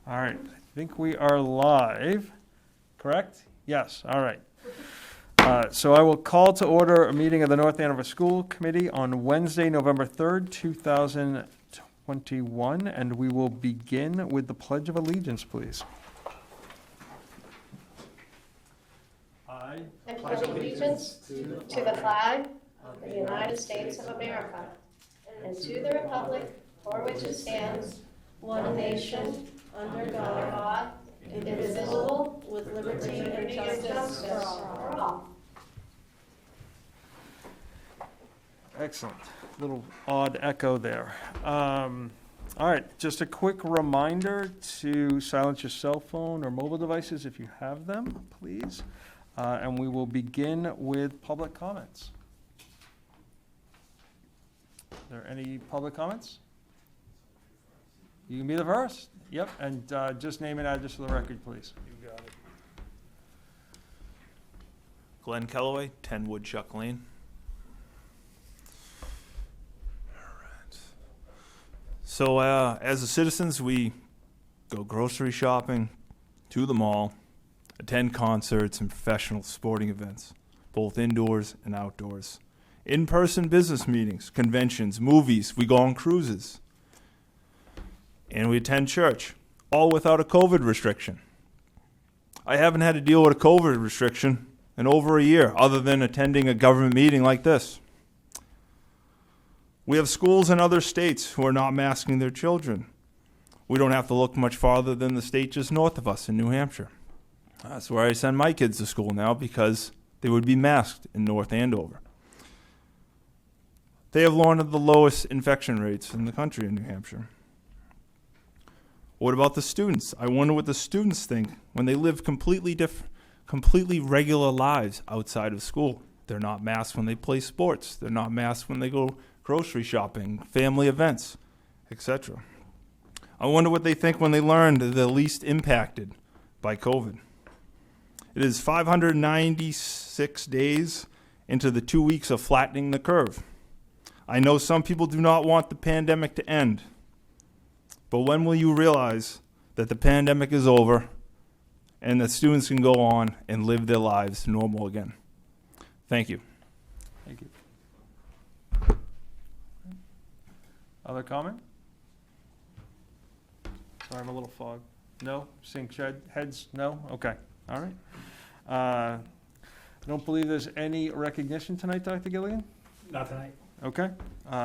All right, I think we are live, correct? Yes, all right. So I will call to order a meeting of the North Andover School Committee on Wednesday, November 3rd, 2021, and we will begin with the Pledge of Allegiance, please. I pledge allegiance to the flag of the United States of America and to the republic for which it stands, one nation, under God, indivisible, with liberty and justice for all. Excellent. Little odd echo there. All right, just a quick reminder to silence your cell phone or mobile devices if you have them, please. And we will begin with public comments. Are there any public comments? You can be the first. Yep, and just name and address for the record, please. You got it. Glenn Kellaway, 10 Woodchuck Lane. All right. So as the citizens, we go grocery shopping, to the mall, attend concerts and professional sporting events, both indoors and outdoors. In-person business meetings, conventions, movies, we go on cruises. And we attend church, all without a COVID restriction. I haven't had to deal with a COVID restriction in over a year, other than attending a government meeting like this. We have schools in other states who are not masking their children. We don't have to look much farther than the state just north of us in New Hampshire. That's where I send my kids to school now because they would be masked in North Andover. They have one of the lowest infection rates in the country in New Hampshire. What about the students? I wonder what the students think when they live completely regular lives outside of school. They're not masked when they play sports. They're not masked when they go grocery shopping, family events, etc. I wonder what they think when they learn they're the least impacted by COVID. It is 596 days into the 2 weeks of flattening the curve. I know some people do not want the pandemic to end. But when will you realize that the pandemic is over and that students can go on and live their lives normal again? Thank you. Thank you. Other comment? Sorry, I'm a little fogged. No? Seeing heads? No? Okay. All right. I don't believe there's any recognition tonight, Dr. Gilligan? Not tonight. Okay,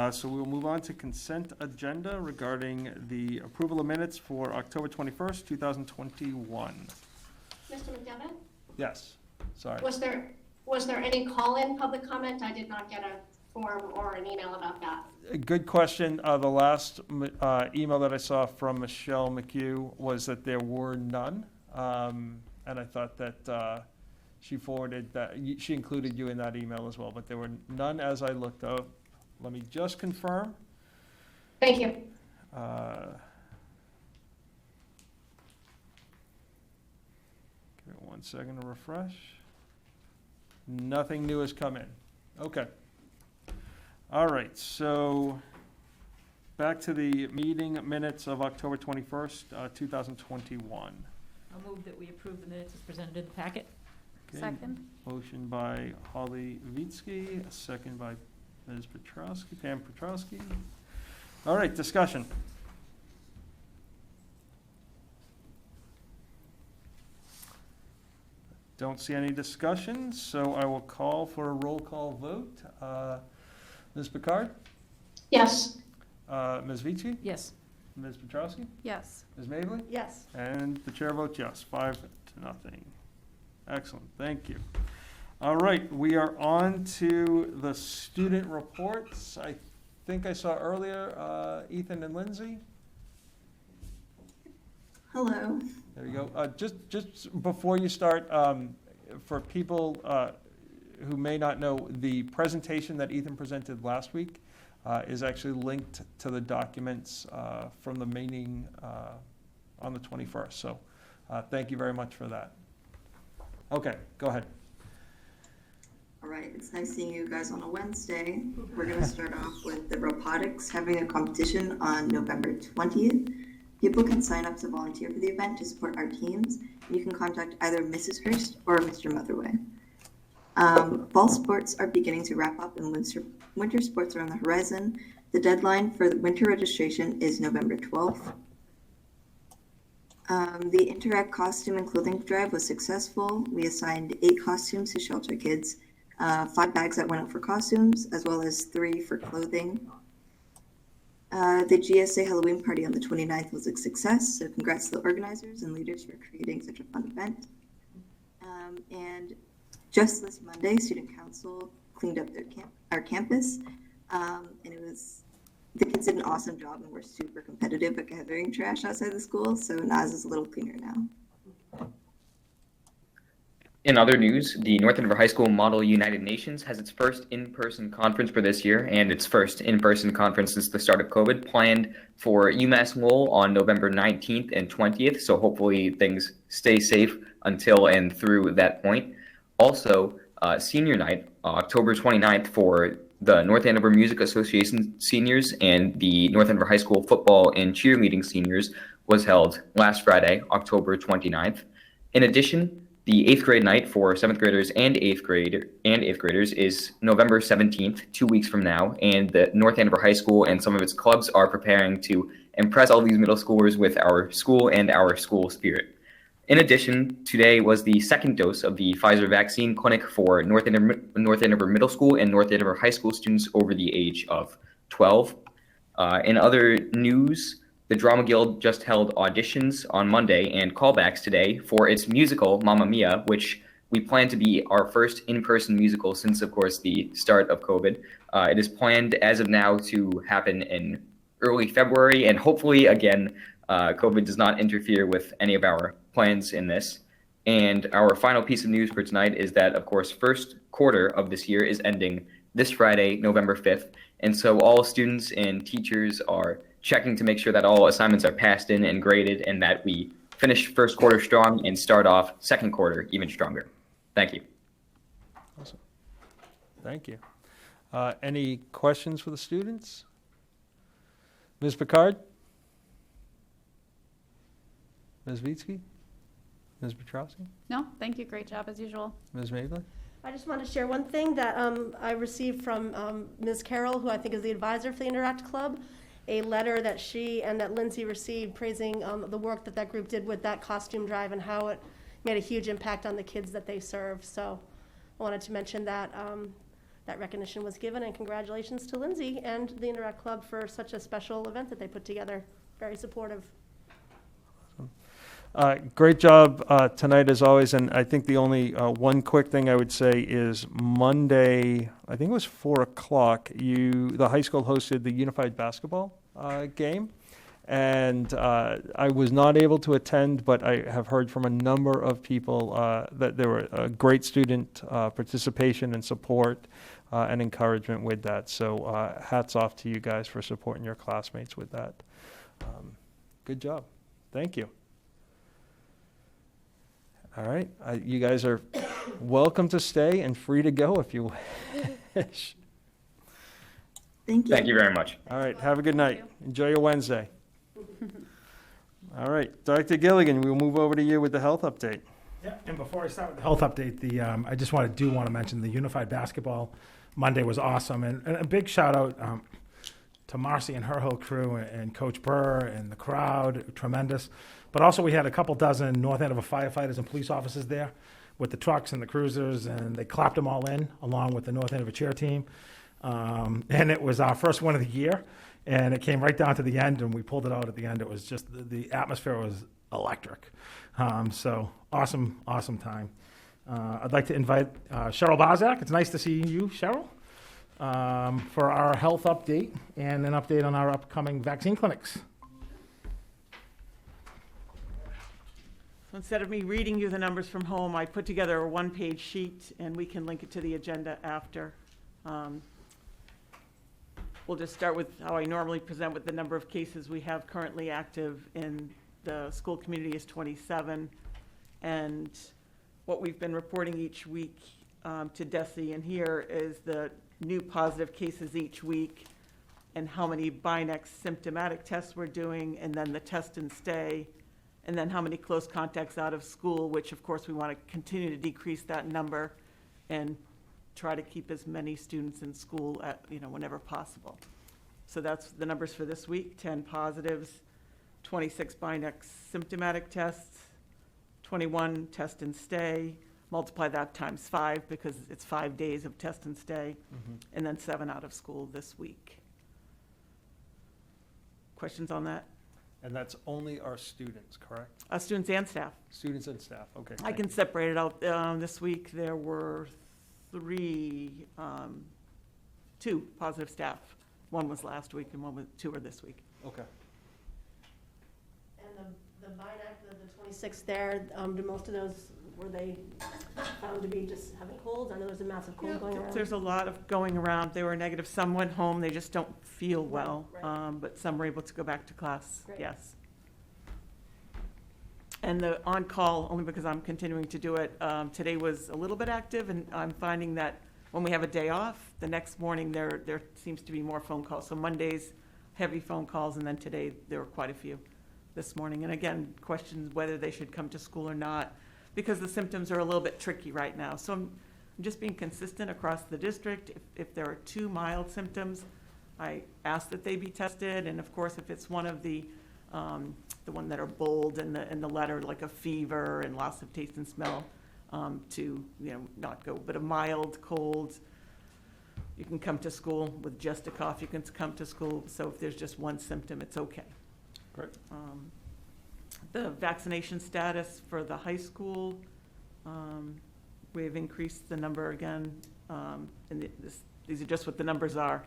so we will move on to consent agenda regarding the approval of minutes for October 21st, 2021. Mr. McDevitt? Yes, sorry. Was there any call-in public comment? I did not get a form or an email about that. A good question. The last email that I saw from Michelle McHugh was that there were none. And I thought that she forwarded that, she included you in that email as well, but there were none as I looked up. Let me just confirm. Thank you. Give it 1 second to refresh. Nothing new has come in. Okay. All right, so back to the meeting minutes of October 21st, 2021. I'll move that we approve the minutes as presented in the packet. Okay. Second. Motion by Holly Vitsky, a second by Ms. Petrowski, Pam Petrowski. All right, discussion. Don't see any discussion, so I will call for a roll call vote. Ms. Picard? Yes. Ms. Vitsky? Yes. Ms. Petrowski? Yes. Ms. Mavely? Yes. And the chair votes yes, 5-0. Excellent, thank you. All right, we are on to the student reports. I think I saw earlier Ethan and Lindsay. Hello. There you go. Just before you start, for people who may not know, the presentation that Ethan presented last week is actually linked to the documents from the meeting on the 21st. So thank you very much for that. Okay, go ahead. All right, it's nice seeing you guys on a Wednesday. We're going to start off with the robotics having a competition on November 20th. People can sign up to volunteer for the event to support our teams. And you can contact either Mrs. Hurst or Mr. Motherway. Fall sports are beginning to wrap up and winter sports are on the horizon. The deadline for the winter registration is November 12th. The Interact costume and clothing drive was successful. We assigned 8 costumes to shelter kids, 5 bags that went out for costumes, as well as 3 for clothing. The GSA Halloween party on the 29th was a success, so congrats to the organizers and leaders for creating such a fun event. And just this Monday, Student Council cleaned up our campus, and the kids did an awesome job and were super competitive at gathering trash outside the school, so Naz is a little cleaner now. In other news, the North Andover High School Model United Nations has its first in-person conference for this year and its first in-person conference since the start of COVID, planned for UMass Lowell on November 19th and 20th, so hopefully things stay safe until and through that point. Also, Senior Night, October 29th for the North Andover Music Association seniors and the North Andover High School football and cheerleading seniors was held last Friday, October 29th. In addition, the 8th grade night for 7th graders and 8th graders is November 17th, 2 weeks from now, and the North Andover High School and some of its clubs are preparing to impress all these middle schoolers with our school and our school spirit. In addition, today was the second dose of the Pfizer vaccine clinic for North Andover Middle School and North Andover High School students over the age of 12. In other news, the Drama Guild just held auditions on Monday and callbacks today for its musical, Mamma Mia, which we plan to be our first in-person musical since, of course, the start of COVID. It is planned as of now to happen in early February, and hopefully, again, COVID does not interfere with any of our plans in this. And our final piece of news for tonight is that, of course, first quarter of this year is ending this Friday, November 5th. And so all students and teachers are checking to make sure that all assignments are passed in and graded and that we finish first quarter strong and start off second quarter even stronger. Thank you. Awesome. Thank you. Any questions for the students? Ms. Picard? Ms. Vitsky? Ms. Petrowski? No, thank you. Great job as usual. Ms. Mabley? I just want to share one thing that I received from Ms. Carroll, who I think is the advisor for the Interact Club, a letter that she and that Lindsay received praising the work that group did with that costume drive and how it made a huge impact on the kids that they serve. So I wanted to mention that that recognition was given, and congratulations to Lindsay and the Interact Club for such a special event that they put together. Very supportive. Great job tonight as always, and I think the only one quick thing I would say is Monday, I think it was 4 o'clock, the high school hosted the unified basketball game, and I was not able to attend, but I have heard from a number of people that there were a great student participation and support and encouragement with that, so hats off to you guys for supporting your classmates with that. Good job. Thank you. All right, you guys are welcome to stay and free to go if you wish. Thank you. Thank you very much. All right, have a good night. you. Enjoy your Wednesday. All right, Dr. Gilligan, we'll move over to you with the health update. Yeah, and before I start with the health update, I just want to mention the Unified Basketball Monday was awesome, and a big shout out to Marcy and her whole crew and Coach Burr and the crowd, tremendous. But also we had a couple dozen North Andover firefighters and police officers there with the trucks and the cruisers, and they clapped them all in along with the North Andover cheer team. And it was our first one of the year, and it came right down to the end, and we pulled it out at the end. It was just, the atmosphere was electric. So awesome time. I'd like to invite Cheryl Barzak. It's nice to see you, Cheryl, for our health update and an update on our upcoming vaccine clinics. Instead of me reading you the numbers from home, I put together a one-page sheet, and we can link it to the agenda after. We'll just start with how I normally present with the number of cases we have currently active in the school community is 27. And what we've been reporting each week to DESE, and here is the new positive cases each week. and how many by-next symptomatic tests we're doing, and then the test and stay, and then how many close contacts out of school, which of course we want to continue to decrease that number and try to keep as many students in school at, whenever possible. So that's the numbers for this week: 10 positives, 26 by-next symptomatic tests, 21 test and stay, multiply that times 5 because it's 5 days of test and stay, and then 7 out of school this week. Questions on that? And that's only our students, correct? Students and staff. Students and staff, okay. I thank can you. separate it out. This week, there were 2 positive staff. One was last week and 2 are this week. Okay. And the BINAC, the 26 there, do most of those, were they found to be just having colds? I know there's a massive cold going around. There's a lot of going around. They were negative. Some went home. They just don't feel well. Right. But some were able to go back to class. Great. Yes. And the on-call, only because I'm continuing to do it, today was a little bit active, and I'm finding that when we have a day off, the next morning there seems to be more phone calls. So Mondays, heavy phone calls, and then today there were quite a few this morning. And again, questions whether they should come to school or not, because the symptoms are a little bit tricky right now. So I'm just being consistent across the district. If there are 2 mild symptoms, I ask that they be tested. And of course, if it's one of the one that are bold in the letter, like a fever and loss of taste and smell, to not go. But a mild cold, you can come to school. With just a cough, you can come to school. So if there's just one symptom, it's okay. Great. The vaccination status for the high school, we've increased the number again, and these are just what the numbers are,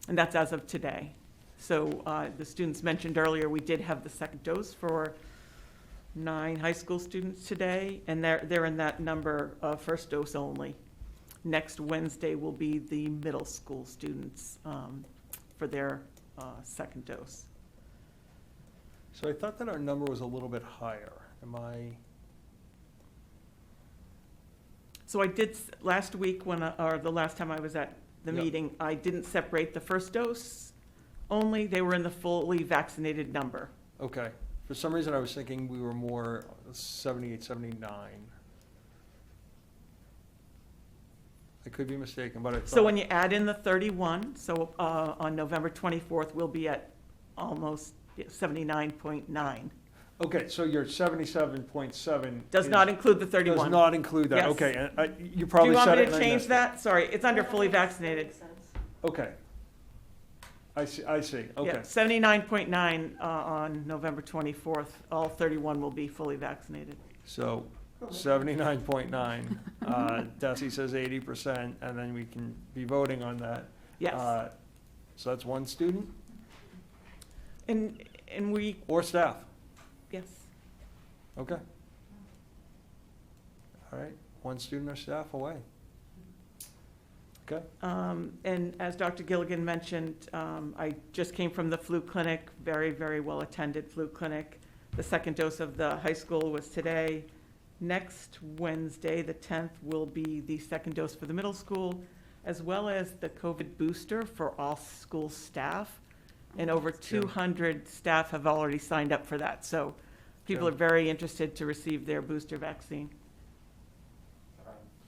and that's as of today. So the students mentioned earlier, we did have the second dose for 9 high school students today, and they're in that number of first dose only. Next Wednesday will be the middle school students for their second dose. So I thought that our number was a little bit higher. Am I? So I did, last week or the last time I was at the Yep. meeting, I didn't separate the first dose only. They were in the fully vaccinated number. Okay. For some reason, I was thinking we were more 78, 79. I could be mistaken, but I thought. So when you add in the 31, so on November 24th, we'll be at almost 79.9. Okay, so your 77.7. Does not include the 31. Does not include that, Yes. okay. And you Do you probably want said me it to and I change missed it. that? Sorry, it's under fully vaccinated. Makes sense. Okay. I see, okay. Yeah, 79.9 on November 24th. All 31 will be fully vaccinated. So 79.9, Desi says 80%, and then we can be voting on that. Yes. So that's one student And we, or staff? yes. Okay. All right, one student or staff away. Okay, And as Dr. Gilligan mentioned, I just came from the flu clinic, very, very well-attended flu clinic. The second dose of the high school was today. Next Wednesday, the 10th, will be the second dose for the middle school, as well as the COVID booster for all school staff. And over 200 staff have already signed up for that. So people are Good. very interested to receive their booster vaccine.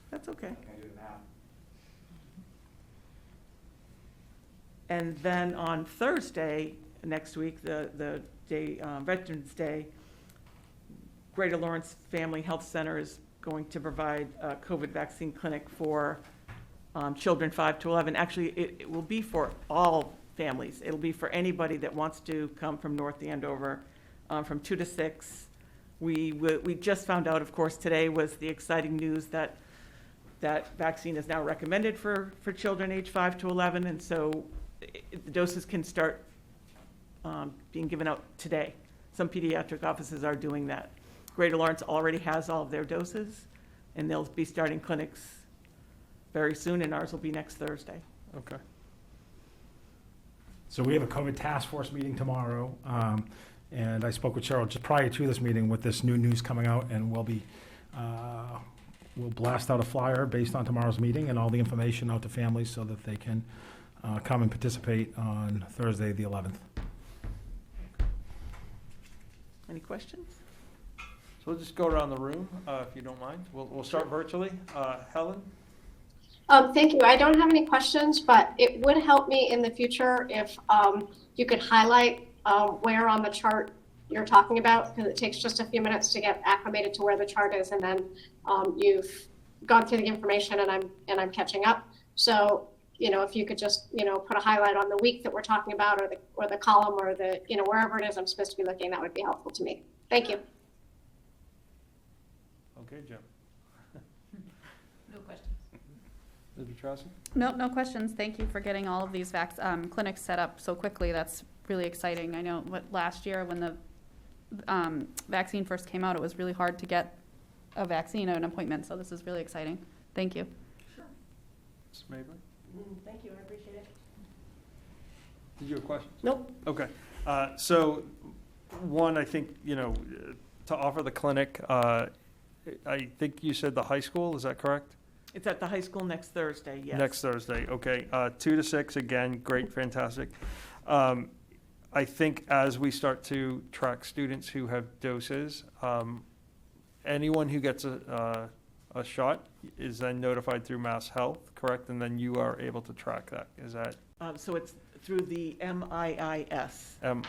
That's okay. And then on Thursday, next week, the day, Veterans Day, Greater Lawrence Family Health Center is going to provide a COVID vaccine clinic for children 5 to 11. Actually, it will be for all families. It'll be for anybody that wants to come from North Andover, from 2 to 6. We just found out, of course, today was the exciting news that vaccine is now recommended for children age 5 to 11, and so the doses can start being given out today. Some pediatric offices are doing that. Greater Lawrence already has all of their doses, and they'll be starting clinics very soon, and ours will be next Thursday. okay. So we have a COVID task force meeting tomorrow, and I spoke with Cheryl just prior to this meeting with this new news coming out, and we'll blast out a flyer based on tomorrow's meeting and all the information out to families so that they can come and participate on Thursday, the 11th. Any questions? So we'll just go around the room, if you don't mind. We'll start virtually. Helen? Thank you. I don't have any questions, but it would help me in the future if you could highlight where on the chart you're talking about, because it takes just a few minutes to get acclimated to where the chart is, and then you've gone through the information and I'm catching up. So, if you could just, put a highlight on the week that we're talking about, or the column, or the, wherever it is I'm supposed to be looking, that would be helpful to me. Thank you. Okay, Jim. No questions. Ms. Petrossi? No questions. Thank you for getting all of these clinics set up so quickly. That's really exciting. I know last year when the vaccine first came out, it was really hard to get a vaccine or an appointment, so this is really exciting. Thank you. Ms. Mabry? Thank you. I appreciate it. Did you have questions? Nope. Okay. So, one, I think, to offer the clinic, I think you said the high school, is that correct? It's at the high school next Thursday, yes. Next Thursday, okay. 2 to 6, again, great, fantastic. I think as we start to track students who have doses, anyone who gets a shot is then notified through Mass Health, correct? And then you are able to track that, is that? So it's through the MIIS,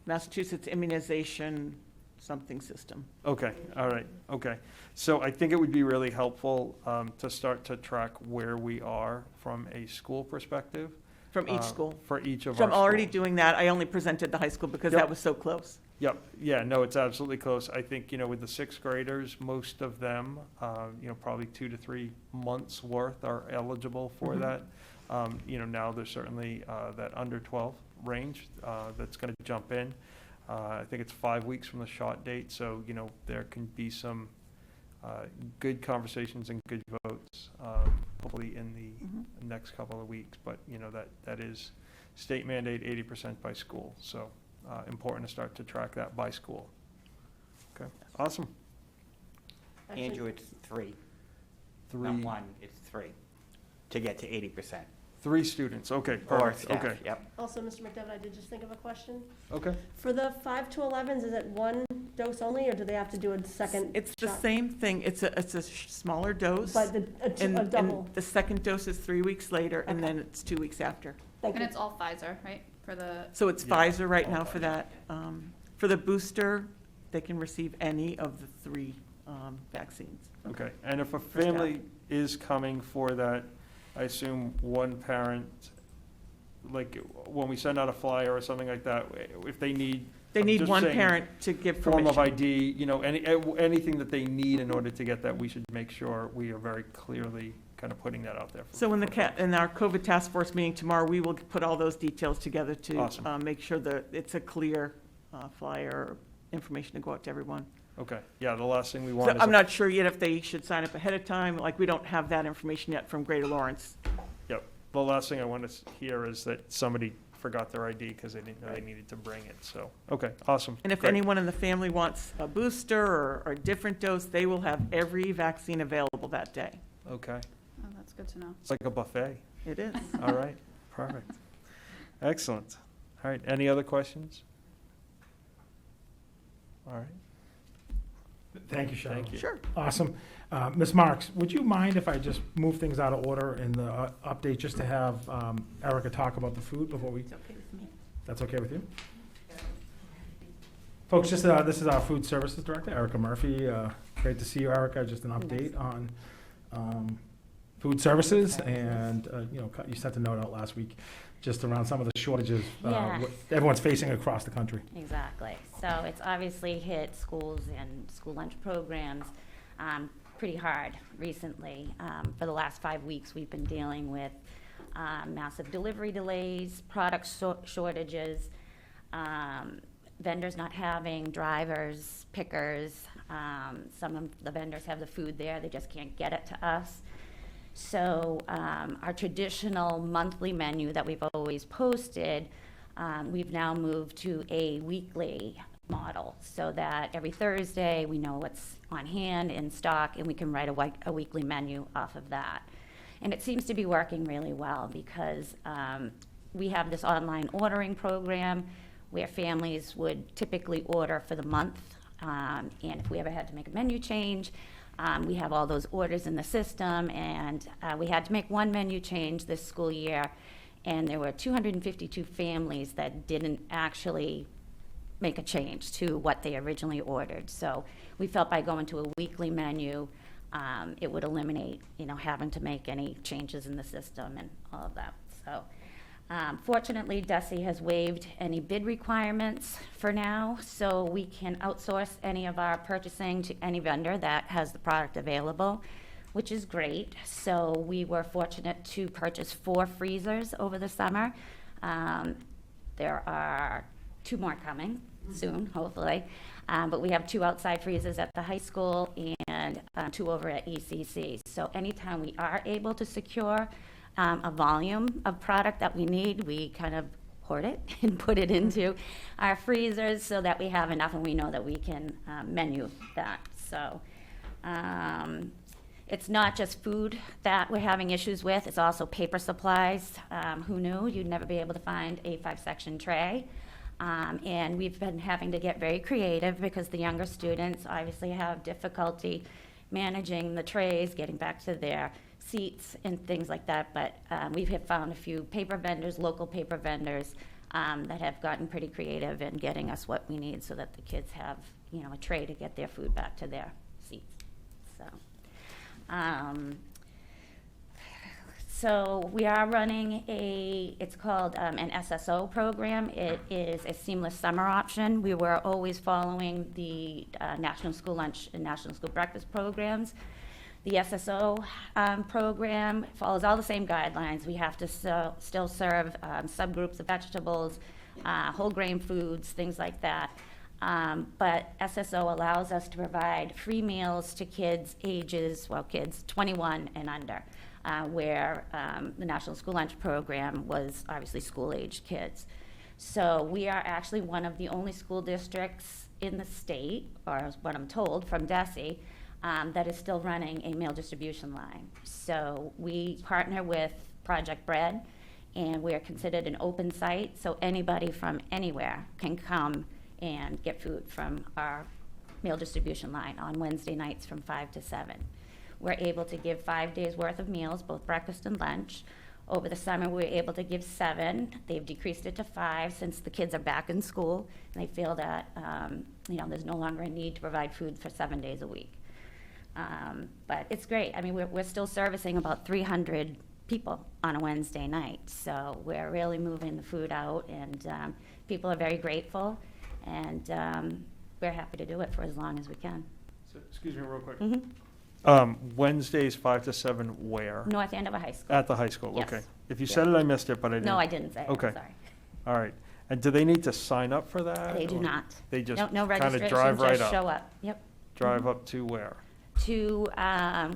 Massachusetts Immunization Something System. Okay, all right, okay. So I think it would be really helpful to start to track where we are from a school perspective. From each school. For each of So our I'm already schools. doing that. I only presented the high school because Yep. that was so close. Yep, yeah, no, it's absolutely close. I think, with the 6th graders, most of them, probably 2 to 3 months worth are eligible for Mhm. that. Now there's certainly that under 12 range that's going to jump in. I think it's 5 weeks from the shot date, so, there can be some good conversations and good votes, hopefully in the next couple of weeks. But, that is state mandate 80% by school, so important to start to track that by school. Okay, awesome. Andrew, it's 3, 3, not 1, it's 3, to get to 80%. 3 students, okay, Or perfect, staff, okay, yep. Also, Mr. McDevitt, I did just think of a question. okay. For the 5 to 11s, is it one dose only, or do they have to do a second It's the shot? same thing. It's a smaller dose. But a double. And the second dose is 3 weeks later, and then it's 2 weeks after. Thank And you. it's all Pfizer, right? For the, So it's Yeah. Pfizer right now for that. For the booster, they can receive any of the 3 vaccines. Okay, and if a staff. family is coming for that, I assume one parent, like, when we send out a flyer or something like that, if they need. They I'm need just one saying, parent to give Form of permission. ID, anything that they need in order to get that, we should make sure we are very clearly kind of putting that out there. So in in our COVID task force meeting tomorrow, we will put all those details together to Awesome. make sure that it's a clear flyer, information to go out to everyone. Okay, yeah, the last thing we want So is. I'm not sure yet if they should sign up ahead of time, like, we don't have that information yet from Greater Lawrence. Yep, the last thing I want to hear is that somebody forgot their ID because they didn't know they needed to bring it, so, okay, awesome. And if Great. anyone in the family wants a booster or a different dose, they will have every vaccine available that day. Okay, oh, that's good to know. it's like a buffet. It is. All right, perfect. Excellent. All right, any other questions? All right, Thank you, Cheryl. thank you. Sure. Awesome. Ms. Marks, would you mind if I just move things out of order in the update, just to have Erica talk about the food before we? It's okay with me. That's okay with you? Folks, just, this is our Food Services Director, Erica Murphy. Great to see you, Erica. Just an update on food services, and, you sent a note out last week just around some of the shortages Yeah. everyone's facing across the country. Exactly. So it's obviously hit schools and school lunch programs pretty hard recently. For the last 5 weeks, we've been dealing with massive delivery delays, product shortages, vendors not having drivers, pickers. Some of the vendors have the food there, they just can't get it to us. So our traditional monthly menu that we've always posted, we've now moved to a weekly model, so that every Thursday we know what's on hand in stock, and we can write a weekly menu off of that. And it seems to be working really well because we have this online ordering program where families would typically order for the month. And if we ever had to make a menu change, we have all those orders in the system. And we had to make one menu change this school year. And there were 252 families that didn't actually make a change to what they originally ordered. So we felt by going to a weekly menu, it would eliminate, having to make any changes in the system and all of that. So fortunately, DESE has waived any bid requirements for now, so we can outsource any of our purchasing to any vendor that has the product available, which is great. So we were fortunate to purchase 4 freezers over the summer. There are 2 more coming soon, hopefully. But we have 2 outside freezers at the high school and 2 over at ECC. So anytime we are able to secure a volume of product that we need, we kind of hoard it and put it into our freezers so that we have enough and we know that we can menu that. So it's not just food that we're having issues with, it's also paper supplies. Who knew you'd never be able to find a 5-section tray? And we've been having to get very creative because the younger students obviously have difficulty managing the trays, getting back to their seats and things like that. But we have found a few paper vendors, local paper vendors, that have gotten pretty creative in getting us what we need so that the kids have, a tray to get their food back to their seats. So we are running it's called an SSO program. It is a seamless summer option. We were always following the National School Lunch and National School Breakfast programs. The SSO program follows all the same guidelines. We have to still serve subgroups of vegetables, whole grain foods, things like that. But SSO allows us to provide free meals to kids 21 and under. Where the National School Lunch Program was obviously school-aged kids. So we are actually one of the only school districts in the state, or what I'm told from DESE, that is still running a meal distribution line. So we partner with Project Bread, and we're considered an open site, so anybody from anywhere can come and get food from our meal distribution line on Wednesday nights from 5 to 7. We're able to give 5 days worth of meals, both breakfast and lunch. Over the summer, we were able to give 7. They've decreased it to 5 since the kids are back in school. And they feel that, there's no longer a need to provide food for 7 days a week. But it's great. I mean, we're still servicing about 300 people on a Wednesday night. So we're really moving the food out, and people are very grateful. And we're happy to do it for as long as we can. So, excuse me real quick. Mm-hmm. Wednesdays 5 to 7 where? North Andover High School. At the high school, Yes. okay. If you said it, I missed it, but I didn't. No, I didn't say it. Okay. Sorry. All right. And do they need to sign up for that? They do or not. They just No kind of registration, drive right just show up? up. Yep. Drive up to where? To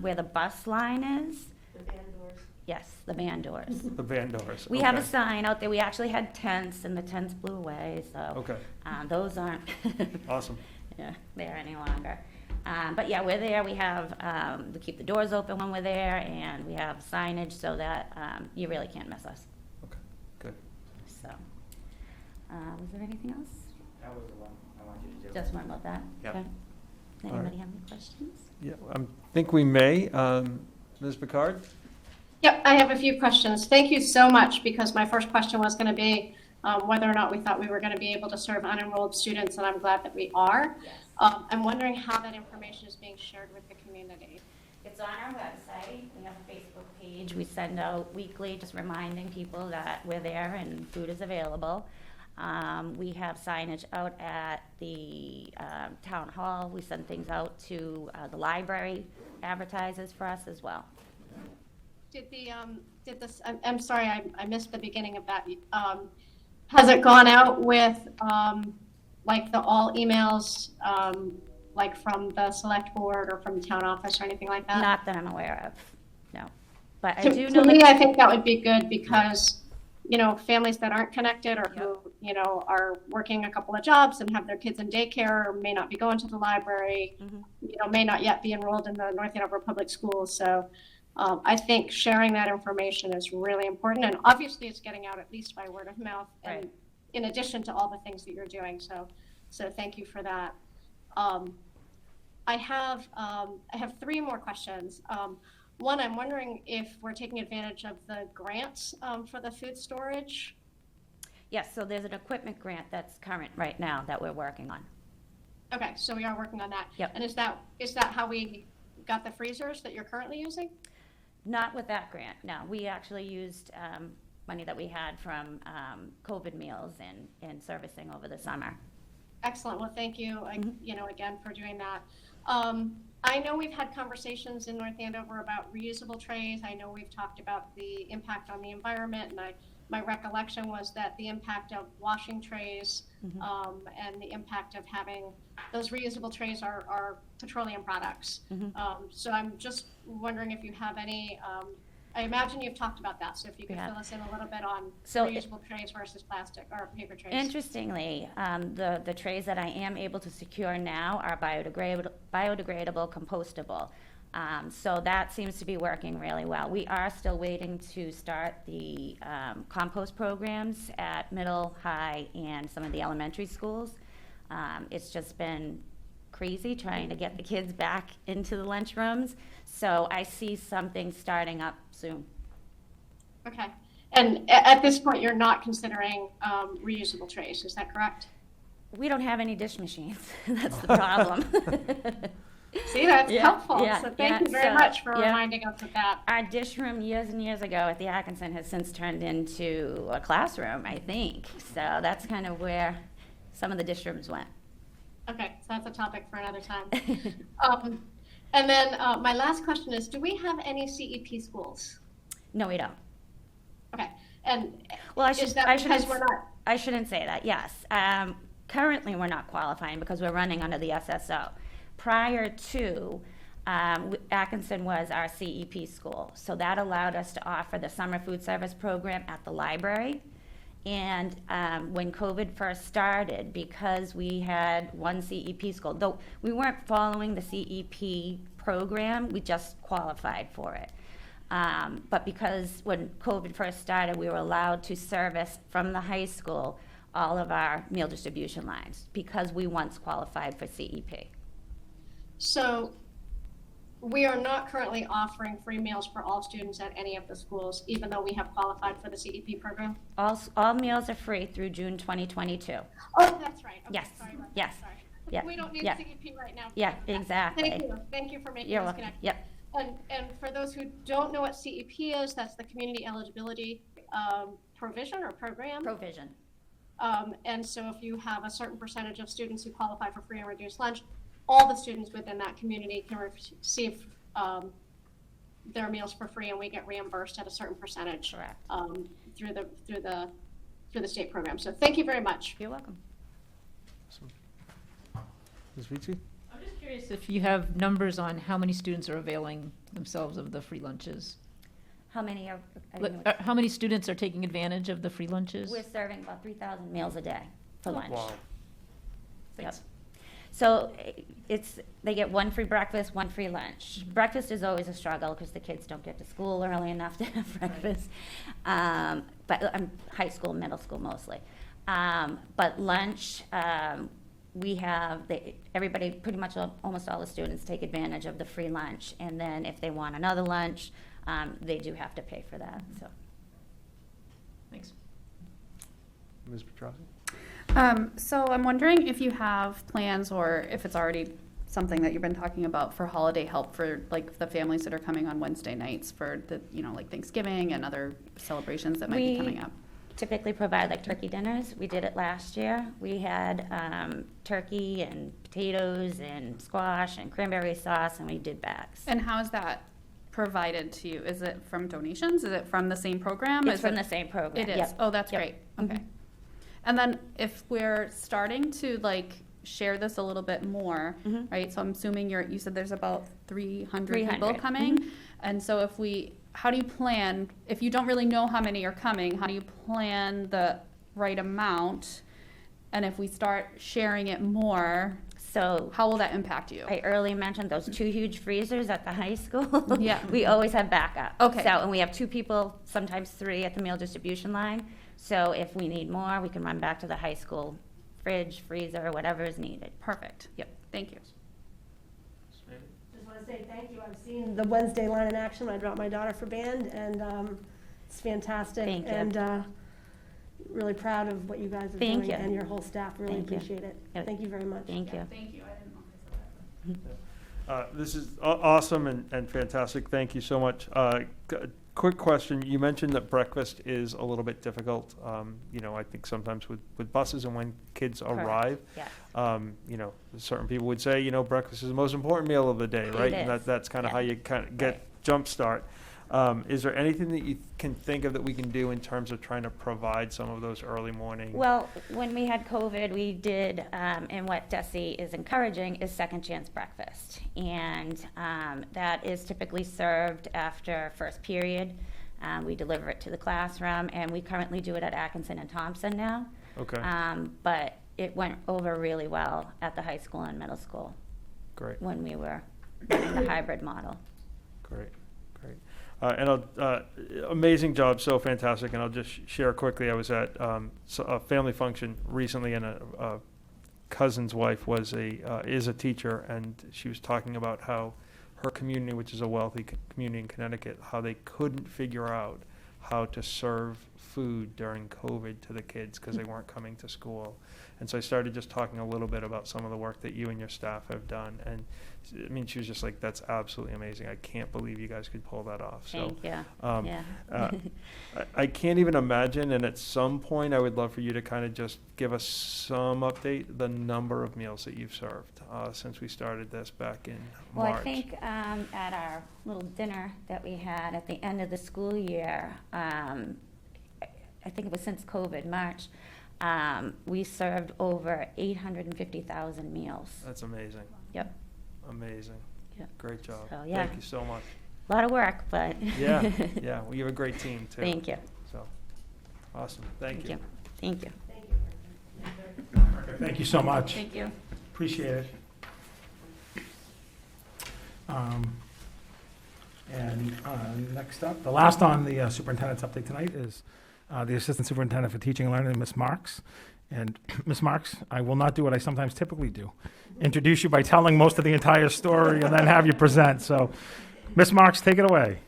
where the bus line is. The van doors. Yes, the van doors. The van doors. We have a okay. sign out there. We actually had tents, and the tents blew away, so. Okay, Those aren't awesome. there any longer. But yeah, we're there. We have, we keep the doors open when we're there, and we have signage so that you really can't miss us. Okay, good. So, was there anything else? That was the one I wanted you to do. Just one about that? Yep. Okay. All right. Anybody have any questions? Yeah, I think we may. Ms. Picard? Yep, I have a few questions. Thank you so much, because my first question was going to be whether or not we thought we were going to be able to serve unenrolled students, and I'm glad that we are. Yes. I'm wondering how that information is being shared with the community. It's on our website. We have a Facebook page. We send out weekly, just reminding people that we're there and food is available. We have signage out at the town hall. We send things out to the library, advertises for us as well. I'm sorry, I missed the beginning of that. Has it gone out with like the all emails, like from the select board or from the town office or anything like that? Not that I'm aware of, no. But I To do know me, that, I think that would be good because, families that aren't connected or who, are working a couple of jobs and have their kids in daycare or may not be going to the library, Mhm. may not yet be enrolled in the North Andover Public Schools. So I think sharing that information is really important, and obviously it's getting out at least by word of mouth, and Right. in addition to all the things that you're doing. So thank you for that. I have 3 more questions. One, I'm wondering if we're taking advantage of the grants for the food storage. Yes, so there's an equipment grant that's current right now that we're working on. Okay, so we are working on that. Yep. And is that how we got the freezers that you're currently using? Not with that grant, no. We actually used money that we had from COVID meals and servicing over the summer. Excellent. Well, thank you, again, for doing that. I know we've had conversations in North Andover about reusable trays. I know we've talked about the impact on the environment, and my recollection was that the impact of washing trays and the impact of having those reusable trays are petroleum products. So I'm just wondering if you have any, I imagine you've talked about that, so if you could fill us in a little bit on reusable trays versus plastic or paper trays. Interestingly, the trays that I am able to secure now are biodegradable, compostable. So that seems to be working really well. We are still waiting to start the compost programs at middle, high, and some of the elementary schools. It's just been crazy trying to get the kids back into the lunchrooms. So I see something starting up soon. Okay. And at this point, you're not considering reusable trays, is that correct? We don't have any dish machines. That's the problem. See, that's helpful. Yeah, so thank you very much for reminding us of that. Our dish room years and years ago at the Atkinson has since turned into a classroom, I think. So that's kind of where some of the dish rooms went. Okay, so that's a topic for another time. And then my last question is, do we have any CEP schools? No, we don't. Okay, and well, I is that because we're not? I shouldn't say that, yes. Currently, we're not qualifying because we're running under the SSO. Prior to, Atkinson was our CEP school, so that allowed us to offer the summer food service program at the library. And when COVID first started, because we had one CEP school, though we weren't following the CEP program, we just qualified for it. But because when COVID first started, we were allowed to service from the high school all of our meal distribution lines because we once qualified for CEP. So we are not currently offering free meals for all students at any of the schools, even though we have qualified for the CEP program? All meals are free through June 2022. Oh, that's right. Okay, Yes. sorry about Yes. that. Sorry. Yeah. We don't need Yeah. CEP right now. Yeah, exactly. Thank you. Thank you for making You're this welcome. connection. Yep. And for those who don't know what CEP is, that's the Community Eligibility Provision or Program. Provision. And so if you have a certain percentage of students who qualify for free and reduced lunch, all the students within that community can receive their meals for free, and we get reimbursed at a certain percentage through the state program. So thank you very much. You're welcome. Awesome. Ms. Vici? I'm just curious if you have numbers on how many students are availing themselves of the free lunches. How many are? How many students are taking advantage of the free lunches? We're serving about 3,000 meals a day for lunch. Wow. Yep. So they get one free breakfast, one free lunch. Breakfast is always a struggle because the kids don't get to school early enough to have breakfast. But high school, middle school mostly. But lunch, we have everybody, pretty much almost all the students take advantage of the free lunch. And then if they want another lunch, they do have to pay for that. So. Thanks. Ms. Petrossi? So I'm wondering if you have plans or if it's already something that you've been talking about for holiday help for like the families that are coming on Wednesday nights for the, like Thanksgiving and other celebrations that might be coming up. Typically provide like turkey dinners. We did it last year. We had turkey and potatoes and squash and cranberry sauce, and we did bags. And how is that provided to you? Is it from donations? Is it from the same program? It's from the same program. It is. Yep. Oh, that's Yep. great. Okay. Mm-hmm. And then if we're starting to like share this a little bit more, Mm-hmm. right? So I'm assuming you said there's about 300 people 300. coming. Mhm. And so how do you plan, if you don't really know how many are coming, how do you plan the right amount? And if we start sharing it more, So How will that impact you? I earlier mentioned those 2 huge freezers at the high school. Yeah. We always have backup. Okay. So, and we have 2 people, sometimes 3 at the meal distribution line. So if we need more, we can run back to the high school fridge, freezer, whatever is needed. Perfect. Yep. Thank you. Just want to say thank you. I've seen the Wednesday line in action when I dropped my daughter for band, and it's fantastic. Thank you. And really proud of what you guys are Thank doing you. and your whole staff. Really Thank you. appreciate it. Yep. Thank you very much. Thank you. Thank you. I didn't know if I said that. This is awesome and fantastic. Thank you so much. Quick question. You mentioned that breakfast is a little bit difficult. I think sometimes with buses and when kids arrive, Yes. certain people would say, breakfast is the most important meal of the day, right? It And is. that's kind of how Yeah. you kind of get jump start. Is there anything that you can think of that we can do in terms of trying to provide some of those early morning? Well, when we had COVID, we did, and what DESE is encouraging is second chance breakfast. And that is typically served after first period. We deliver it to the classroom, and we currently do it at Atkinson and Thompson now. Okay, But it went over really well at the high school and middle school great. when we were running the hybrid model. Great. Amazing job, so fantastic. And I'll just share quickly. I was at a family function recently, and a cousin's wife is a teacher, and she was talking about how her community, which is a wealthy community in Connecticut, how they couldn't figure out how to serve food during COVID to the kids because they weren't coming to school. And so I started just talking a little bit about some of the work that you and your staff have done. And she was just like, that's absolutely amazing. I can't believe you guys could pull that off. Thank you. Yeah. I can't even imagine. And at some point, I would love for you to kind of just give us some update, the number of meals that you've served since we started this back in Well, March. I think at our little dinner that we had at the end of the school year, I think it was since COVID, March, we served over 850,000 meals. That's amazing. Yep. Amazing. Yep. Great job. So, yeah. Thank you so much. A lot of work, but. Yeah. Well, you have a great team, too. Thank you. So, awesome. Thank you. Thank you. Thank you so much. Thank you. Appreciate it. Next up, the last on the superintendent's update tonight is the Assistant Superintendent for Teaching and Learning, Ms. Marks. And Ms. Marks, I will not do what I sometimes typically do, introduce you by telling most of the entire story and then have you present. So, Ms. Marks, take it away.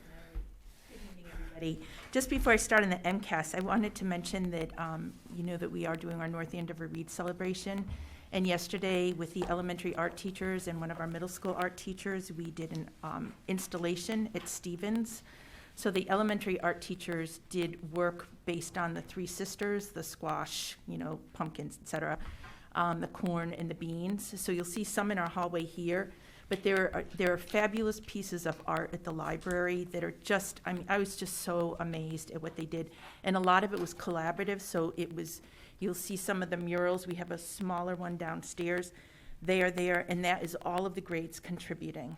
Good evening, everybody. Just before I start on the Mcas, I wanted to mention that that we are doing our North Andover Read celebration. And yesterday, with the elementary art teachers and one of our middle school art teachers, we did an installation at Stevens. So the elementary art teachers did work based on the 3 sisters, the squash, pumpkins, et cetera, the corn and the beans. So you'll see some in our hallway here. But there are fabulous pieces of art at the library that are just, I was just so amazed at what they did. And a lot of it was collaborative, so you'll see some of the murals. We have a smaller one downstairs. They are there, and that is all of the grades contributing.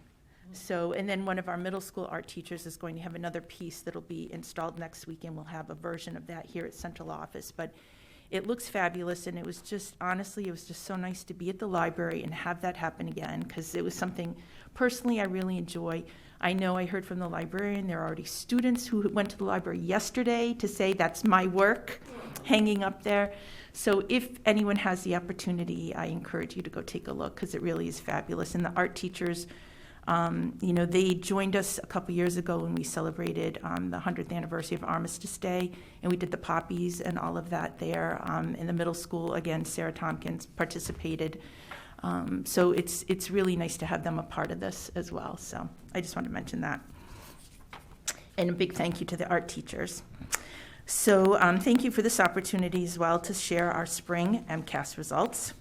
So, and then one of our middle school art teachers is going to have another piece that'll be installed next week, and we'll have a version of that here at central office. But it looks fabulous, and it was just so nice to be at the library and have that happen again, because it was something personally I really enjoy. I know I heard from the librarian, there are already students who went to the library yesterday to say that's my work hanging up there. So if anyone has the opportunity, I encourage you to go take a look, because it really is fabulous. And the art teachers, they joined us a couple years ago when we celebrated the 100th anniversary of Armistice Day, and we did the poppies and all of that there. In the middle school, again, Sarah Tompkins participated. So it's really nice to have them a part of this as well. So I just wanted to mention that. And a big thank you to the art teachers. So thank you for this opportunity as well to share our spring Mcas results.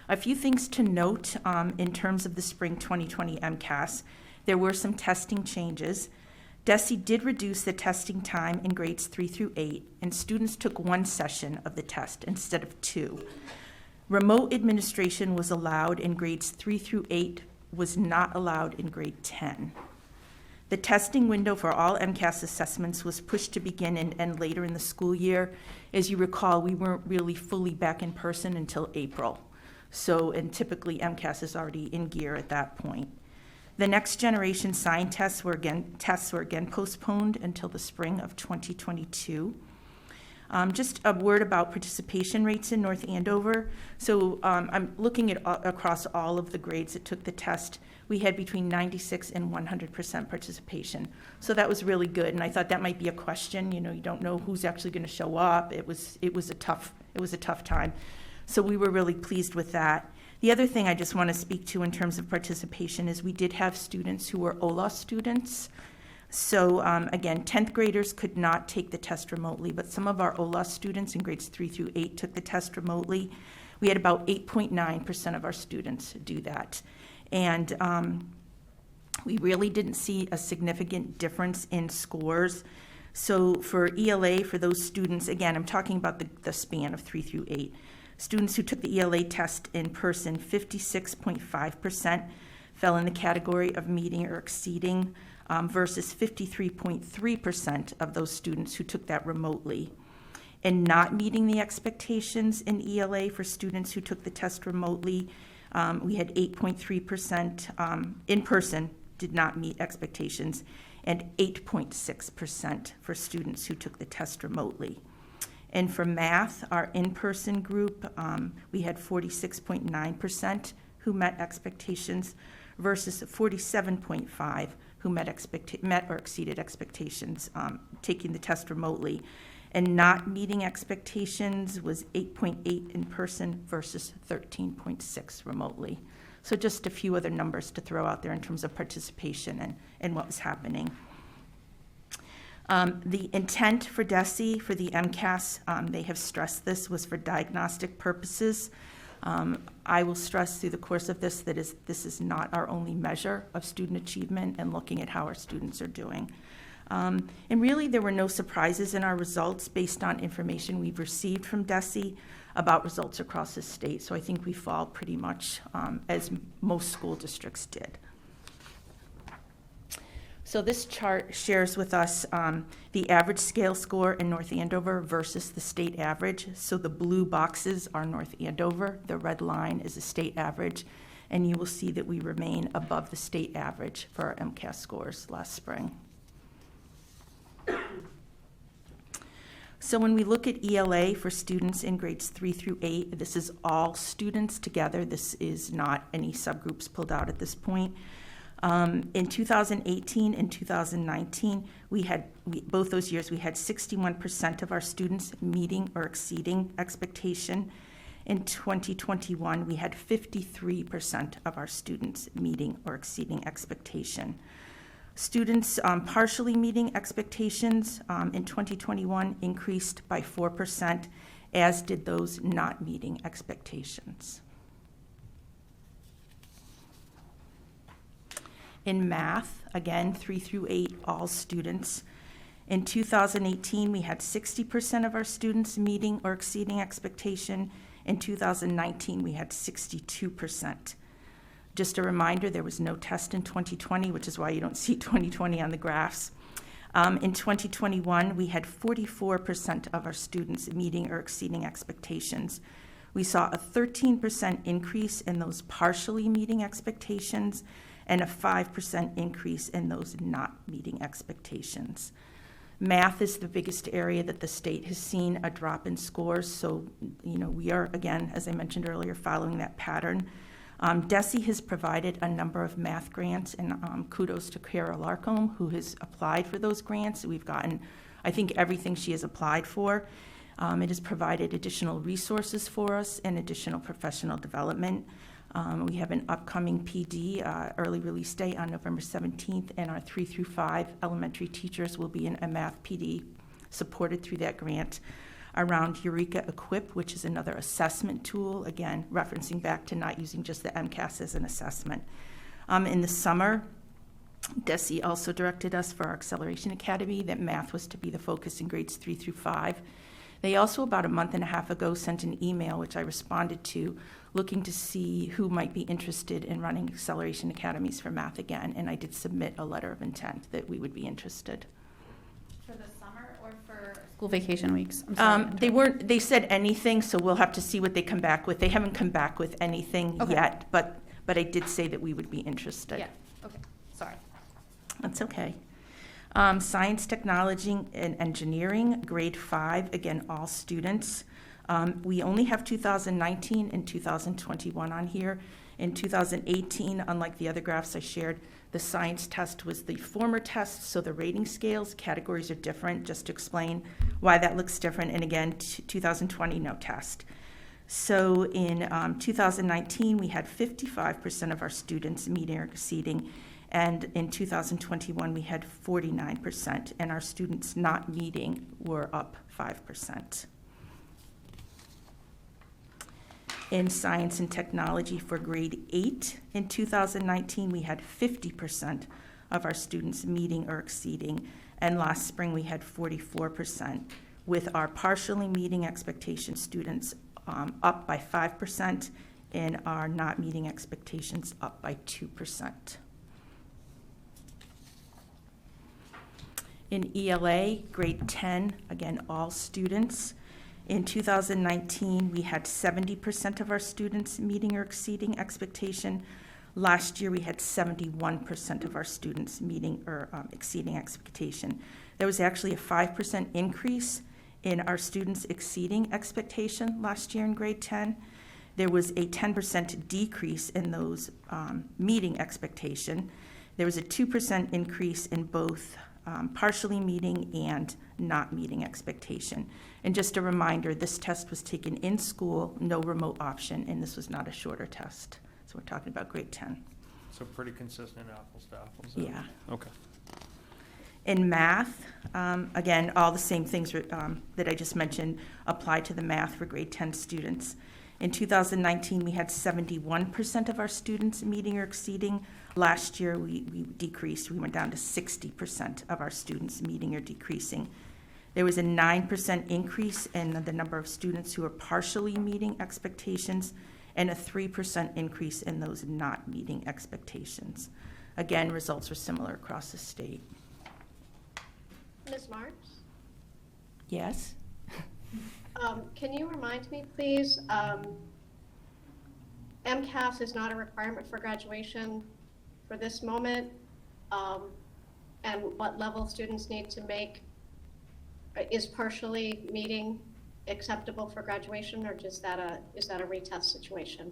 A few things to note in terms of the spring 2020 Mcas. There were some testing changes. DESE did reduce the testing time in grades 3 through 8, and students took 1 session of the test instead of 2. Remote administration was allowed in grades 3 through 8, was not allowed in grade 10. The testing window for all Mcas assessments was pushed to begin and end later in the school year. As you recall, we weren't really fully back in person until April. So, and typically MCAS is already in gear at that point. The next generation sign tests were again postponed until the spring of 2022. Just a word about participation rates in North Andover. So I'm looking at across all of the grades that took the test. We had between 96 and 100% participation. So that was really good. And I thought that might be a question. You know, you don't know who's actually going to show up. It was a tough time. So we were really pleased with that. The other thing I just want to speak to in terms of participation is we did have students who were OLA students. So again, 10th graders could not take the test remotely, but some of our OLA students in grades 3 through 8 took the test remotely. We had about 8.9% of our students do that. And we really didn't see a significant difference in scores. So for ELA, for those students, again, I'm talking about the span of 3 through 8. Students who took the ELA test in person, 56.5% fell in the category of meeting or exceeding, versus 53.3% of those students who took that remotely. And not meeting the expectations in ELA for students who took the test remotely, we had 8.3% in person did not meet expectations, and 8.6% for students who took the test remotely. And for math, our in-person group, we had 46.9% who met expectations versus 47.5% who met or exceeded expectations taking the test remotely. And not meeting expectations was 8.8% in person versus 13.6% remotely. So just a few other numbers to throw out there in terms of participation and what was happening. The intent for DESE, for the MCAS, they have stressed this, was for diagnostic purposes. I will stress through the course of this that this is not our only measure of student achievement and looking at how our students are doing. And really, there were no surprises in our results based on information we've received from DESE about results across the state. So I think we fall pretty much as most school districts did. So this chart shares with us the average scale score in North Andover versus the state average. So the blue boxes are North Andover, the red line is the state average, and you will see that we remain above the state average for our MCAS scores last spring. So when we look at ELA for students in grades 3 through 8, this is all students together. This is not any subgroups pulled out at this point. In 2018 and 2019, both those years, we had 61% of our students meeting or exceeding expectation. In 2021, we had 53% of our students meeting or exceeding expectation. Students partially meeting expectations in 2021 increased by 4%, as did those not meeting expectations. In math, again, 3 through 8, all students. In 2018, we had 60% of our students meeting or exceeding expectation. In 2019, we had 62%. Just a reminder, there was no test in 2020, which is why you don't see 2020 on the graphs. In 2021, we had 44% of our students meeting or exceeding expectations. We saw a 13% increase in those partially meeting expectations, and a 5% increase in those not meeting expectations. Math is the biggest area that the state has seen a drop in scores, so we are, again, as I mentioned earlier, following that pattern. DESE has provided a number of math grants, and kudos to Kara Larcombe, who has applied for those grants. We've gotten, I think, everything she has applied for. It has provided additional resources for us and additional professional development. We have an upcoming PD, early release day on November 17th, and our 3 through 5 elementary teachers will be in a math PD supported through that grant around Eureka Equip, which is another assessment tool, again, referencing back to not using just the MCAS as an assessment. In the summer, DESE also directed us for our Acceleration Academy that math was to be the focus in grades 3 through 5. They also, about a month and a half ago, sent an email, which I responded to, looking to see who might be interested in running Acceleration Academies for math again, and I did submit a letter of intent that we would be interested. For the summer or for School vacation weeks. I'm sorry. They said anything, so we'll have to see what they come back with. They haven't come back with anything Okay. yet, but I did say that we would be interested. Yeah, okay, sorry. That's okay. Science, technology, and engineering, grade 5, again, all students. We only have 2019 and 2021 on here. In 2018, unlike the other graphs I shared, the science test was the former test, so the rating scales, categories are different, just to explain why that looks different. And again, 2020, no test. So in 2019, we had 55% of our students meeting or exceeding, and in 2021, we had 49%, and our students not meeting were up 5%. In science and technology for grade 8, in 2019, we had 50% of our students meeting or exceeding, and last spring we had 44%, with our partially meeting expectation students up by 5%, and our not meeting expectations up by 2%. In ELA, grade 10, again, all students. In 2019, we had 70% of our students meeting or exceeding expectation. Last year, we had 71% of our students meeting or exceeding expectation. There was actually a 5% increase in our students exceeding expectation last year in grade 10. There was a 10% decrease in those meeting expectation. There was a 2% increase in both partially meeting and not meeting expectation. And just a reminder, this test was taken in school, no remote option, and this was not a shorter test. So we're talking about grade 10. So pretty consistent apples to apples. Yeah. Okay. In math, again, all the same things that I just mentioned apply to the math for grade 10 students. In 2019, we had 71% of our students meeting or exceeding. Last year, we decreased. We went down to 60% of our students meeting or decreasing. There was a 9% increase in the number of students who are partially meeting expectations, and a 3% increase in those not meeting expectations. Again, results were similar across the state. Ms. Marks? Yes? Can you remind me, please, MCAS is not a requirement for graduation for this moment, and what level students need to make? Is partially meeting acceptable for graduation, or is that a retest situation?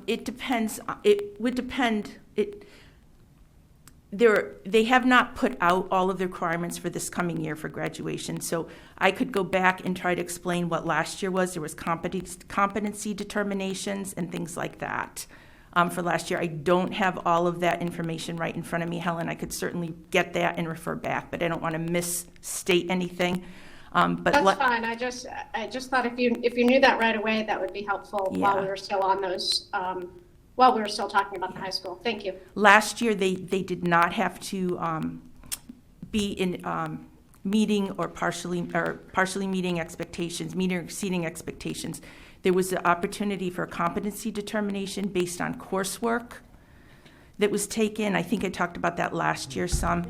It depends. It would depend. They have not put out all of the requirements for this coming year for graduation, so I could go back and try to explain what last year was. There was competency determinations and things like that for last year. I don't have all of that information right in front of me, Helen. I could certainly get that and refer back, but I don't want to misstate anything. But that's fine. I just thought if you knew that right away, that would be helpful while we were still on those. While we were still talking about the high school. Thank you. Last year, they did not have to be in meeting or partially meeting expectations, meeting or exceeding expectations. There was the opportunity for a competency determination based on coursework that was taken. I think I talked about that last year some.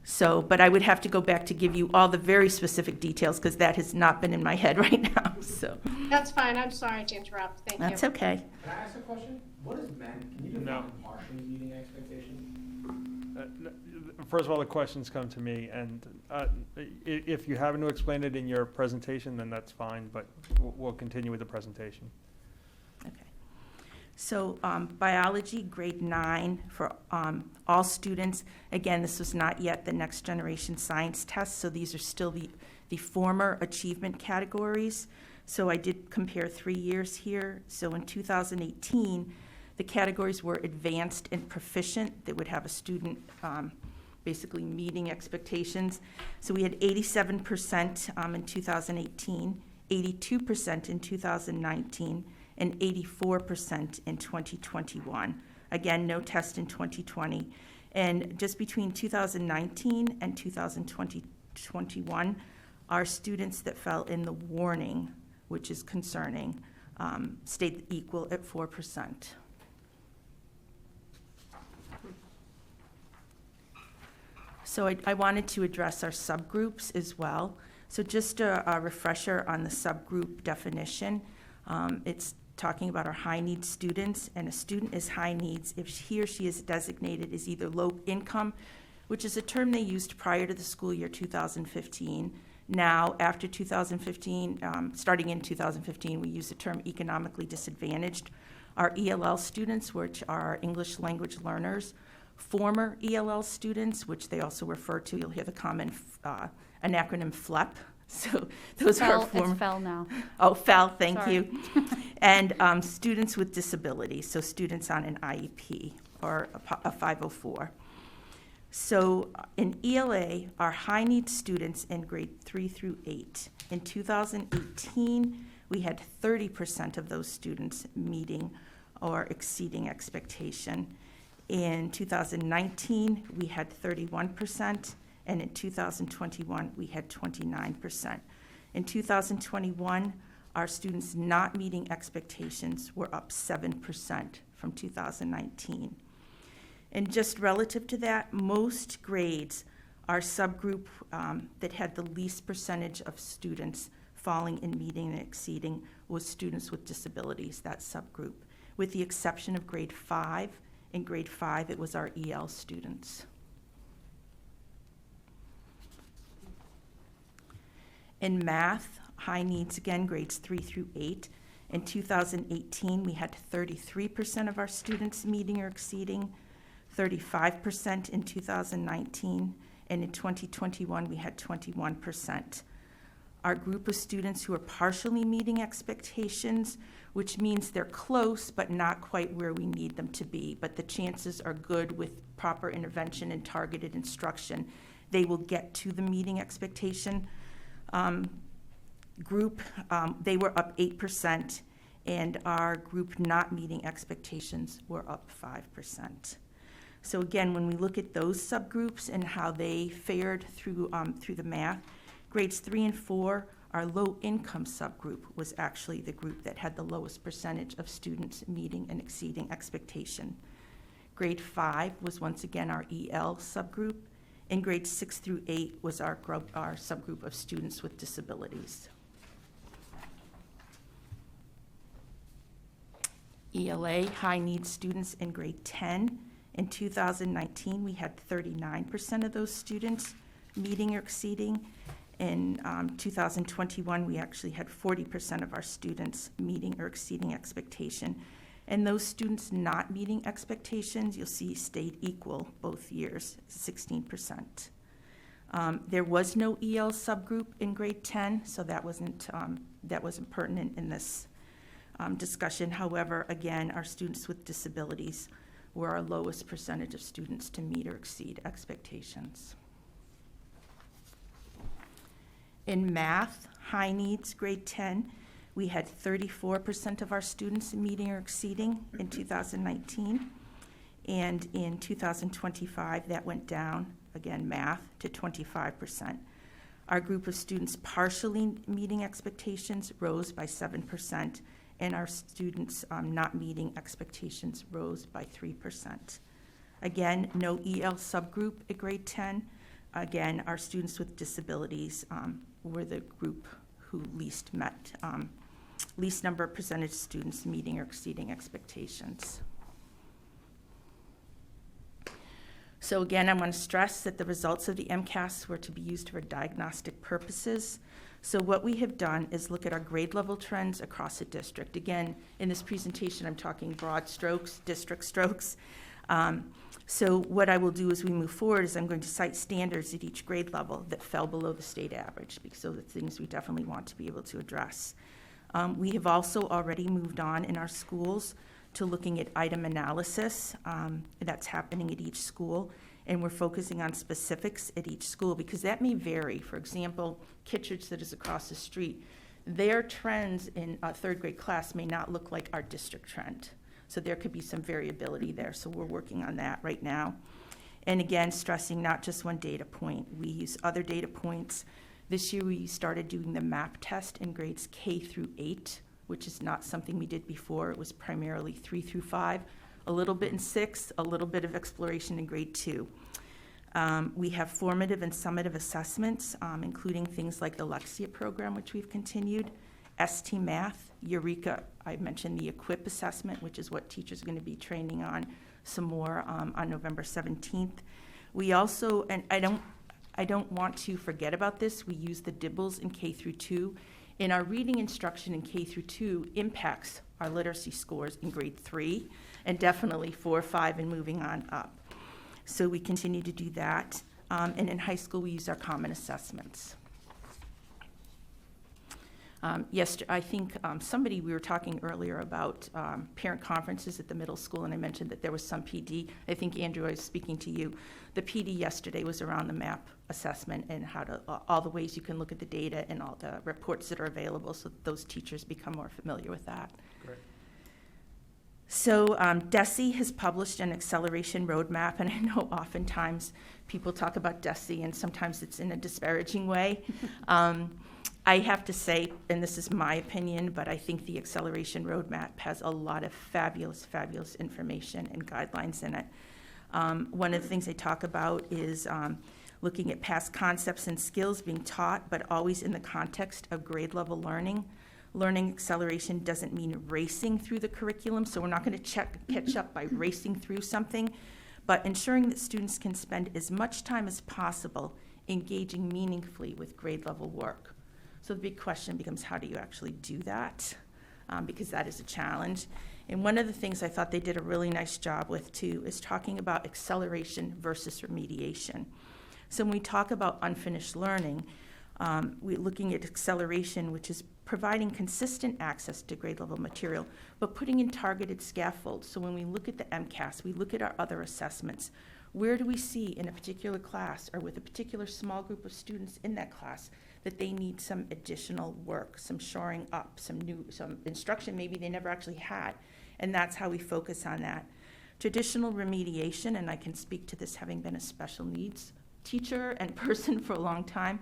So, but I would have to go back to give you all the very specific details because that has not been in my head right now. So that's fine. I'm sorry to interrupt. Thank you. That's okay. Can I ask a question? What is meant? Can you define partially meeting expectation? First of all, the questions come to me, and if you happen to explain it in your presentation, then that's fine, but we'll continue with the presentation. Okay. So biology, grade 9 for all students. Again, this was not yet the next generation science test, so these are still the former achievement categories. So I did compare 3 years here. So in 2018, the categories were advanced and proficient that would have a student basically meeting expectations. So we had 87% in 2018, 82% in 2019, and 84% in 2021. Again, no test in 2020. And just between 2019 and 2021, our students that fell in the warning, which is concerning, stayed equal at 4%. So I wanted to address our subgroups as well. So just a refresher on the subgroup definition. It's talking about our high needs students, and a student is high needs if he or she is designated as either low income, which is a term they used prior to the school year 2015. Now, after 2015, starting in 2015, we use the term economically disadvantaged. Our ELL students, which are English language learners, former ELL students, which they also refer to, you'll hear the common an acronym FLEP. So those are former. It's FEL now. Oh, FEL, thank Sorry. you. And students with disabilities, so students on an IEP or a 504. So in ELA, our high need students in grade 3 through 8. In 2018, we had 30% of those students meeting or exceeding expectation. In 2019, we had 31%, and in 2021, we had 29%. In 2021, our students not meeting expectations were up 7% from 2019. And just relative to that, most grades, our subgroup that had the least percentage of students falling in meeting and exceeding was students with disabilities, that subgroup, with the exception of grade 5. In grade 5, it was our EL students. In math, high needs, again, grades 3 through 8. In 2018, we had 33% of our students meeting or exceeding, 35% in 2019, and in 2021, we had 21%. Our group of students who are partially meeting expectations, which means they're close but not quite where we need them to be, but the chances are good with proper intervention and targeted instruction, they will get to the meeting expectation group. They were up 8%, and our group not meeting expectations were up 5%. So again, when we look at those subgroups and how they fared through the math, grades 3 and 4, our low-income subgroup was actually the group that had the lowest percentage of students meeting and exceeding expectation. Grade 5 was once again our EL subgroup, and grades 6 through 8 was our subgroup of students with disabilities. ELA, high needs students in grade 10. In 2019, we had 39% of those students meeting or exceeding. In 2021, we actually had 40% of our students meeting or exceeding expectation. And those students not meeting expectations, you'll see, stayed equal both years, 16%. There was no EL subgroup in grade 10, so that wasn't pertinent in this discussion. However, again, our students with disabilities were our lowest percentage of students to meet or exceed expectations. In math, high needs, grade 10, we had 34% of our students meeting or exceeding in 2019. And in 2025, that went down, again, math, to 25%. Our group of students partially meeting expectations rose by 7%, and our students not meeting expectations rose by 3%. Again, no EL subgroup at grade 10. Again, our students with disabilities were the group who least met, least number of percentage students meeting or exceeding expectations. So again, I want to stress that the results of the MCAS were to be used for diagnostic purposes. So what we have done is look at our grade level trends across the district. Again, in this presentation, I'm talking broad strokes, district strokes. So what I will do as we move forward is I'm going to cite standards at each grade level that fell below the state average, because those are things we definitely want to be able to address. We have also already moved on in our schools to looking at item analysis that's happening at each school, and we're focusing on specifics at each school because that may vary. For example, Kittredge, that is across the street, their trends in a third grade class may not look like our district trend. So there could be some variability there, so we're working on that right now. And again, stressing not just one data point. We use other data points. This year we started doing the MAP test in grades K through 8, which is not something we did before. It was primarily 3 through 5, a little bit in 6, a little bit of exploration in grade 2. We have formative and summative assessments, including things like the Lexia program, which we've continued, ST Math, Eureka. I mentioned the EQUIP assessment, which is what teachers are going to be training on some more on November 17th. We also, and I don't want to forget about this, we use the Dibbles in K through 2. In our reading instruction in K through 2 impacts our literacy scores in grade 3 and definitely 4, 5, and moving on up. So we continue to do that. And in high school, we use our common assessments. I think we were talking earlier about parent conferences at the middle school, and I mentioned that there was some PD. I think, Andrew, I was speaking to you. The PD yesterday was around the MAP assessment and how to, all the ways you can look at the data and all the reports that are available so that those teachers become more familiar with that. Great. So DESE has published an acceleration roadmap, and I know oftentimes people talk about DESE and sometimes it's in a disparaging way. I have to say, and this is my opinion, but I think the acceleration roadmap has a lot of fabulous, fabulous information and guidelines in it. One of the things they talk about is looking at past concepts and skills being taught, but always in the context of grade level learning. Learning acceleration doesn't mean racing through the curriculum, so we're not going to catch up by racing through something, but ensuring that students can spend as much time as possible engaging meaningfully with grade level work. So the big question becomes, how do you actually do that? Because that is a challenge. And one of the things I thought they did a really nice job with too is talking about acceleration versus remediation. So when we talk about unfinished learning, we're looking at acceleration, which is providing consistent access to grade level material, but putting in targeted scaffolds. So when we look at the Mcas, we look at our other assessments. Where do we see in a particular class or with a particular small group of students in that class that they need some additional work, some shoring up, some instruction maybe they never actually had? And that's how we focus on that. Traditional remediation, and I can speak to this having been a special needs teacher and person for a long time,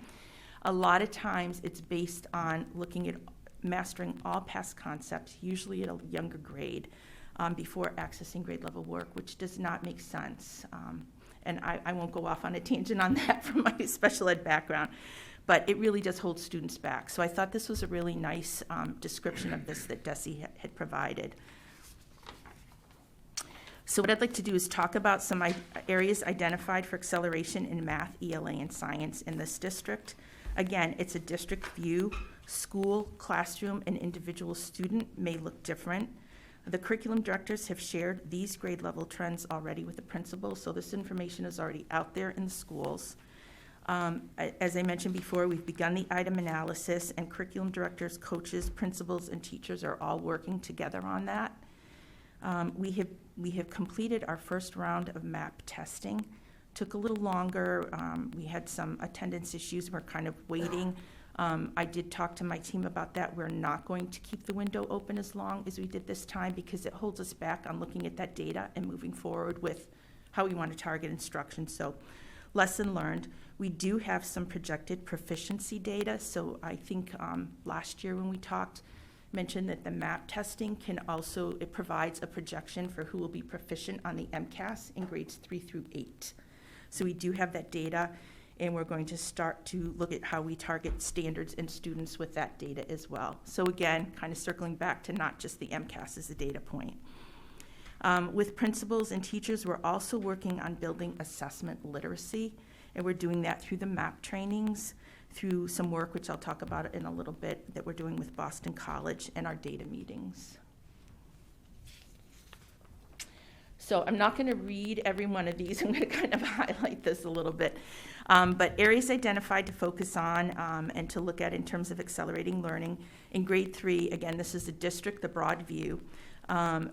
a lot of times it's based on looking at mastering all past concepts, usually at a younger grade, before accessing grade level work, which does not make sense. And I won't go off on a tangent on that from my special ed background, but it really does hold students back. So I thought this was a really nice description of this that DESE had provided. So what I'd like to do is talk about some areas identified for acceleration in math, ELA, and science in this district. Again, it's a district view. School, classroom, and individual student may look different. The curriculum directors have shared these grade level trends already with the principals, so this information is already out there in the schools. As I mentioned before, we've begun the item analysis, and curriculum directors, coaches, principals, and teachers are all working together on that. We have completed our first round of MAP testing. Took a little longer. We had some attendance issues. We're kind of waiting. I did talk to my team about that. We're not going to keep the window open as long as we did this time because it holds us back on looking at that data and moving forward with how we want to target instruction. So lesson learned. We do have some projected proficiency data. So I think last year when we talked, mentioned that the MAP testing can also, it provides a projection for who will be proficient on the Mcas in grades 3 through 8. So we do have that data, and we're going to start to look at how we target standards and students with that data as well. So again, kind of circling back to not just the Mcas as a data point. With principals and teachers, we're also working on building assessment literacy, and we're doing that through the MAP trainings, through some work, which I'll talk about in a little bit, that we're doing with Boston College and our data meetings. So I'm not going to read every one of these. I'm going to kind of highlight this a little bit. But areas identified to focus on and to look at in terms of accelerating learning. In grade 3, again, this is the district, the broad view.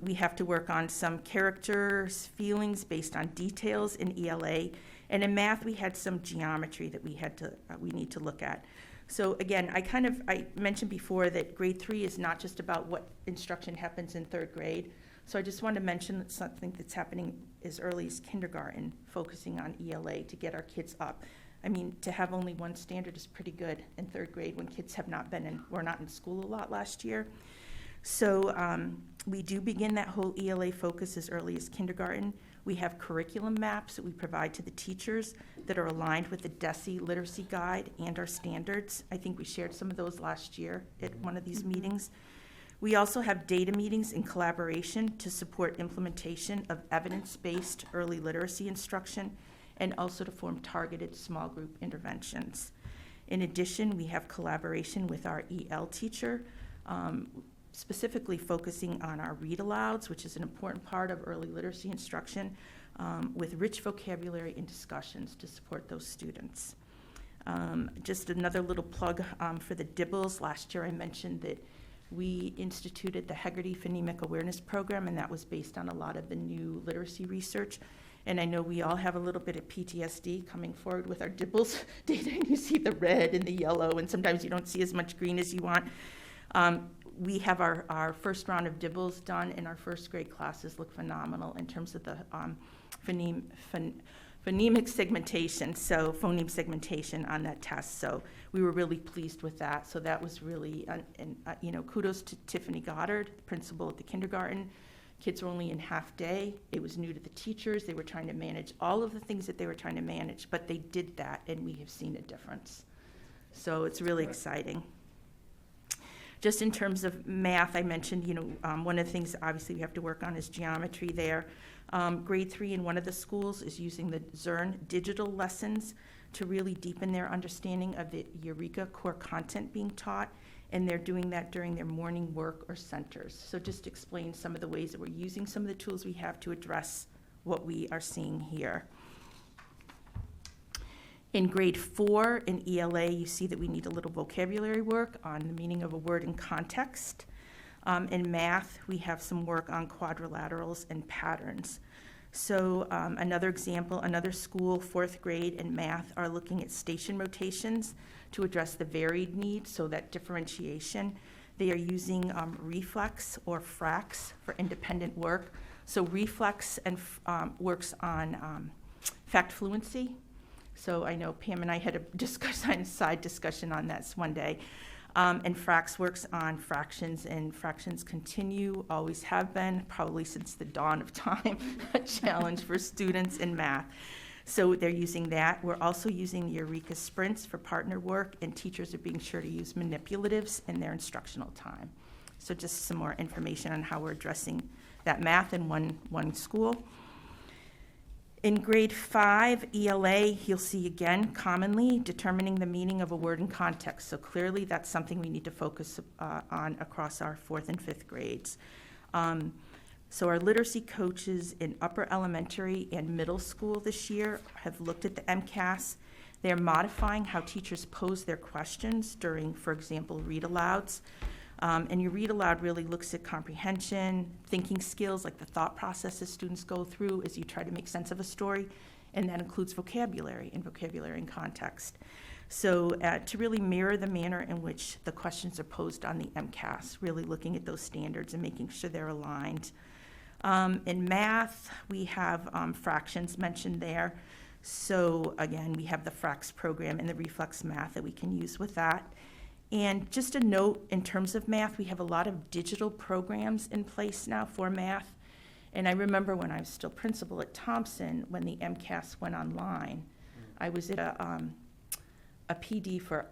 We have to work on some characters, feelings based on details in ELA. And in math, we had some geometry that we need to look at. So again, I mentioned before that grade 3 is not just about what instruction happens in 3rd grade. So I just wanted to mention that something that's happening as early as kindergarten, focusing on ELA to get our kids up. I mean, to have only one standard is pretty good in 3rd grade when kids were not in school a lot last year. So we do begin that whole ELA focus as early as kindergarten. We have curriculum maps that we provide to the teachers that are aligned with the DESE literacy guide and our standards. I think we shared some of those last year at one of these meetings. We also have data meetings in collaboration to support implementation of evidence-based early literacy instruction and also to form targeted small group interventions. In addition, we have collaboration with our EL teacher, specifically focusing on our read alouds, which is an important part of early literacy instruction, with rich vocabulary and discussions to support those students. Just another little plug for the Dibbles. Last year I mentioned that we instituted the Hegarty Phonemic Awareness Program, and that was based on a lot of the new literacy research. And I know we all have a little bit of PTSD coming forward with our Dibbles data, and you see the red and the yellow, and sometimes you don't see as much green as you want. We have our first round of Dibbles done, and our first grade classes look phenomenal in terms of the phonemic segmentation, so phoneme segmentation on that test. So we were really pleased with that. So that was really, kudos to Tiffany Goddard, principal at the kindergarten. Kids were only in half day. It was new to the teachers. They were trying to manage all of the things that they were trying to manage, but they did that, and we have seen a difference. So it's really exciting. Just in terms of math, I mentioned, one of the things obviously we have to work on is geometry there. Grade 3 in one of the schools is using the Zern digital lessons to really deepen their understanding of the Eureka core content being taught, and they're doing that during their morning work or centers. So just explain some of the ways that we're using some of the tools we have to address what we are seeing here. In grade 4 in ELA, you see that we need a little vocabulary work on the meaning of a word in context. In math, we have some work on quadrilaterals and patterns. So another example, another school, 4th grade in math, are looking at station rotations to address the varied needs, so that differentiation. They are using reflex or frax for independent work. So reflex and works on fact fluency. So I know Pam and I had a side discussion on that one day. And frax works on fractions, and fractions continue, always have been, probably since the dawn of time, a challenge for students in math. So they're using that. We're also using the Eureka sprints for partner work, and teachers are being sure to use manipulatives in their instructional time. So just some more information on how we're addressing that math in one school. In grade 5 ELA, you'll see again, commonly determining the meaning of a word in context. So clearly that's something we need to focus on across our 4th and 5th grades. So our literacy coaches in upper elementary and middle school this year have looked at the Mcas. They're modifying how teachers pose their questions during, for example, read alouds. And your read aloud really looks at comprehension, thinking skills, like the thought processes students go through as you try to make sense of a story, and that includes vocabulary and vocabulary in context. So to really mirror the manner in which the questions are posed on the Mcas, really looking at those standards and making sure they're aligned. In math, we have fractions mentioned there. So again, we have the Frax program and the reflex math that we can use with that. And just a note, in terms of math, we have a lot of digital programs in place now for math. And I remember when I was still principal at Thompson, when the Mcas went online, I was at a PD for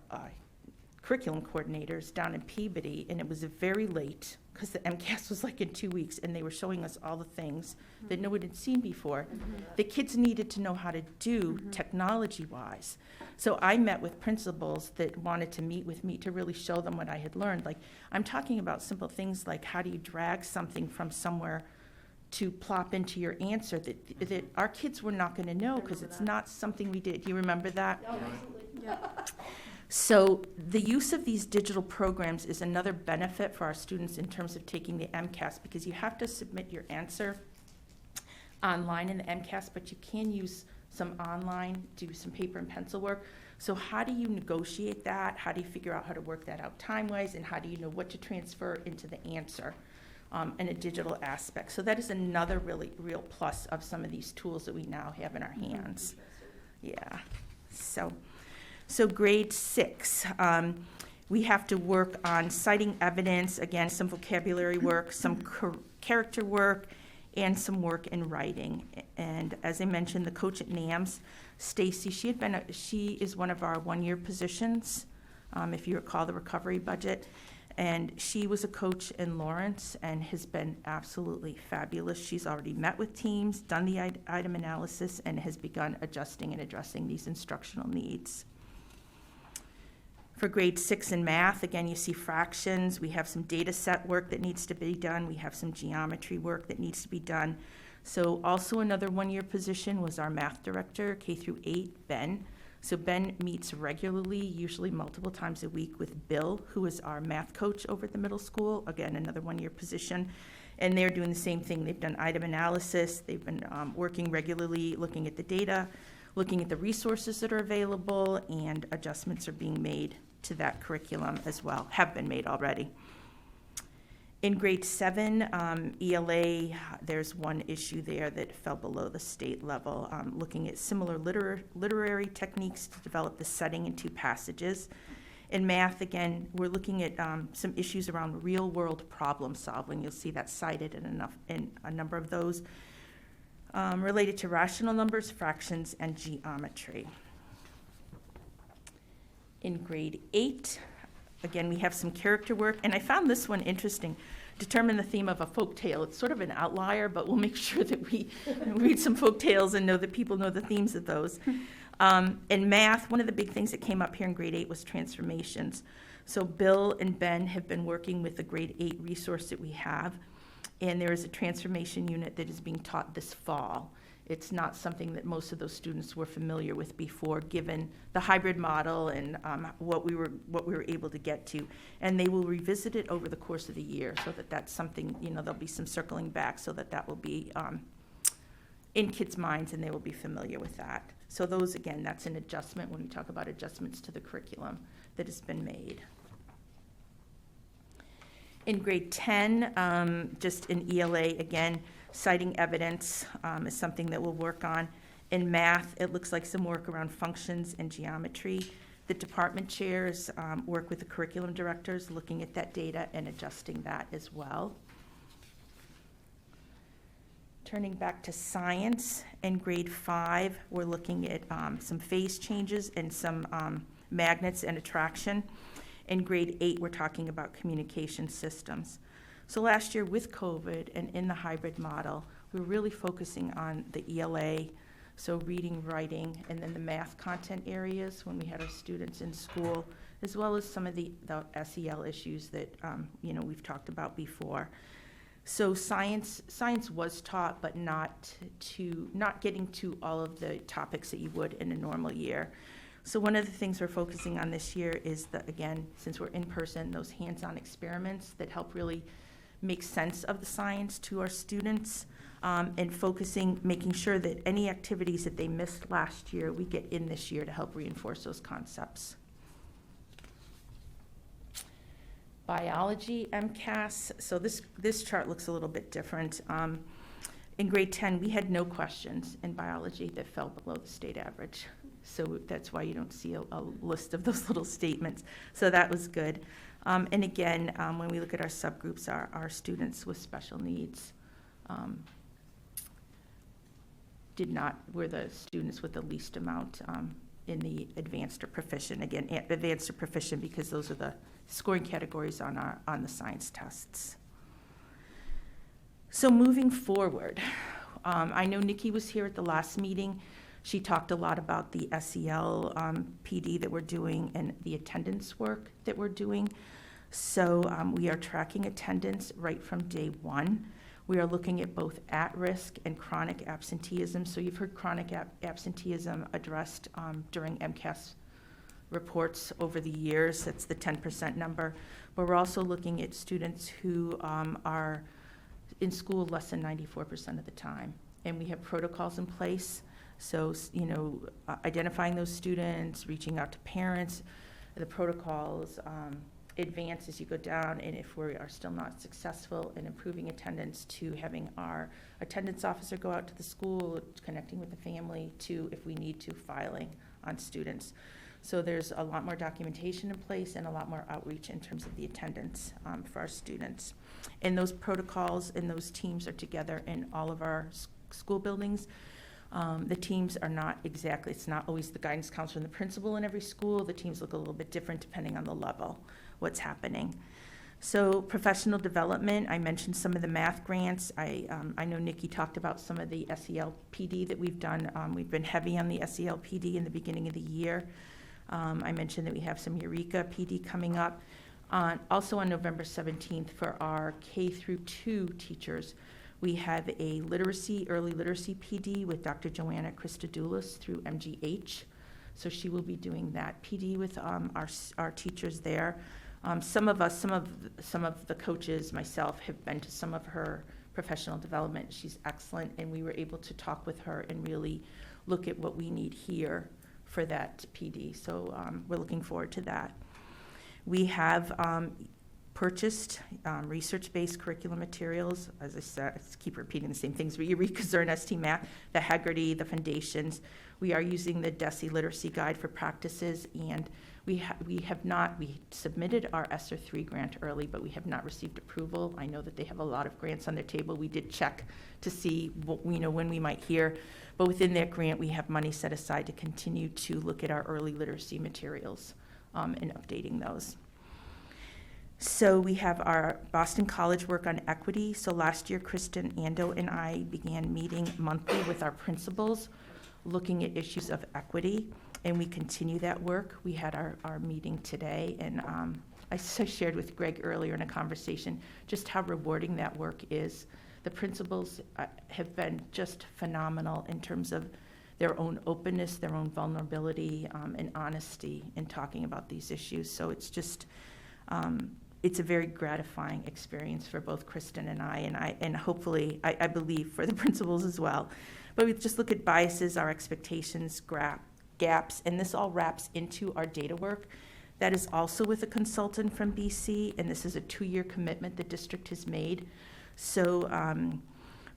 curriculum coordinators down in Peabody, and it was very late because the Mcas was like in 2 weeks, and they were showing us all the things that no one had seen before. The kids needed to know how to do technology-wise. So I met with principals that wanted to meet with me to really show them what I had learned. Like, I'm talking about simple things like how do you drag something from somewhere to plop into your answer that our kids were not going to know because it's not something we did. Do you remember that? No, absolutely. Yeah. So the use of these digital programs is another benefit for our students in terms of taking the Mcas, because you have to submit your answer online in the Mcas, but you can use some online, do some paper and pencil work. So how do you negotiate that? How do you figure out how to work that out time-wise? And how do you know what to transfer into the answer in a digital aspect? So that is another really real plus of some of these tools that we now have in our hands. Yeah. So grade 6, We have to work on citing evidence, again, some vocabulary work, some character work, and some work in writing. And as I mentioned, the coach at NAMS, Stacy, she is one of our one-year positions, if you recall the recovery budget. And she was a coach in Lawrence and has been absolutely fabulous. She's already met with teams, done the item analysis, and has begun adjusting and addressing these instructional needs. For grade 6 in math, again, you see fractions. We have some data set work that needs to be done. We have some geometry work that needs to be done. So also another one-year position was our math director, K through 8, Ben. So Ben meets regularly, usually multiple times a week, with Bill, who is our math coach over at the middle school. Again, another one-year position. And they're doing the same thing. They've done item analysis. They've been working regularly, looking at the data, looking at the resources that are available, and adjustments are being made to that curriculum as well, have been made already. In grade 7, ELA, there's one issue there that fell below the state level, looking at similar literary techniques to develop the setting in 2 passages. In math, again, we're looking at some issues around real-world problem solving. You'll see that cited in a number of those, related to rational numbers, fractions, and geometry. In grade 8, again, we have some character work, and I found this one interesting. Determine the theme of a folk tale. It's sort of an outlier, but we'll make sure that we read some folk tales and know that people know the themes of those. In math, one of the big things that came up here in grade 8 was transformations. So Bill and Ben have been working with the grade 8 resource that we have, and there is a transformation unit that is being taught this fall. It's not something that most of those students were familiar with before, given the hybrid model and what we were able to get to. And they will revisit it over the course of the year, so that's something, there'll be some circling back, so that will be in kids' minds, and they will be familiar with that. So those, again, that's an adjustment when we talk about adjustments to the curriculum that has been made. In grade 10, just in ELA, again, citing evidence is something that we'll work on. In math, it looks like some work around functions and geometry. The department chairs work with the curriculum directors, looking at that data and adjusting that as well. Turning back to science, in grade 5, we're looking at some phase changes and some magnets and attraction. In grade 8, we're talking about communication systems. So last year with COVID and in the hybrid model, we were really focusing on the ELA, so reading, writing, and then the math content areas when we had our students in school, as well as some of the SEL issues that we've talked about before. So science was taught, but not getting to all of the topics that you would in a normal year. So one of the things we're focusing on this year is again, since we're in person, those hands-on experiments that help really make sense of the science to our students, and making sure that any activities that they missed last year, we get in this year to help reinforce those concepts. Biology, Mcas, so this chart looks a little bit different. In grade 10, we had no questions in biology that fell below the state average. So that's why you don't see a list of those little statements. So that was good. And again, when we look at our subgroups, our students with special needs were the students with the least amount in the advanced or proficient. Again, advanced or proficient, because those are the scoring categories on the science tests. So moving forward, I know Nikki was here at the last meeting. She talked a lot about the SEL PD that we're doing and the attendance work that we're doing. So we are tracking attendance right from day 1. We are looking at both at-risk and chronic absenteeism. So you've heard chronic absenteeism addressed during Mcas reports over the years. That's the 10% number. But we're also looking at students who are in school less than 94% of the time. And we have protocols in place. So, identifying those students, reaching out to parents, the protocols advance as you go down, and if we are still not successful in improving attendance, to having our attendance officer go out to the school, connecting with the family, to, if we need to, filing on students. So there's a lot more documentation in place and a lot more outreach in terms of the attendance for our students. And those protocols and those teams are together in all of our school buildings. The teams are not exactly, it's not always the guidance counselor and the principal in every school. The teams look a little bit different depending on the level, what's happening. So professional development, I mentioned some of the math grants. I know Nikki talked about some of the SELPD that we've done. We've been heavy on the SELPD in the beginning of the year. I mentioned that we have some Eureka PD coming up. Also on November 17th for our K through 2 teachers, we have a early literacy PD with Dr. Joanna Christodoulos through MGH. So she will be doing that PD with our teachers there. Some of the coaches, myself, have been to some of her professional development. She's excellent, and we were able to talk with her and really look at what we need here for that PD. So we're looking forward to that. We have purchased research-based curriculum materials. As I said, I keep repeating the same things, but Eureka, Zern, ST Math, the Haggerty, the Foundations. We are using the DESE Literacy Guide for practices, and we submitted our ESSER 3 grant early, but we have not received approval. I know that they have a lot of grants on their table. We did check to see when we might hear, but within that grant, we have money set aside to continue to look at our early literacy materials and updating those. So we have our Boston College work on equity. So last year, Kristen Ando and I began meeting monthly with our principals, looking at issues of equity, and we continue that work. We had our meeting today, and I shared with Greg earlier in a conversation just how rewarding that work is. The principals have been just phenomenal in terms of their own openness, their own vulnerability, and honesty in talking about these issues. So it's just, it's a very gratifying experience for both Kristen and I, and hopefully, I believe, for the principals as well. But we just look at biases, our expectations, gaps, and this all wraps into our data work. That is also with a consultant from BC, and this is a 2-year commitment the district has made. So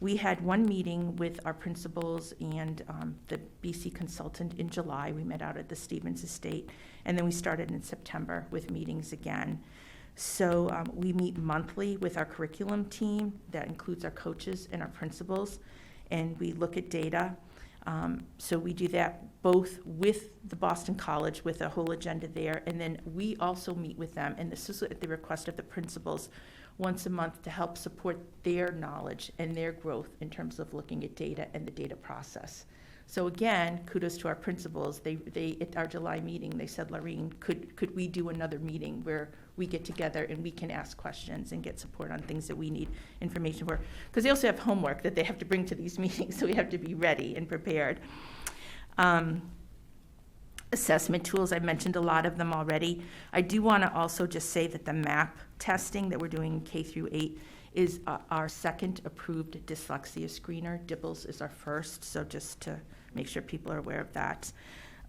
we had one meeting with our principals and the BC consultant in July. We met out at the Stevens Estate, and then we started in September with meetings again. So we meet monthly with our curriculum team. That includes our coaches and our principals, and we look at data. So we do that both with the Boston College with a whole agenda there, and then we also meet with them, and this is at the request of the principals, once a month to help support their knowledge and their growth in terms of looking at data and the data process. So again, kudos to our principals. They at our July meeting, they said, Laureen, could we do another meeting where we get together and we can ask questions and get support on things that we need information for? Because they also have homework that they have to bring to these meetings, so we have to be ready and prepared. Assessment tools, I mentioned a lot of them already. I do want to also just say that the MAP testing that we're doing in K through 8 is our second approved dyslexia screener. Dibbles is our first, so just to make sure people are aware of that.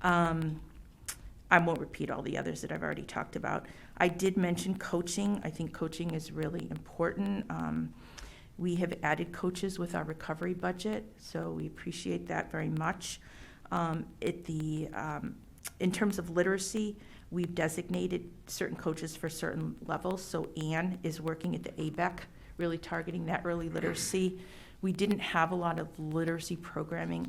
I won't repeat all the others that I've already talked about. I did mention coaching. I think coaching is really important. We have added coaches with our recovery budget, so we appreciate that very much. In terms of literacy, we've designated certain coaches for certain levels. So Anne is working at the ABEC, really targeting that early literacy. We didn't have a lot of literacy programming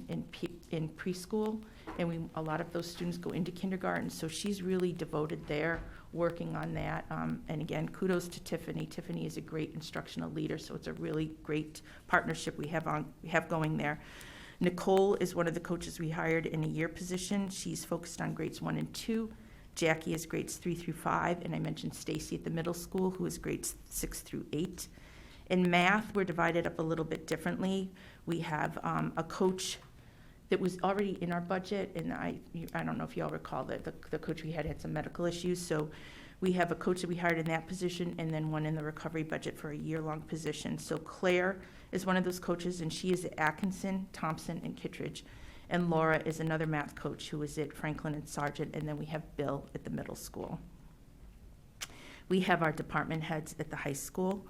in preschool, and a lot of those students go into kindergarten, so she's really devoted there, working on that. And again, kudos to Tiffany. Tiffany is a great instructional leader, so it's a really great partnership we have going there. Nicole is one of the coaches we hired in a year position. She's focused on grades 1 and 2. Jackie is grades 3 through 5, and I mentioned Stacy at the middle school, who is grades 6 through 8. In math, we're divided up a little bit differently. We have a coach that was already in our budget, and I don't know if you all recall that the coach we had some medical issues, so we have a coach that we hired in that position, and then one in the recovery budget for a year-long position. So Claire is one of those coaches, and she is at Atkinson, Thompson, and Kittredge. And Laura is another math coach who is at Franklin and Sargent, and then we have Bill at the middle school. We have our department heads at the high school.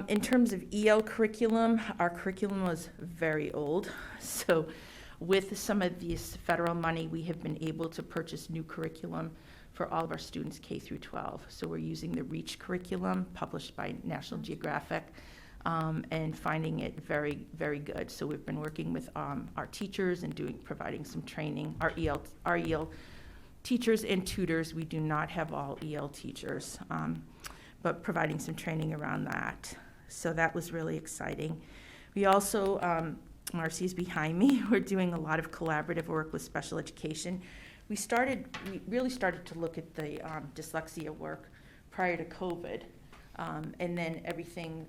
In terms of EL curriculum, our curriculum was very old, so With some of this federal money, we have been able to purchase new curriculum for all of our students K through 12. So we're using the REACH curriculum published by National Geographic, and finding it very, very good. So we've been working with our teachers and providing some training. Our EL teachers and tutors, we do not have all EL teachers, but providing some training around that. So that was really exciting. We also, Marcy's behind me, we're doing a lot of collaborative work with special education. We really started to look at the dyslexia work prior to COVID. And then everything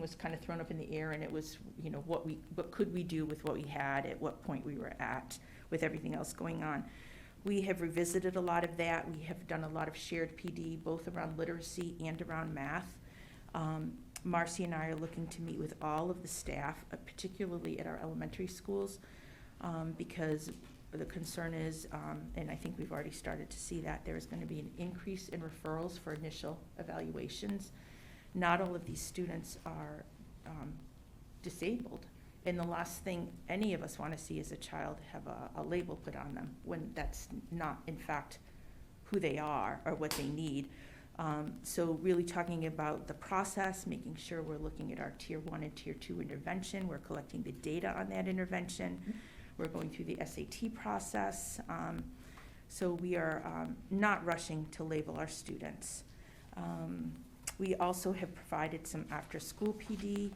was kind of thrown up in the air, and it was, what could we do with what we had, at what point we were at with everything else going on. We have revisited a lot of that. We have done a lot of shared PD, both around literacy and around math. Marcy and I are looking to meet with all of the staff, particularly at our elementary schools, because the concern is, and I think we've already started to see that, there is going to be an increase in referrals for initial evaluations. Not all of these students are disabled. And the last thing any of us want to see is a child have a label put on them when that's not, in fact, who they are or what they need. So really talking about the process, making sure we're looking at our Tier 1 and Tier 2 intervention. We're collecting the data on that intervention. We're going through the SAT process. So we are not rushing to label our students. We also have provided some after-school PD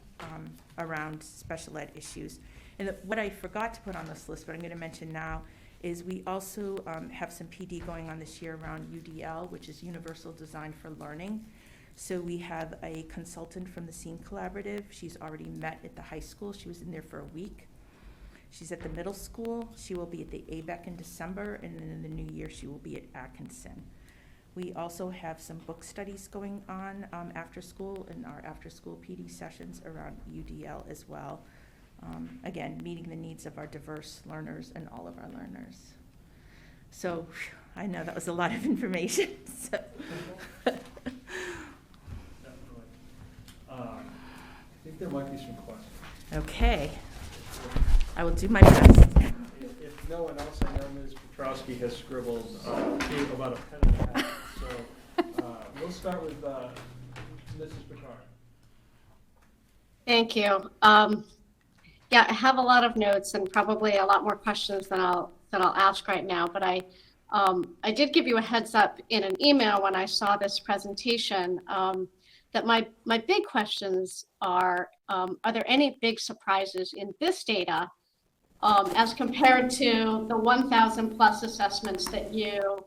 around special ed issues. And what I forgot to put on this list, but I'm going to mention now, is we also have some PD going on this year around UDL, which is Universal Design for Learning. So we have a consultant from the SEAM Collaborative. She's already met at the high school. She was in there for a week. She's at the middle school. She will be at the ABEC in December, and then in the new year she will be at Atkinson. We also have some book studies going on after school in our after school PD sessions around UDL as well. Again, meeting the needs of our diverse learners and all of our learners. So I know that was a lot of information. So. Definitely. I think there might be some questions. Okay. I will do my best. If no one else, I know Ms. Petrowski has scribbled about a pen and a half. So we'll start with Mrs. Picard. Thank you. Yeah, I have a lot of notes and probably a lot more questions than I'll ask right now. But I did give you a heads up in an email when I saw this presentation that my big questions are there any big surprises in this data as compared to the 1,000 plus assessments that you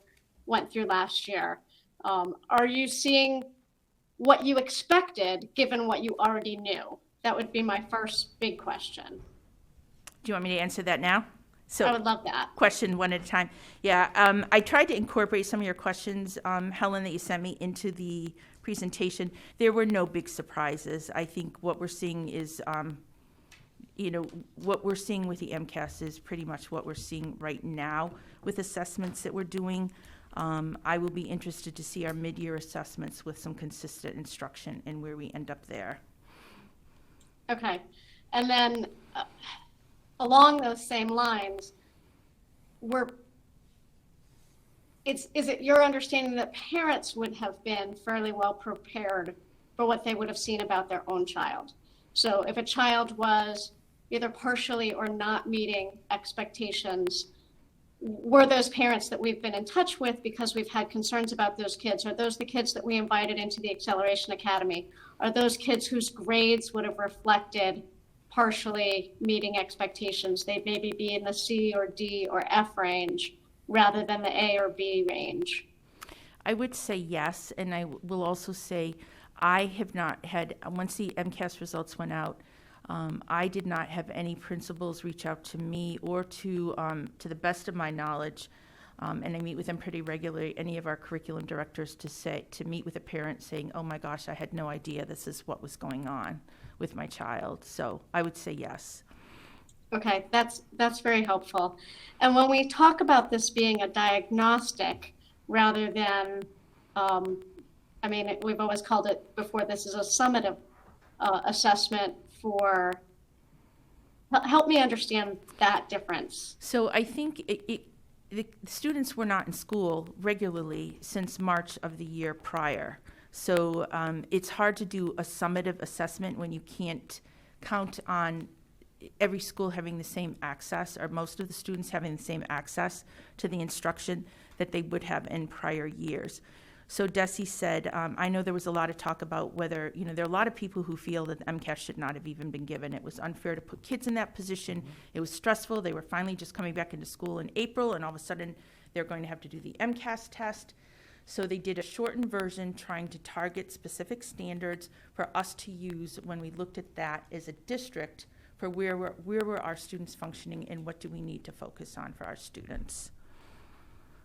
went through last year? Are you seeing what you expected given what you already knew? That would be my first big question. Do you want me to answer that now? So I would love that. Question one at a time. Yeah, I tried to incorporate some of your questions, Helen, that you sent me into the presentation. There were no big surprises. I think what we're seeing is, what we're seeing with the Mcas is pretty much what we're seeing right now with assessments that we're doing. I will be interested to see our mid-year assessments with some consistent instruction and where we end up there. Okay, and then along those same lines, is it your understanding that parents would have been fairly well prepared for what they would have seen about their own child? So if a child was either partially or not meeting expectations, were those parents that we've been in touch with because we've had concerns about those kids? Are those the kids that we invited into the Acceleration Academy? Are those kids whose grades would have reflected partially meeting expectations? They'd maybe be in the C or D or F range rather than the A or B range. I would say yes, and I will also say I have not had, once the MCAS results went out, I did not have any principals reach out to me or to the best of my knowledge, and I meet with them pretty regularly, any of our curriculum directors to meet with a parent saying, oh my gosh, I had no idea this is what was going on with my child. So I would say yes. Okay, that's very helpful. And when we talk about this being a diagnostic rather than, we've always called it before, this is a summative assessment for Help me understand that difference. So I think the students were not in school regularly since March of the year prior. So it's hard to do a summative assessment when you can't count on every school having the same access, or most of the students having the same access to the instruction that they would have in prior years. So Desi said, I know there was a lot of talk about whether, there are a lot of people who feel that the MCAS should not have even been given. It was unfair to put kids in that position. It was stressful. They were finally just coming back into school in April, and all of a sudden they're going to have to do the MCAS test. So they did a shortened version trying to target specific standards for us to use when we looked at that as a district for where were our students functioning and what do we need to focus on for our students.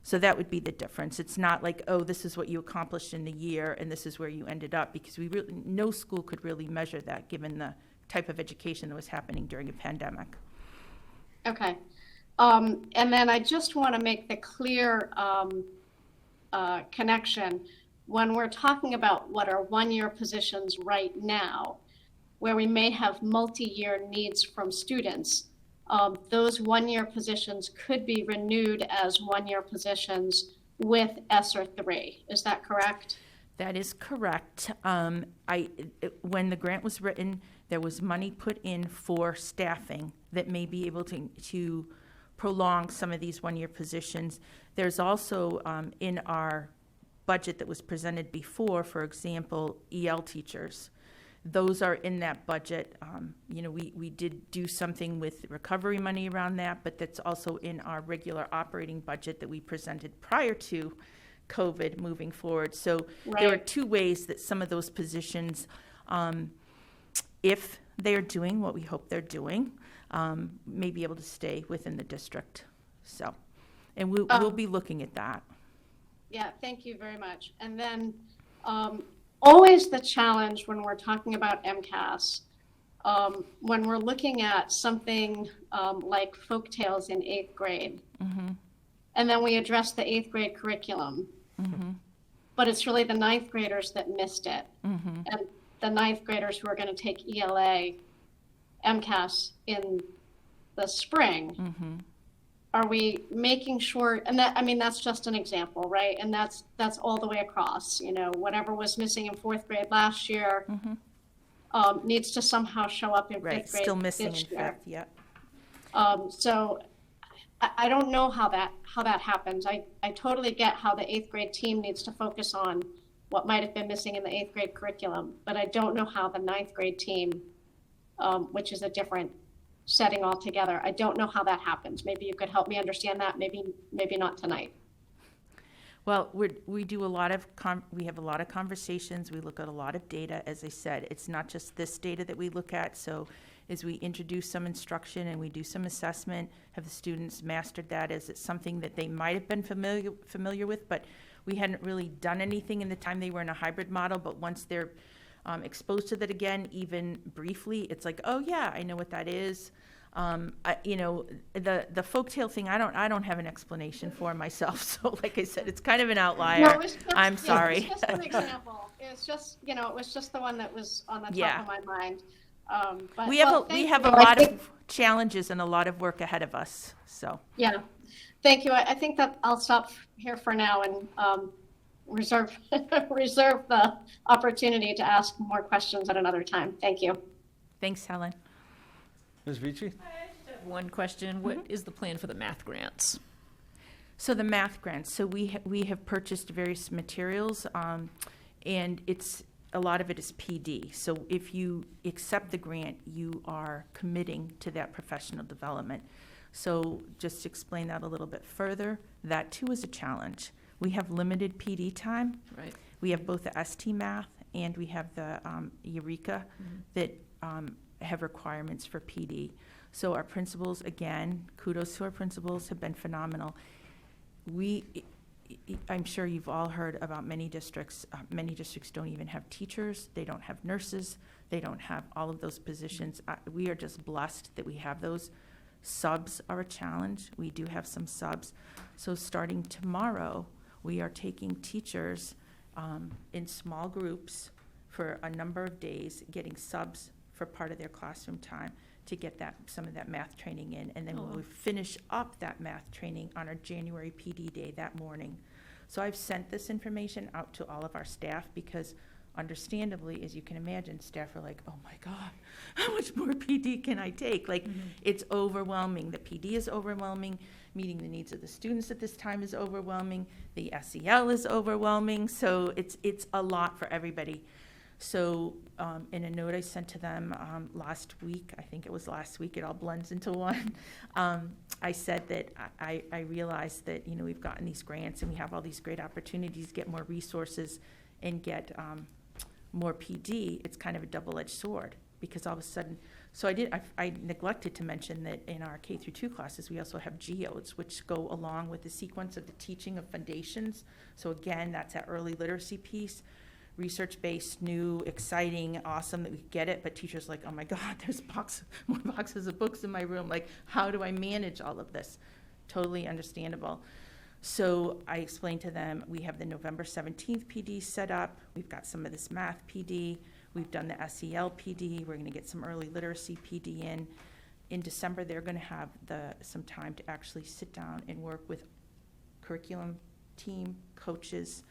So that would be the difference. It's not like, oh, this is what you accomplished in the year and this is where you ended up, because no school could really measure that given the type of education that was happening during a pandemic. Okay. And then I just want to make the clear connection. When we're talking about what are one-year positions right now, where we may have multi-year needs from students, those one-year positions could be renewed as one-year positions with ESSER 3. Is that correct? That is correct. When the grant was written, there was money put in for staffing that may be able to prolong some of these one-year positions. There's also in our budget that was presented before, for example, EL teachers. Those are in that budget. We did do something with recovery money around that, but that's also in our regular operating budget that we presented prior to COVID moving forward. So There are two ways that some of those positions, if they're doing what we hope they're doing, may be able to stay within the district. So, and we'll be looking at that. Yeah, thank you very much. And then always the challenge when we're talking about MCAS, when we're looking at something like folk tales in 8th grade, and then we address the 8th grade curriculum, but it's really the 9th graders that missed it. And the 9th graders who are going to take ELA MCAS in the spring, are we making sure, and that, I mean, that's just an example, right? And that's all the way across, whatever was missing in 4th grade last year needs to somehow show up in 5th grade Still missing this in year. 5th, yeah. So I don't know how that happens. I totally get how the 8th grade team needs to focus on what might have been missing in the 8th grade curriculum, but I don't know how the 9th grade team, which is a different setting altogether, I don't know how that happens. Maybe you could help me understand that. Maybe not tonight. Well, we do a lot of we have a lot of conversations. We look at a lot of data. As I said, it's not just this data that we look at. So as we introduce some instruction and we do some assessment, have the students mastered that? Is it something that they might have been familiar with, but we hadn't really done anything in the time they were in a hybrid model? But once they're exposed to that again, even briefly, it's like, oh yeah, I know what that is. The folktale thing, I don't have an explanation for myself. So like I said, it's kind of an outlier. No, I'm sorry. It's just an example. It's just, it was just the one that was on the top of my mind. But, we have a lot of challenges and a lot of work ahead of us. So yeah, thank you. I think that I'll stop here for now and reserve the opportunity to ask more questions at another time. Thank you. Thanks, Helen. Ms. Vici? I just have one question. What is the plan for the math grants? So the math grants, so we have purchased various materials, and a lot of it is PD. So if you accept the grant, you are committing to that professional development. So just to explain that a little bit further, that too is a challenge. We have limited PD time. Right. We have both the ST math and we have the Eureka that have requirements for PD. So our principals, again, kudos to our principals, have been phenomenal. I'm sure you've all heard about many districts. Many districts don't even have teachers. They don't have nurses. They don't have all of those positions. We are just blessed that we have those. Subs are a challenge. We do have some subs. So starting tomorrow, we are taking teachers in small groups for a number of days, getting subs for part of their classroom time to get some of that math training in. And then Oh, wow. we'll finish up that math training on our January PD day that morning. So I've sent this information out to all of our staff because understandably, as you can imagine, staff are like, oh my God, how much more PD can I take? Like, it's overwhelming. The PD is overwhelming. Meeting the needs of the students at this time is overwhelming. The SEL is overwhelming. So it's a lot for everybody. So in a note I sent to them last week, I think it was last week, it all blends into one. I said that I realized that, we've gotten these grants and we have all these great opportunities to get more resources and get more PD. It's kind of a double-edged sword because all of a sudden, so I neglected to mention that in our K through 2 classes, we also have geodes, which go along with the sequence of the teaching of foundations. So again, that's that early literacy piece. Research-based, new, exciting, awesome that we get it, but teachers are like, oh my God, there's more boxes of books in my room. Like, how do I manage all of this? Totally understandable. So I explained to them, we have the November 17th PD set up. We've got some of this math PD. We've done the SEL PD. We're going to get some early literacy PD in. In December, they're going to have some time to actually sit down and work with curriculum team, coaches,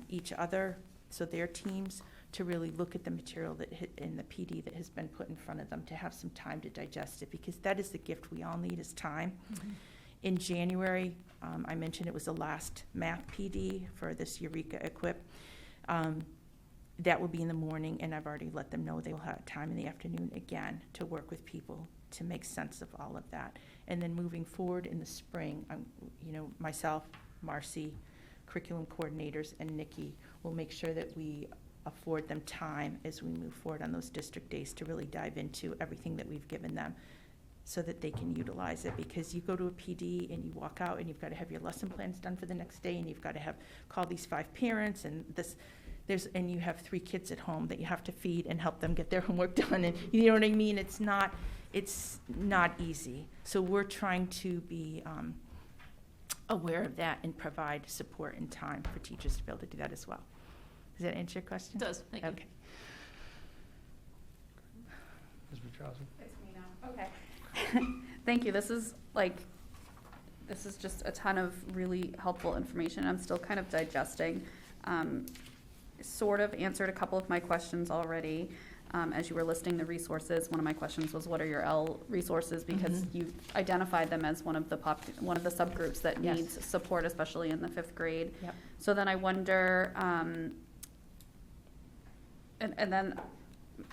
each other, so their teams, to really look at the material in the PD that has been put in front of them, to have some time to digest it, because that is the gift we all need, is time. Mm-hmm. In January, I mentioned it was the last math PD for this Eureka Equip. That will be in the morning, and I've already let them know they will have time in the afternoon again to work with people to make sense of all of that. And then moving forward in the spring, myself, Marcy, curriculum coordinators, and Nikki will make sure that we afford them time as we move forward on those district days to really dive into everything that we've given them so that they can utilize it. Because you go to a PD and you walk out and you've got to have your lesson plans done for the next day, and you've got to call these 5 parents, and and you have 3 kids at home that you have to feed and help them get their homework done, and you know what I mean? It's not easy. So we're trying to be aware of that and provide support and time for teachers to be able to do that as well. Does that answer your question? It does, thank you. Okay. Ms. Petrowski? It's me now. Okay. Thank you. This is just a ton of really helpful information. I'm still kind of digesting. Sort of answered a couple of my questions already. As you were listing the resources, one of my questions was, what are your L resources? Because you've identified them as one of the subgroups that Yes. needs support, especially in the 5th grade. Yep. So then I wonder, and then,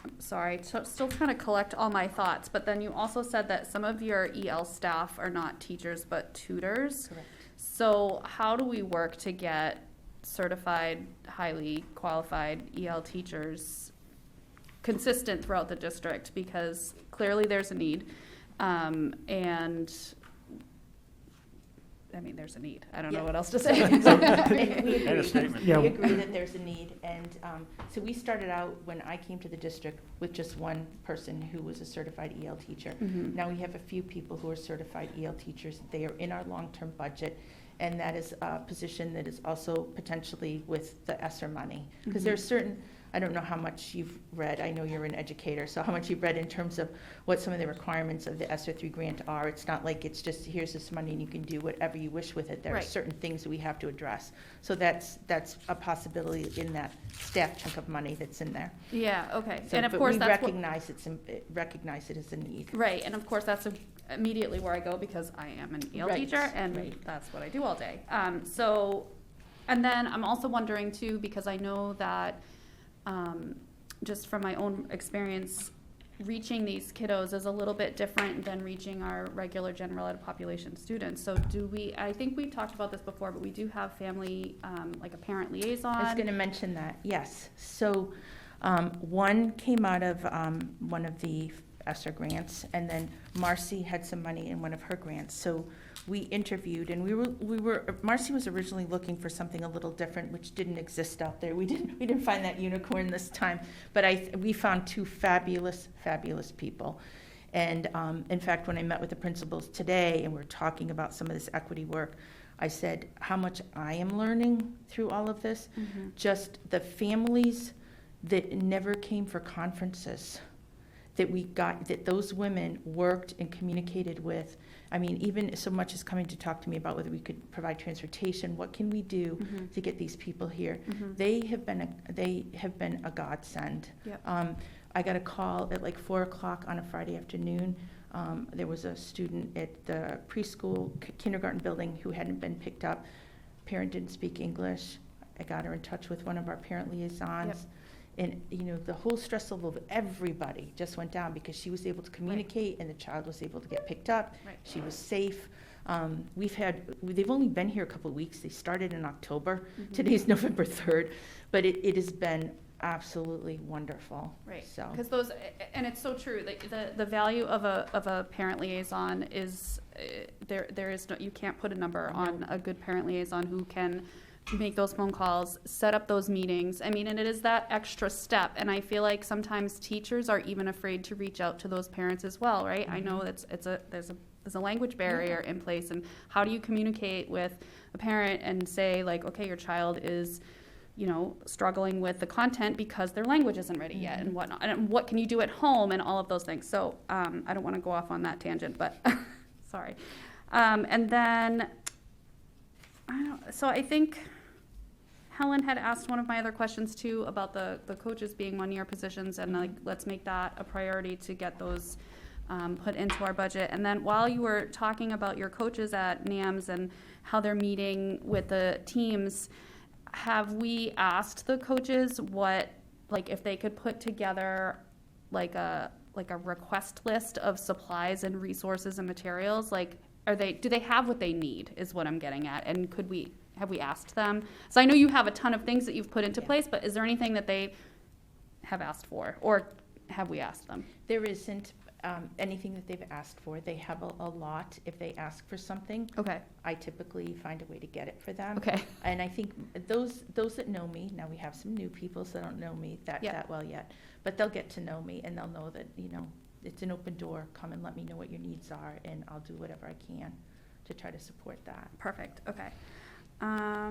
I'm sorry, still trying to collect all my thoughts, but then you also said that some of your EL staff are not teachers but tutors. Correct. So how do we work to get certified, highly qualified EL teachers consistent throughout the district? Because clearly there's a need, and I mean, there's a need. I don't know what else to say. We agree. And a statement. Yeah. We agree that there's a need, and so we started out, when I came to the district, with just one person who was a certified EL teacher. Now we have a few people who are certified EL teachers. They are in our long-term budget, and that is a position that is also potentially with the ESSER money. Because there's certain, I don't know how much you've read, I know you're an educator, so how much you've read in terms of what some of the requirements of the ESSER 3 grant are. It's not like it's just, here's this money and you can do whatever you wish with it. There are Right. certain things that we have to address. So that's a possibility in that staff chunk of money that's in there. Yeah, okay. So, And of but course, we that's what, recognize it as a need. right, and of course, that's immediately where I go, because I am an EL Right, teacher, and right. that's what I do all day. So, and then I'm also wondering too, because I know that, just from my own experience, reaching these kiddos is a little bit different than reaching our regular general ed population students. So I think we've talked about this before, but we do have family, like a parent liaison. I was going to mention that, yes. So one came out of one of the ESSER grants, and then Marcy had some money in one of her grants. So we interviewed, and Marcy was originally looking for something a little different, which didn't exist out there. We didn't find that unicorn this time, but we found 2 fabulous people. And in fact, when I met with the principals today and we're talking about some of this equity work, I said how much I am learning through all of this. Just the families that never came for conferences, that those women worked and communicated with. I mean, even so much as coming to talk to me about whether we could provide transportation, what can we do to get these people here? They have been a godsend. Yep. I got a call at like 4:00 on a Friday afternoon. There was a student at the preschool kindergarten building who hadn't been picked up. Parent didn't speak English. I got her in touch with one of our parent liaisons. Yep. And, you know, the whole stress level of everybody just went down because she was able to communicate and the child was able to get picked up. Right. She was safe. They've only been here a couple of weeks. They started in October. Today's November 3rd, but it has been absolutely wonderful. Right. So. Because those, and it's so true, like the value of a parent liaison is, there is no, you can't put a number on a good parent liaison who can make those phone calls, set up those meetings. I mean, and it is that extra step. And I feel like sometimes teachers are even afraid to reach out to those parents as well, right? I know there's a language barrier in place. And how do you communicate with a parent and say, like, okay, your child is, you know, struggling with the content because their language isn't ready yet and whatnot. And what can you do at home and all of those things. So I don't want to go off on that tangent, but sorry. And then, so I think Helen had asked one of my other questions too about the coaches being one-year positions, and like, let's make that a priority to get those put into our budget. And then while you were talking about your coaches at NAMS and how they're meeting with the teams, have we asked the coaches what, like, if they could put together like a request list of supplies and resources and materials? Like, do they have what they need is what I'm getting at. And have we asked them? So I know you have a ton of things that you've put into place, but is there anything that they have asked for, or have we asked them? There isn't anything that they've asked for. They have a lot. If they ask for something, okay, I typically find a way to get it for them. Okay. And I think those that know me, now we have some new people so don't know me that well yet, but they'll get to know me and they'll know that, you know, it's an open door. Come and let me know what your needs are, and I'll do whatever I can to try to support that. Perfect. Okay. I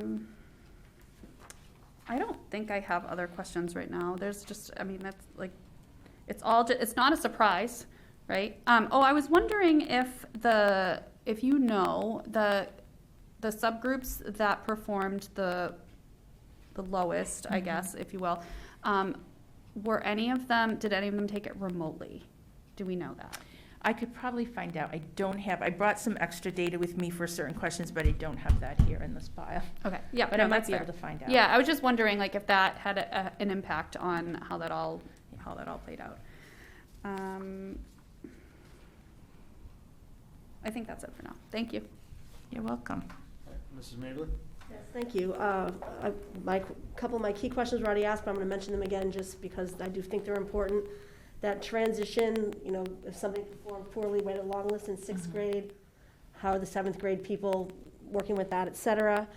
don't think I have other questions right now. There's just, I mean, that's like, it's not a surprise, right? I was wondering if you know the subgroups that performed the lowest, I guess, if you will, did any of them take it remotely? Do we know that? I could probably find out. I brought some extra data with me for certain questions, but I don't have that here in this file. Okay, yeah. But I might be able to find out. Yeah, I was just wondering, like, if that had an impact on how that all played out. I think that's it for now. Thank you. You're welcome. Mrs. Mably? Yes, thank you. Couple of my key questions were already asked, but I'm going to mention them again just because I do think they're important. That transition, you know, if somebody performed poorly, we had a long list in 6th grade, how are the 7th grade people working with that, et cetera.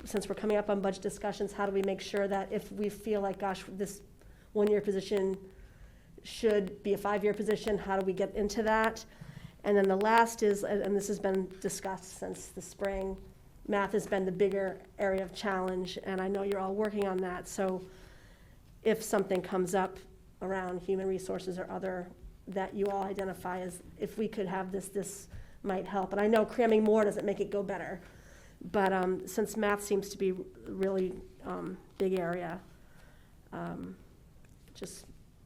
Since we're coming up on budget discussions, how do we make sure that if we feel like, gosh, this one-year position should be a 5-year position, how do we get into that? And then the last is, and this has been discussed since the spring, math has been the bigger area of challenge, and I know you're all working on that. So if something comes up around human resources or other that you all identify as, if we could have this might help. And I know cramming more doesn't make it go better, but since math seems to be really big area, just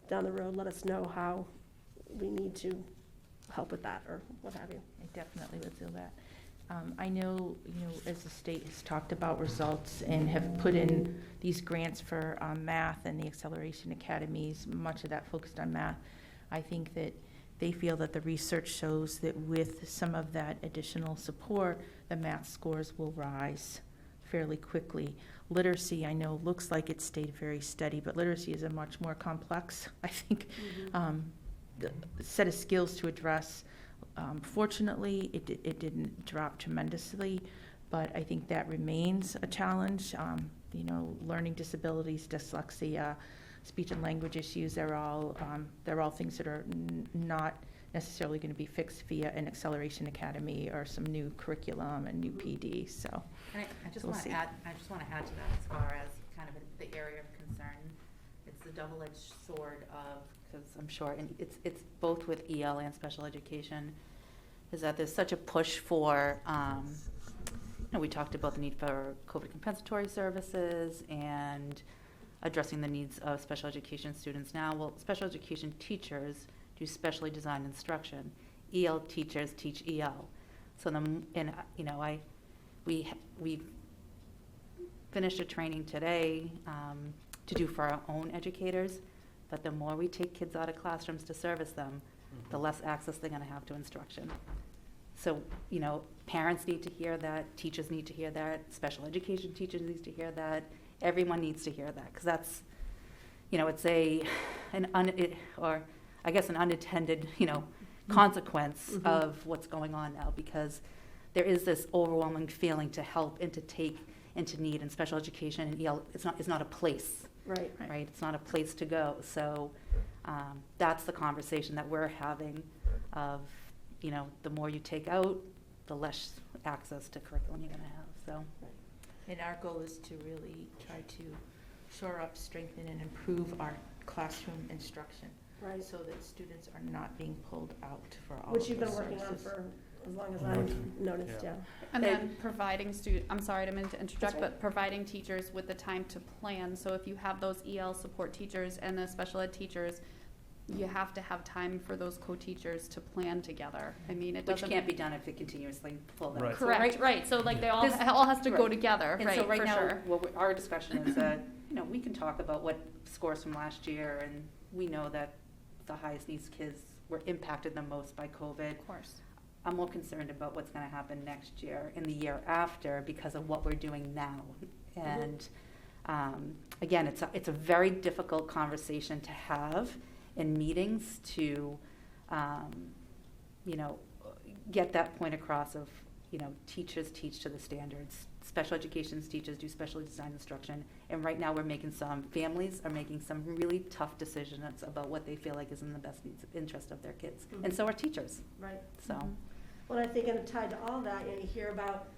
down the road, let us know how we need to help with that or what have you. I definitely would do that. I know, as the state has talked about results and have put in these grants for math and the acceleration academies, much of that focused on math. I think that they feel that the research shows that with some of that additional support, the math scores will rise fairly quickly. Literacy, I know, looks like it stayed very steady, but literacy is a much more complex, I think, set of skills to address. Fortunately, it didn't drop tremendously, but I think that remains a challenge. Learning disabilities, dyslexia, speech and language issues, they're all things that are not necessarily going to be fixed via an acceleration academy or some new curriculum and new PD. So, and I just want to add to that as far as kind of the area of concern. It's the double-edged sword of because I'm sure, and it's both with EL and special education, is that there's such a push for, we talked about the need for COVID compensatory services and addressing the needs of special education students now. Well, special education teachers do specially designed instruction. EL teachers teach EL. So we finished a training today to do for our own educators, but the more we take kids out of classrooms to service them, the less access they're going to have to instruction. So, parents need to hear that, teachers need to hear that, special education teachers need to hear that, everyone needs to hear that, because that's, it's an unintended, consequence of what's going on now, because there is this overwhelming feeling to help and to take and to need, and special education and EL, it's not a place. Right. Right, it's not a place to go. So that's the conversation that we're having of, the more you take out, the less access to curriculum you're gonna have, so. And our goal is to really try to shore up, strengthen, and improve our classroom instruction. Right. So that students are not being pulled out for all of Which those you've been working on services. for as long as I've noticed, yeah. And then providing I'm sorry, I didn't mean to interject, right. but providing teachers with the time to plan. So if you have those EL support teachers and the special ed teachers, you have to have time for those co-teachers to plan together. I mean, it doesn't. Which can't be done if you continuously pull them. Right. So Correct, right. So like they all has to go Right. together, And right, so right for now, sure. our discussion is that, we can talk about what scores from last year, and we know that the highest needs kids were impacted the most by COVID. Of course. I'm more concerned about what's gonna happen next year and the year after because of what we're doing now. And, again, it's a very difficult conversation to have in meetings to, get that point across of, teachers teach to the standards. Special education teachers do specially designed instruction. And right now families are making some really tough decisions about what they feel like is in the best interest of their kids. Mhm. And so are teachers, Right. so. Well, I think, and tied to all that, you hear about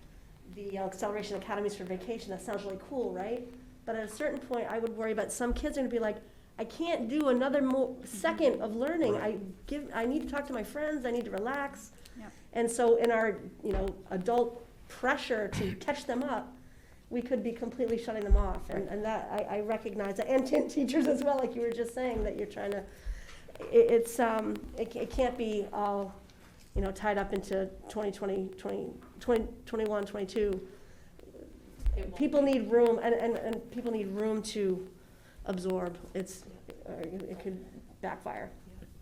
the acceleration academies for vacation. That sounds really cool, right? But at a certain point, I would worry about some kids are gonna be like, I can't do another second of learning. I need to talk to my friends. I need to relax. Yep. And so in our, adult pressure to catch them up, we could be completely shutting them off. And that, I recognize that. And teachers as well, like you were just saying, that you're trying to, it can't be all, tied up into 2020, 2021, 22. People need room, and people need room to absorb. It could backfire.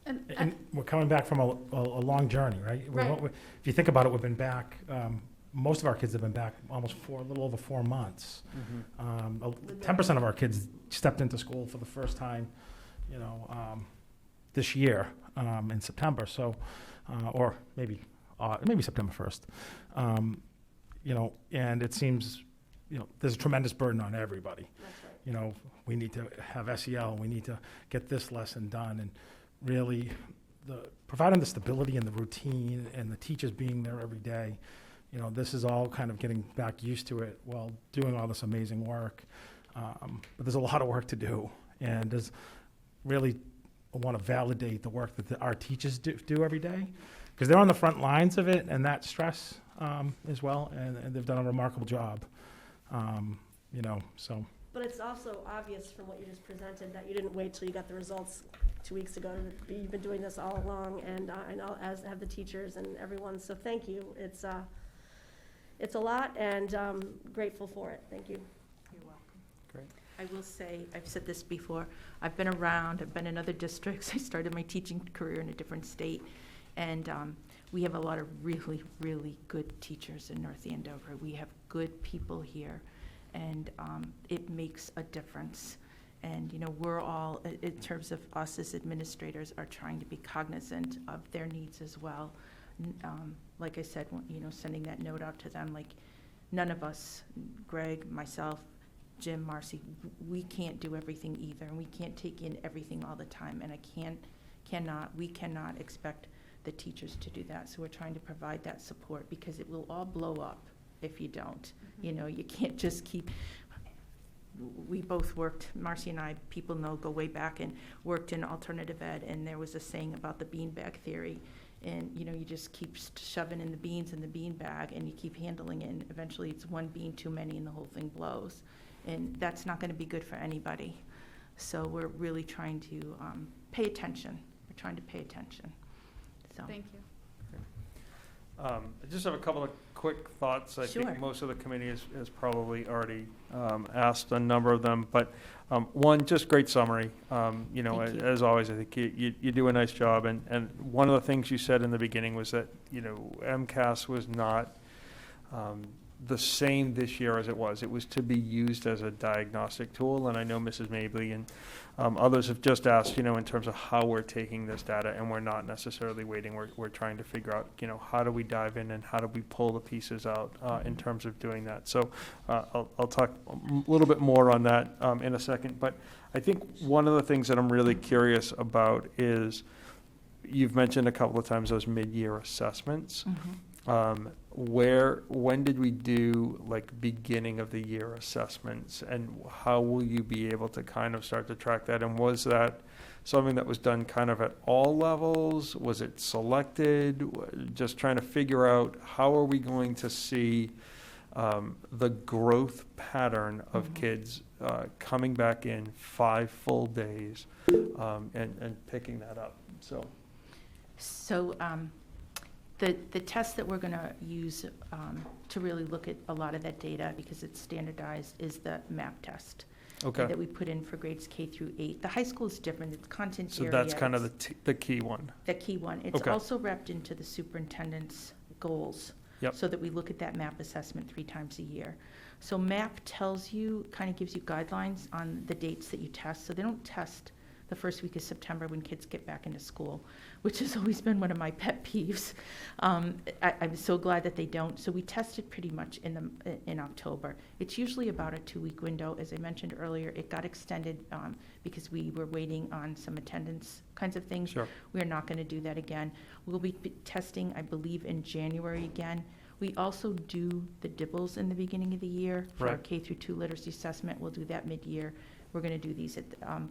And we're coming back from a long journey, right? Right. If you think about it, we've been back, most of our kids have been back almost a little over 4 months. 10% of our kids stepped into school for the first time, this year, in September, so, or maybe September 1st. And it seems, there's a tremendous burden on everybody. That's right. We need to have SEL, we need to get this lesson done, and really, providing the stability and the routine and the teachers being there every day, this is all kind of getting back used to it while doing all this amazing work. But there's a lot of work to do, and there's really, I want to validate the work that our teachers do every day, because they're on the front lines of it and that stress as well, and they've done a remarkable job, so. But it's also obvious from what you just presented that you didn't wait till you got the results 2 weeks ago. You've been doing this all along, and I know, as have the teachers and everyone, so thank you. It's a lot, and grateful for it. Thank you. You're welcome. Great. I will say, I've said this before, I've been around, I've been in other districts. I started my teaching career in a different state, and we have a lot of really, really good teachers in North Andover. We have good people here, and it makes a difference. And, we're all, in terms of us as administrators, are trying to be cognizant of their needs as well. Like I said, sending that note out to them, like, none of us, Greg, myself, Jim, Marcy, we can't do everything either, and we can't take in everything all the time, and we cannot expect the teachers to do that. So we're trying to provide that support, because it will all blow up if you don't. You can't just keep, we both worked, Marcy and I, people know, go way back and worked in alternative ed, and there was a saying about the beanbag theory. And, you know, you just keep shoving in the beans in the beanbag, and you keep handling it, and eventually it's one bean too many and the whole thing blows. And that's not going to be good for anybody. So we're really trying to pay attention. We're trying to pay attention. So. Thank you. I just have a couple of quick thoughts. I Sure. think most of the committee has probably already asked a number of them, but one, just great summary. You know, Thank you. as always, I think you do a nice job. And one of the things you said in the beginning was that, you know, Mcas was not the same this year as it was. It was to be used as a diagnostic tool, and I know Mrs. Mabley and others have just asked, you know, in terms of how we're taking this data, and we're not necessarily waiting. We're trying to figure out, you know, how do we dive in and how do we pull the pieces out in terms of doing that. So I'll talk a little bit more on that in a second. But I think one of the things that I'm really curious about is you've mentioned a couple of times those mid-year assessments. When did we do like beginning of the year assessments, and how will you be able to kind of start to track that? And was that something that was done kind of at all levels? Was it selected? Just trying to figure out how are we going to see the growth pattern of kids coming back in 5 full days and picking that up. So the test that we're going to use to really look at a lot of that data, because it's standardized, is the MAP test. Okay. That we put in for grades K through 8. The high school is different. It's content So area. that's kind of the key one. The key one. It's Okay. also wrapped into the superintendent's goals. Yep. So that we look at that MAP assessment 3 times a year. So MAP tells you, kind of gives you guidelines on the dates that you test. So they don't test the first week of September when kids get back into school, which has always been one of my pet peeves. I'm so glad that they don't. So we tested pretty much in October. It's usually about a 2-week window. As I mentioned earlier, it got extended because we were waiting on some attendance kinds of things. Sure. We're not going to do that again. We'll be testing, I believe, in January again. We also do the Dibbles in the beginning of the year for our Right. K through 2 literacy assessment. We'll do that mid-year. We're going to do these at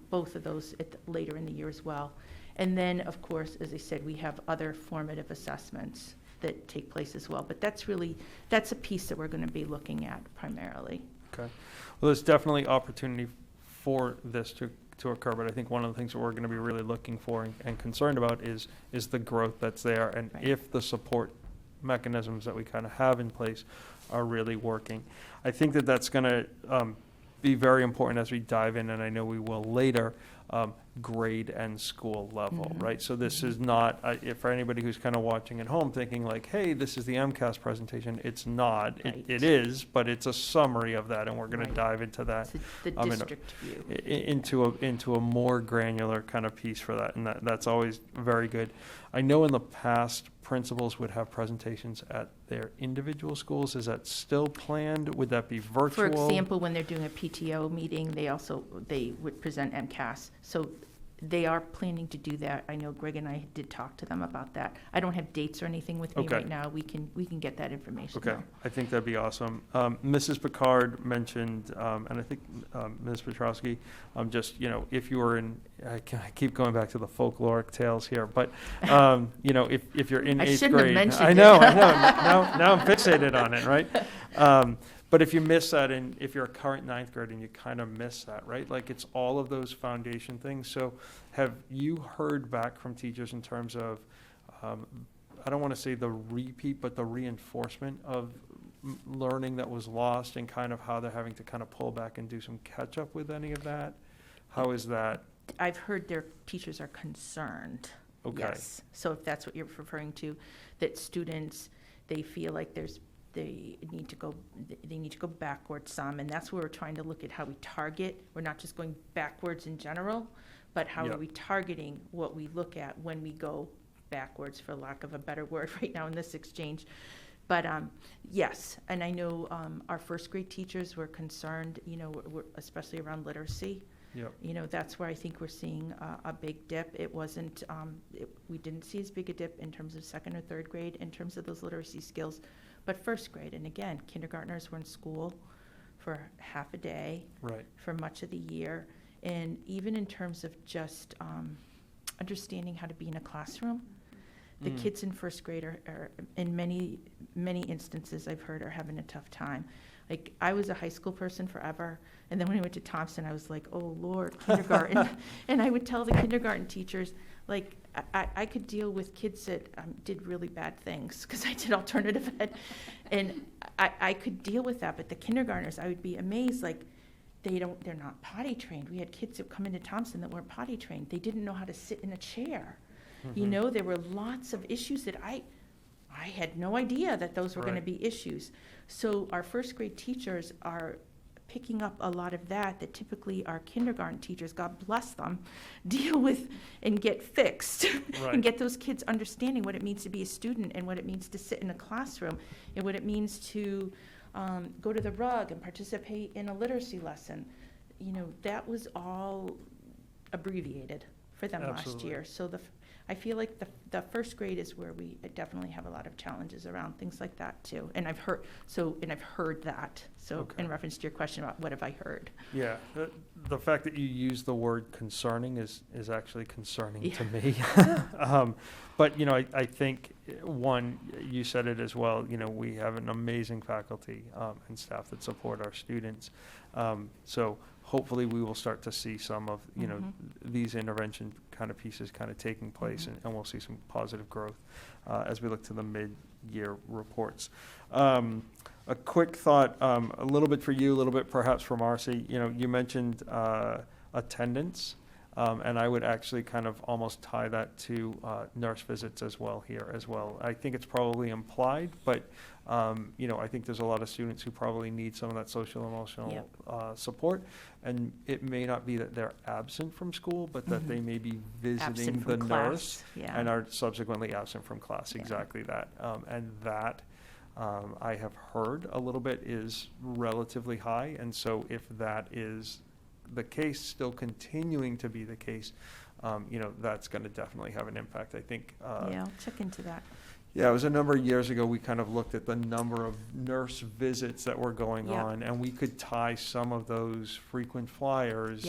both of those later in the year as well. And then, of course, as I said, we have other formative assessments that take place as well. But that's a piece that we're going to be looking at primarily. Okay. Well, there's definitely opportunity for this to occur, but I think one of the things that we're going to be really looking for and concerned about is the growth that's there, and Right. if the support mechanisms that we kind of have in place are really working. I think that that's going to be very important as we dive in, and I know we will later, grade and school level, right? So this is not, for anybody who's kind of watching at home thinking like, hey, this is the MCAS presentation, it's not. Right. It is, but it's a summary of that, and we're going to Right. dive into that. It's the in a- district view. Into a more granular kind of piece for that, and that's always very good. I know in the past, principals would have presentations at their individual schools. Is that still planned? Would that be virtual? For example, when they're doing a PTO meeting, they would present MCAS. So they are planning to do that. I know Greg and I did talk to them about that. I don't have dates or anything with me Okay. right now. We can get that information. Okay, though. I think that'd be awesome. Mrs. Picard mentioned, and I think Ms. Petrowski, just, you know, if you were in, I keep going back to the folkloric tales here, but, you know, if you're in I 8th shouldn't have grade. mentioned I it. know. Now I'm fixated on it, right? But if you miss that, and if you're a current 9th grade and you kind of miss that, right? Like, it's all of those foundation things. So have you heard back from teachers in terms of, I don't want to say the repeat, but the reinforcement of learning that was lost, and kind of how they're having to kind of pull back and do some catch up with any of that? How is that? I've heard their teachers are concerned. Okay. Yes. So if that's what you're referring to, that students, they feel like they need to go backwards some, and that's where we're trying to look at how we target. We're not just going backwards in general, but how Yep. are we targeting what we look at when we go backwards, for lack of a better word right now in this exchange. But yes, and I know our 1st grade teachers were concerned, you know, especially around literacy. Yep. You know, that's where I think we're seeing a big dip. It wasn't, we didn't see as big a dip in terms of 2nd or 3rd grade in terms of those literacy skills, but 1st grade. And again, kindergartners were in school for half a day Right. for much of the year. And even in terms of just understanding how to be in a classroom, the kids in first grade are in many, many instances I've heard are having a tough time. Like, I was a high school person forever, and then when I went to Thompson, I was like, oh, Lord, kindergarten. And I would tell the kindergarten teachers, like, I could deal with kids that did really bad things, because I did alternative ed, and I could deal with that, but the kindergartners, I would be amazed, like, they're not potty trained. We had kids that come into Thompson that weren't potty trained. They didn't know how to sit in a chair. You know, there were lots of issues that I had no idea that those were going to be issues. So our first grade teachers are picking up a lot of that typically our kindergarten teachers, God bless them, deal with and get fixed and get those kids understanding what it means to be a student and what it means to sit in a classroom and what it means to go to the rug and participate in a literacy lesson. You know, that was all abbreviated for them last year. So I feel like the first grade is where we definitely have a lot of challenges around things like that too. And I've heard that. So in reference to your question about what have I heard? Yeah, the fact that you use the word concerning is actually concerning to me. But, you know, I think, one, you said it as well, you know, we have an amazing faculty and staff that support our students. So hopefully we will start to see some of, you know, these intervention kind of pieces kind of taking place, and we'll see some positive growth as we look to the mid-year reports. A quick thought, a little bit for you, a little bit perhaps for Marcy. You know, you mentioned attendance, and I would actually kind of almost tie that to nurse visits as well here as well. I think it's probably implied, but you know, I think there's a lot of students who probably need some of that social emotional support, and it may not be that they're absent from school, but that they may be visiting the nurse and are subsequently absent from class. Exactly that, and that. I have heard a little bit is relatively high, and so if that is the case, still continuing to be the case, you know, that's going to definitely have an impact. I think. I'll check into that. Yeah, it was a number of years ago. We kind of looked at the number of nurse visits that were going on, and we could tie some of those frequent flyers,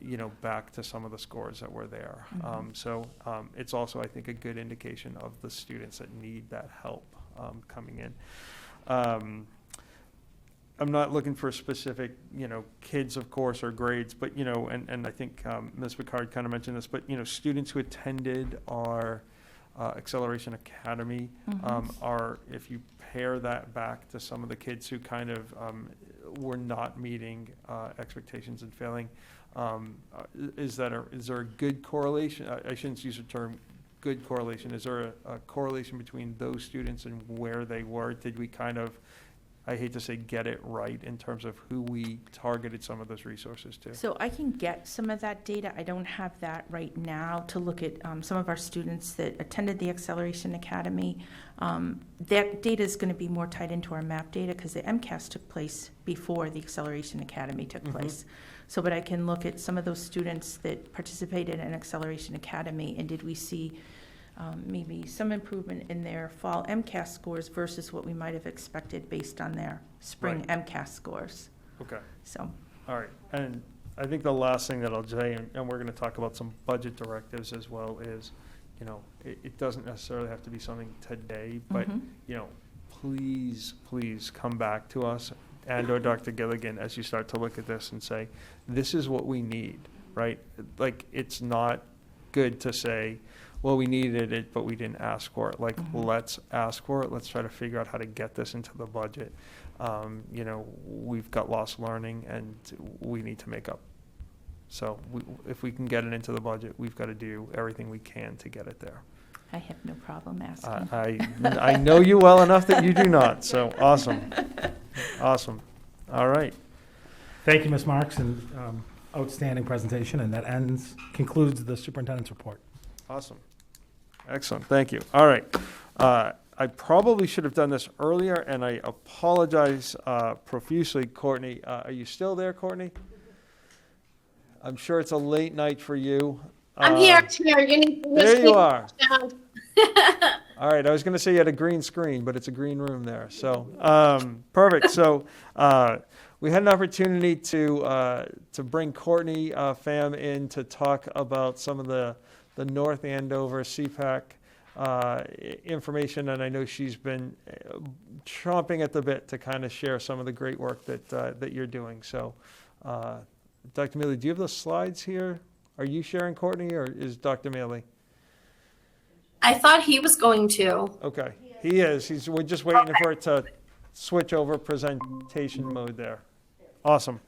you know, back to some of the scores that were there. So it's also, I think, a good indication of the students that need that help coming in. I'm not looking for specific, you know, kids, of course, or grades, but, you know, and I think Ms. Picard kind of mentioned this, but, you know, students who attended our Acceleration Academy are, if you pair that back to some of the kids who kind of were not meeting expectations and failing, is there a good correlation? I shouldn't use the term good correlation. Is there a correlation between those students and where they were? Did we kind of, I hate to say get it right in terms of who we targeted some of those resources to? So I can get some of that data. I don't have that right now to look at some of our students that attended the Acceleration Academy. That data is going to be more tied into our MAP data because the Mcas took place before the Acceleration Academy took place. So, but I can look at some of those students that participated in Acceleration Academy, and did we see maybe some improvement in their fall MCAS scores versus what we might have expected based on their spring MCAS scores. Okay. So. All right. And I think the last thing that I'll say, and we're going to talk about some budget directives as well, is, you know, it doesn't necessarily have to be something today, but, you know, please come back to us and or Dr. Gilligan as you start to look at this and say, this is what we need, right? Like, it's not good to say, well, we needed it, but we didn't ask for it. Like, let's ask for it. Let's try to figure out how to get this into the budget. You know, we've got lost learning, and we need to make up. So if we can get it into the budget, we've got to do everything we can to get it there. I have no problem asking. I know you well enough that you do not. So awesome. Awesome. All right. Thank you, Ms. Marks, and outstanding presentation. And that concludes the superintendent's report. Awesome. Excellent. Thank you. All right. I probably should have done this earlier, and I apologize profusely. Courtney, are you still there, Courtney? I'm sure it's a late night for you. I'm here. You need to there you are. All right. I was going to say you had a green screen, but it's a green room there. So perfect. So we had an opportunity to bring Courtney Pham in to talk about some of the North Andover Cpac information, and I know she's been chomping at the bit to kind of share some of the great work that you're doing. So, Dr. Mealy, do you have the slides here? Are you sharing, Courtney, or is Dr. Mealy? I thought he was going to. Okay, he is. We're just waiting for it to switch over presentation mode there. Awesome.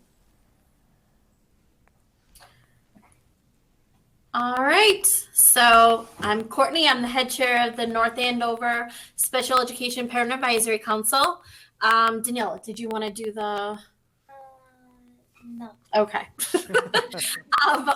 All right, so I'm Courtney. I'm the head chair of the North Andover Special Education Parent Advisory Council. Daniella, did you want to do the? No. Okay.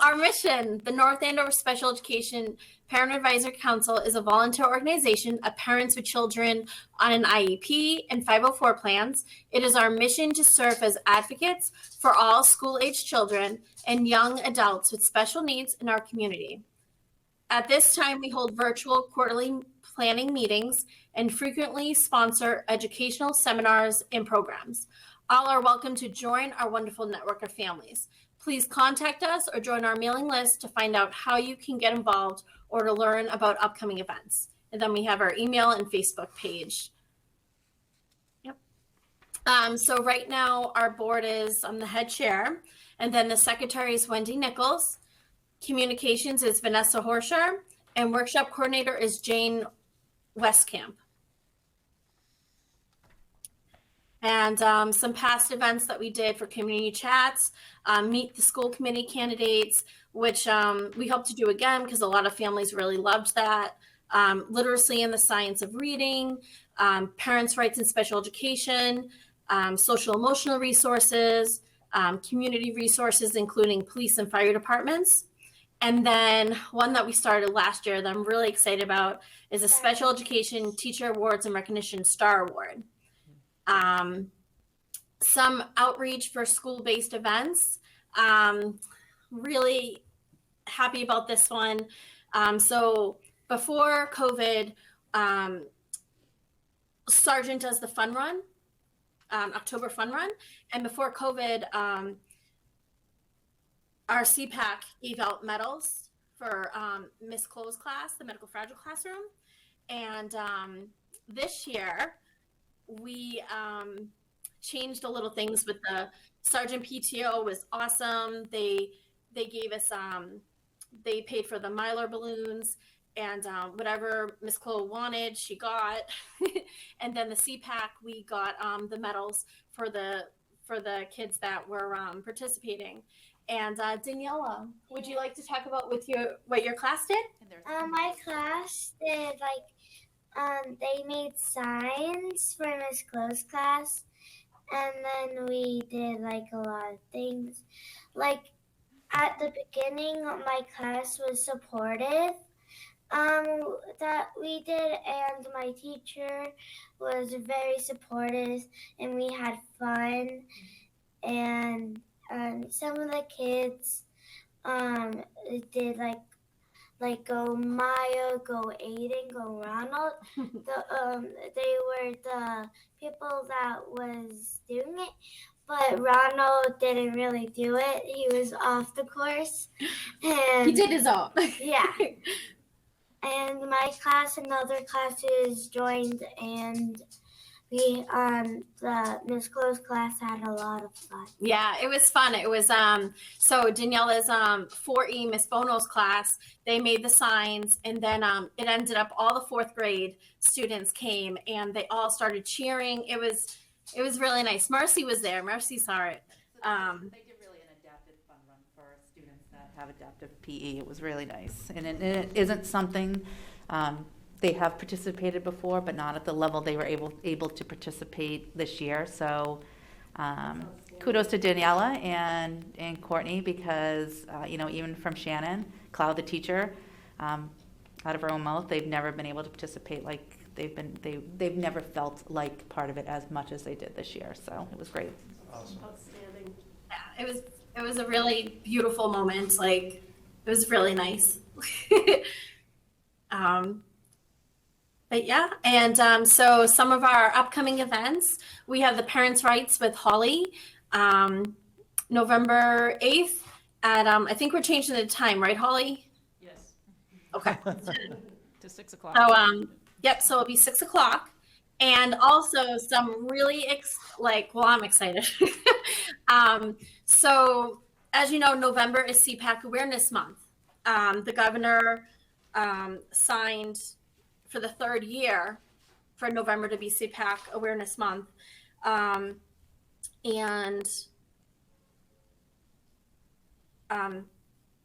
Our mission, the North Andover Special Education Parent Advisory Council, is a volunteer organization of parents with children on an IEP and 504 plans. It is our mission to serve as advocates for all school-age children and young adults with special needs in our community. At this time, we hold virtual quarterly planning meetings and frequently sponsor educational seminars and programs. All are welcome to join our wonderful network of families. Please contact us or join our mailing list to find out how you can get involved or to learn about upcoming events. And then we have our email and Facebook page. Yep. So right now our board is, I'm the head chair, and then the secretary is Wendy Nichols. Communications is Vanessa Horscher, and workshop coordinator is Jane Westcamp. And some past events that we did for community chats, meet the school committee candidates, which we hope to do again because a lot of families really loved that. Literacy and the science of reading, parents' rights in special education, social emotional resources, community resources, including police and fire departments. And then one that we started last year that I'm really excited about is a Special Education Teacher Awards and Recognition Star Award. Some outreach for school-based events. Really happy about this one. So before COVID, Sergeant does the fun run, October fun run. And before COVID, our Cpac gave out medals for Miss Chloe's class, the medical fragile classroom. And this year, we changed a little things with the Sergeant PTO. Was awesome. They gave us they paid for the Mylar balloons and whatever Miss Chloe wanted, she got. And then the Cpac, we got the medals for the kids that were participating. And Daniella, would you like to talk about what your class did? My class did they made signs for Miss Chloe's class, and then we did a lot of things. At the beginning, my class was supportive that we did, and my teacher was very supportive, and we had fun. And some of the kids did go Maya, go Aiden, go Ronald. They were the people that was doing it, but Ronald didn't really do it. He was off the course. And He did his own. Yeah. And my class and other classes joined, and we the Miss Chloe's class had a lot of fun. Yeah, it was fun. It was so Daniella's 4E Miss Bono's class, they made the signs, and then it ended up all the 4th grade students came and they all started cheering. It was really nice. Marcy was there. Marcy saw it. They did really an adapted fun run for students that have adaptive PE. It was really nice. And it isn't something they have participated before, but not at the level they were able to participate this year. So kudos to Daniella and Courtney, because even from Shannon, Cloud the teacher, out of her own mouth, they've never been able to participate like they've never felt like part of it as much as they did this year. So it was great. Awesome. Outstanding. Yeah, it was a really beautiful moment. It was really nice. But yeah, and so some of our upcoming events, we have the Parents' Rights with Holly. November 8th at, I think we're changing the time, right, Holly? Yes. Okay. To 6 o'clock. So, yep, so it'll be 6 o'clock. And also some really, I'm excited. So as you know, November is Cpac Awareness Month. The governor signed for the 3rd year for November to be Cpac Awareness Month.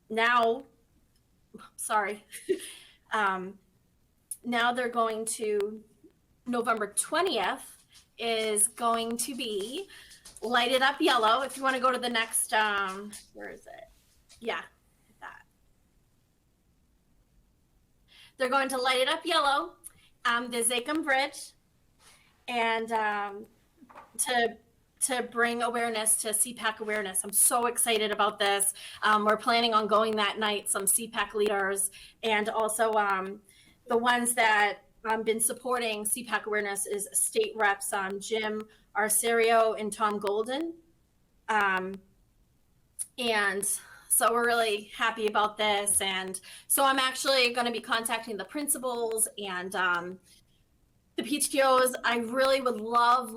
Now, sorry, now they're going to, November 20th is going to be Lighted Up Yellow. If you want to go to the next, where is it? Yeah, that. They're going to light it up yellow, the Zachem Bridge, and to bring awareness to Cpac awareness. I'm so excited about this. We're planning on going that night, some Cpac leaders, and also the ones that been supporting Cpac awareness is state reps Jim Arcerio and Tom Golden. And so we're really happy about this. And so I'm actually going to be contacting the principals and the PTOs. I really would love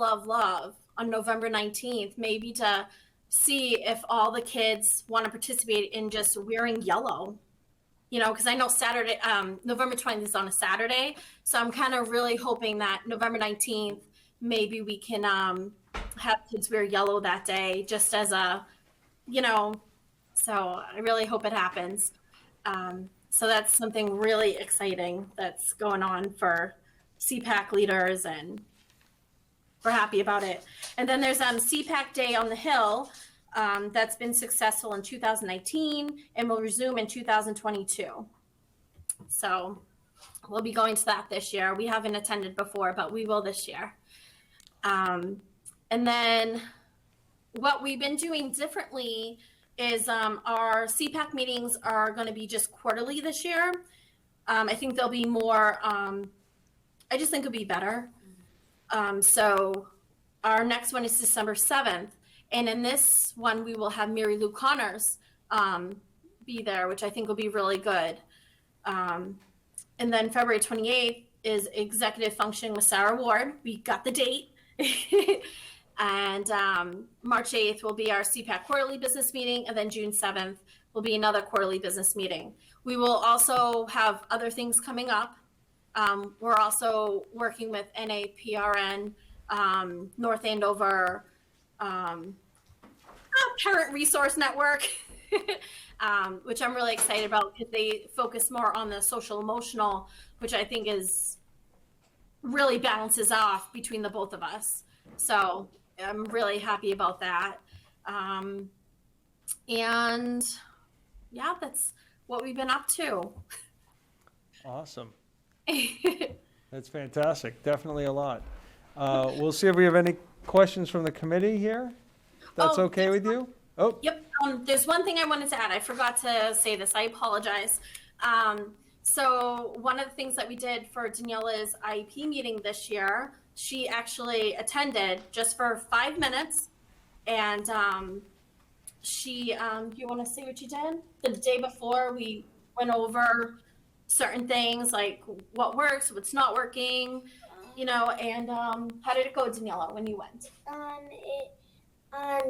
on November 19th, maybe to see if all the kids want to participate in just wearing yellow. You know, because I know Saturday, November 20th is on a Saturday. So I'm kind of really hoping that November 19th, maybe we can have kids wear yellow that day just as a, you know, so I really hope it happens. So that's something really exciting that's going on for Cpac leaders, and we're happy about it. And then there's Cpac Day on the Hill. That's been successful in 2019 and will resume in 2022. So we'll be going to that this year. We haven't attended before, but we will this year. And then what we've been doing differently is our Cpac meetings are going to be just quarterly this year. I think there'll be more, I just think it'll be better. So our next one is December 7th. And in this one, we will have Mary Lou Connors be there, which I think will be really good. And then February 28th is executive function with Sarah Ward. We got the date. And March 8th will be our Cpac quarterly business meeting. And then June 7th will be another quarterly business meeting. We will also have other things coming up. We're also working with NAPRN, North Andover, Parent Resource Network, which I'm really excited about because they focus more on the social emotional, which I think is really balances off between the both of us. So I'm really happy about that. And yeah, that's what we've been up to. Awesome. That's fantastic. Definitely a lot. We'll see if we have any questions from the committee here. That's okay with you? Oh. Yep. There's one thing I wanted to add. I forgot to say this. I apologize. So one of the things that we did for Daniella's IEP meeting this year, she actually attended just for 5 minutes. And she, you want to say what you did? The day before, we went over certain things like what works, what's not working, you know, and how did it go, Daniella, when you went?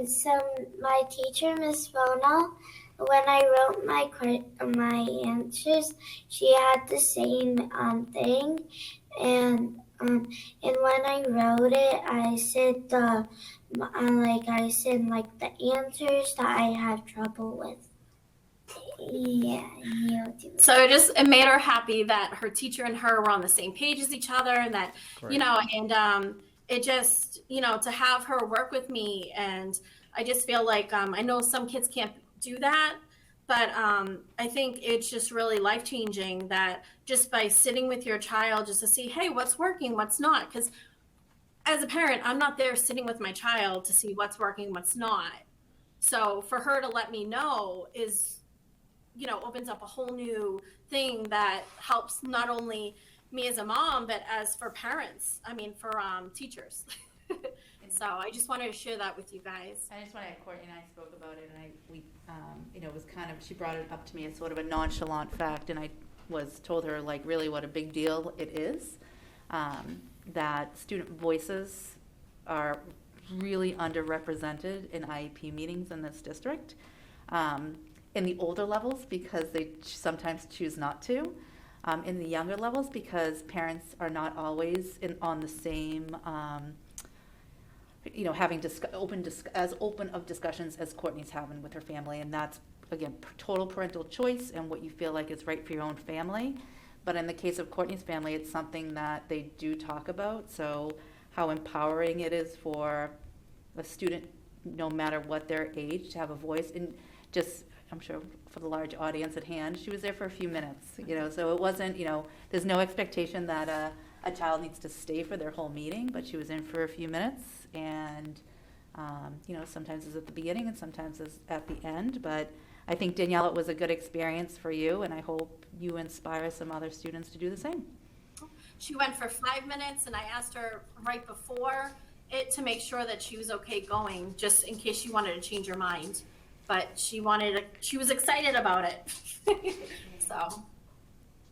So my teacher, Miss Bona, when I wrote my answers, she had the same thing, and when I wrote it, I said the answers that I had trouble with. Yeah. So it made her happy that her teacher and her were on the same page as each other, and that, Great. you know, and it just, you know, to have her work with me, and I just feel like I know some kids can't do that, but I think it's just really life-changing that just by sitting with your child just to see, hey, what's working, what's not, because as a parent, I'm not there sitting with my child to see what's working, what's not. So for her to let me know is, you know, opens up a whole new thing that helps not only me as a mom, but as for parents, I mean, for teachers. So I just wanted to share that with you guys. I just want to, Courtney and I spoke about it, and it was kind of, she brought it up to me as sort of a nonchalant fact, and I told her like really what a big deal it is, that student voices are really underrepresented in IEP meetings in this district, in the older levels because they sometimes choose not to, in the younger levels because parents are not always on the same, having as open of discussions as Courtney's having with her family, and that's, again, total parental choice and what you feel like is right for your own family. But in the case of Courtney's family, it's something that they do talk about, so how empowering it is for a student, no matter what their age, to have a voice. And just, I'm sure for the large audience at hand, she was there for a few minutes, so it wasn't, there's no expectation that a child needs to stay for their whole meeting, but she was in for a few minutes, and sometimes it's at the beginning and sometimes it's at the end. But I think, Daniella, it was a good experience for you, and I hope you inspire some other students to do the same. She went for 5 minutes, and I asked her right before it to make sure that she was okay going, just in case she wanted to change her mind. But she was excited about it. So.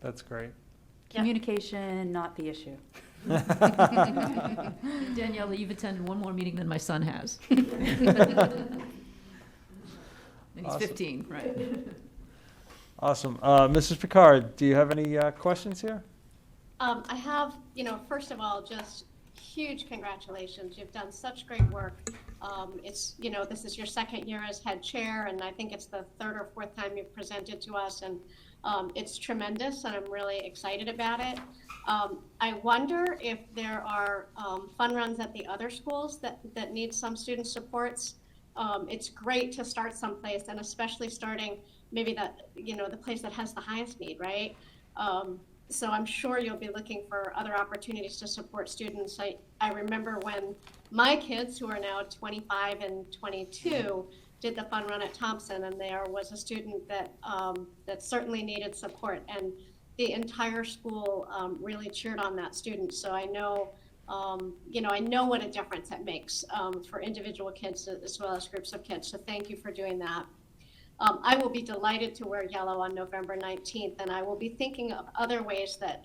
That's great. Communication, not the issue. Danielle, you've attended one more meeting than my son has. And he's Awesome. 15, right? Awesome. Mrs. Picard, do you have any questions here? I have, first of all, just huge congratulations. You've done such great work. This is your second year as head chair, and I think it's the third or fourth time you've presented to us, and it's tremendous, and I'm really excited about it. I wonder if there are fun runs at the other schools that need some student supports. It's great to start someplace, and especially starting maybe the place that has the highest need, right? So I'm sure you'll be looking for other opportunities to support students. I remember when my kids, who are now 25 and 22, did the fun run at Thompson, and there was a student that certainly needed support, and the entire school really cheered on that student. So I know, I know what a difference it makes for individual kids as well as groups of kids. So thank you for doing that. I will be delighted to wear yellow on November 19th, and I will be thinking of other ways that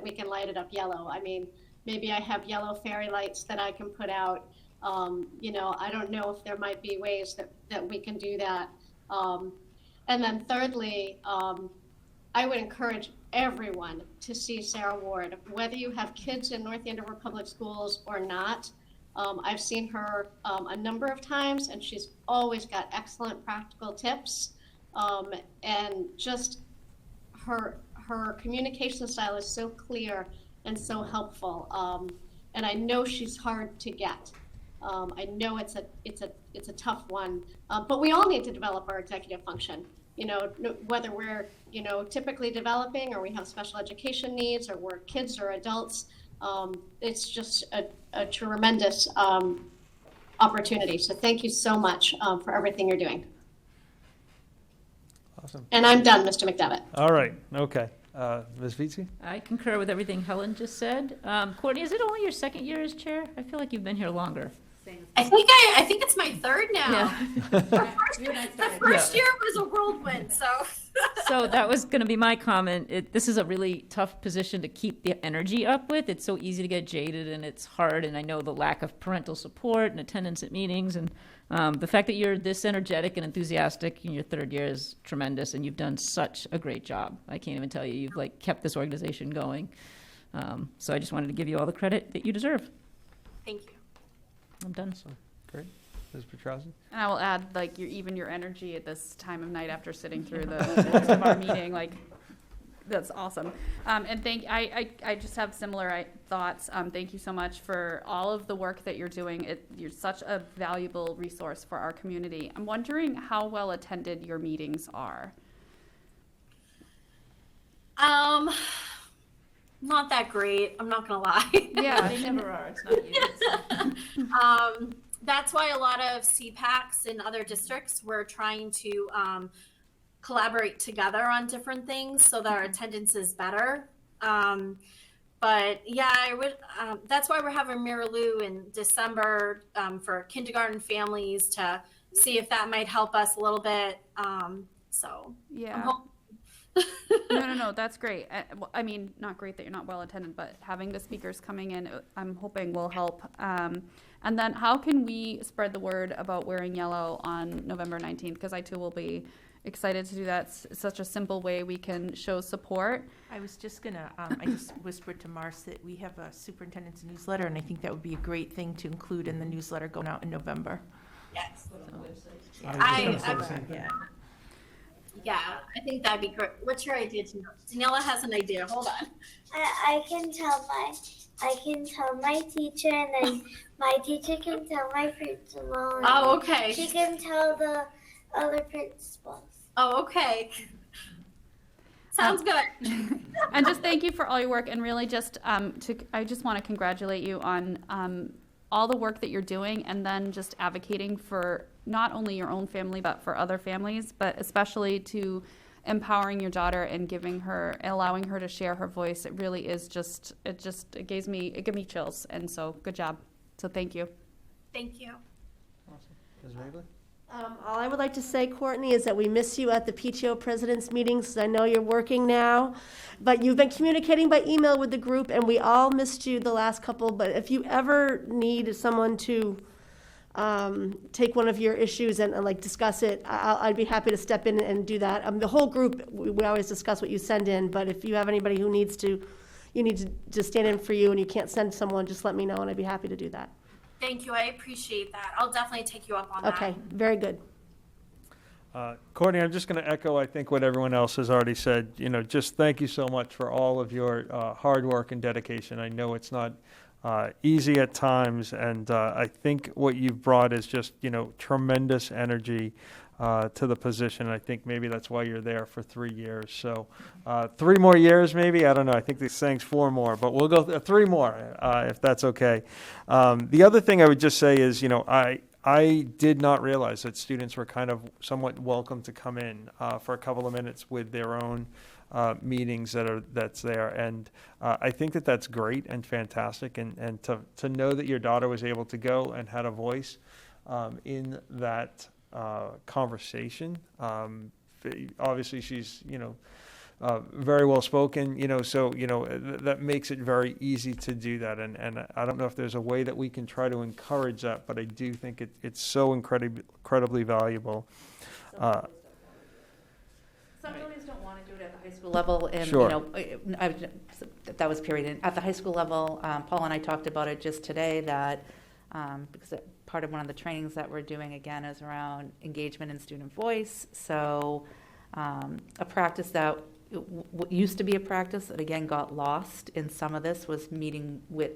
we can light it up yellow. I mean, maybe I have yellow fairy lights that I can put out. I don't know if there might be ways that we can do that. And then thirdly, I would encourage everyone to see Sarah Ward, whether you have kids in North Andover Public Schools or not. I've seen her a number of times, and she's always got excellent practical tips, and just her communication style is so clear and so helpful. And I know she's hard to get. I know it's a tough one, but we all need to develop our executive function. Whether we're typically developing, or we have special education needs, or we're kids or adults. It's just a tremendous opportunity. So thank you so much for everything you're doing. Awesome. And I'm done, Mr. McDevitt. All right. Okay. Ms. Vizzi? I concur with everything Helen just said. Courtney, is it only your second year as chair? I feel like you've been here longer. I think it's my third now. Yeah. The first year was a whirlwind, so. So that was going to be my comment. This is a really tough position to keep the energy up with. It's so easy to get jaded, and it's hard. And I know the lack of parental support and attendance at meetings, and the fact that you're this energetic and enthusiastic in your third year is tremendous. And you've done such a great job. I can't even tell you. You've kept this organization going. So I just wanted to give you all the credit that you deserve. Thank you. I'm done. Great. Ms. Petrozzi? And I will add, your energy at this time of night after sitting through the most of our meeting, that's awesome. And I just have similar thoughts. Thank you so much for all of the work that you're doing. You're such a valuable resource for our community. I'm wondering how well attended your meetings are. Not that great. I'm not gonna lie. Yeah, they never are. It's not you. That's why a lot of Cpacs in other districts were trying to collaborate together on different things so that our attendance is better. But But yeah, I would. That's why we're having Mary Lou in December for kindergarten families to see if that might help us a little bit. So Yeah. No, that's great. I mean, not great that you're not well attended, but having the speakers coming in, I'm hoping will help. And then how can we spread the word about wearing yellow on November 19th? Because I too will be excited to do that. It's such a simple way we can show support. I was just gonna, I just whispered to Mars that we have a superintendent's newsletter, and I think that would be a great thing to include in the newsletter going out in November. Yes. Yeah. Yeah, I think that'd be great. What's your idea, Daniella has an idea. Hold on. I can tell my teacher, and then my teacher can tell my principal. And Oh, okay. She can tell the other principals. Oh, okay. Sounds good. And just thank you for all your work, and really just I just want to congratulate you on all the work that you're doing, and then just advocating for not only your own family but for other families, but especially to empowering your daughter and allowing her to share her voice. It really is it gave me chills, and so good job. So thank you. Thank you. Awesome. Ms. Mabley? All I would like to say, Courtney, is that we miss you at the PTO president's meetings. I know you're working now, but you've been communicating by email with the group, and we all missed you the last couple. But if you ever need someone to take one of your issues and like discuss it, I'd be happy to step in and do that. The whole group, we always discuss what you send in, but if you have anybody who you need to stand in for you and you can't send someone, just let me know, and I'd be happy to do that. Thank you. I appreciate that. I'll definitely take you up on that. Okay, very good. Courtney, I'm just going to echo, I think, what everyone else has already said. Just thank you so much for all of your hard work and dedication. I know it's not easy at times, and I think what you've brought is just, tremendous energy to the position. I think maybe that's why you're there for 3 years. So 3 more years, maybe. I don't know. I think this saying's 4 more, but we'll go 3 more if that's okay. The other thing I would just say is, I did not realize that students were kind of somewhat welcome to come in for a couple of minutes with their own meetings that's there, and I think that's great and fantastic, and to know that your daughter was able to go and had a voice in that conversation. Obviously she's very well spoken, so that makes it very easy to do that, and I don't know if there's a way that we can try to encourage that, but I do think it's so incredibly valuable. Some families don't want to do it at the high school level, and Sure. That was period. At the high school level, Paul and I talked about it just today, that because part of one of the trainings that we're doing again is around engagement and student voice. So a practice that used to be a practice that again got lost in some of this was meeting with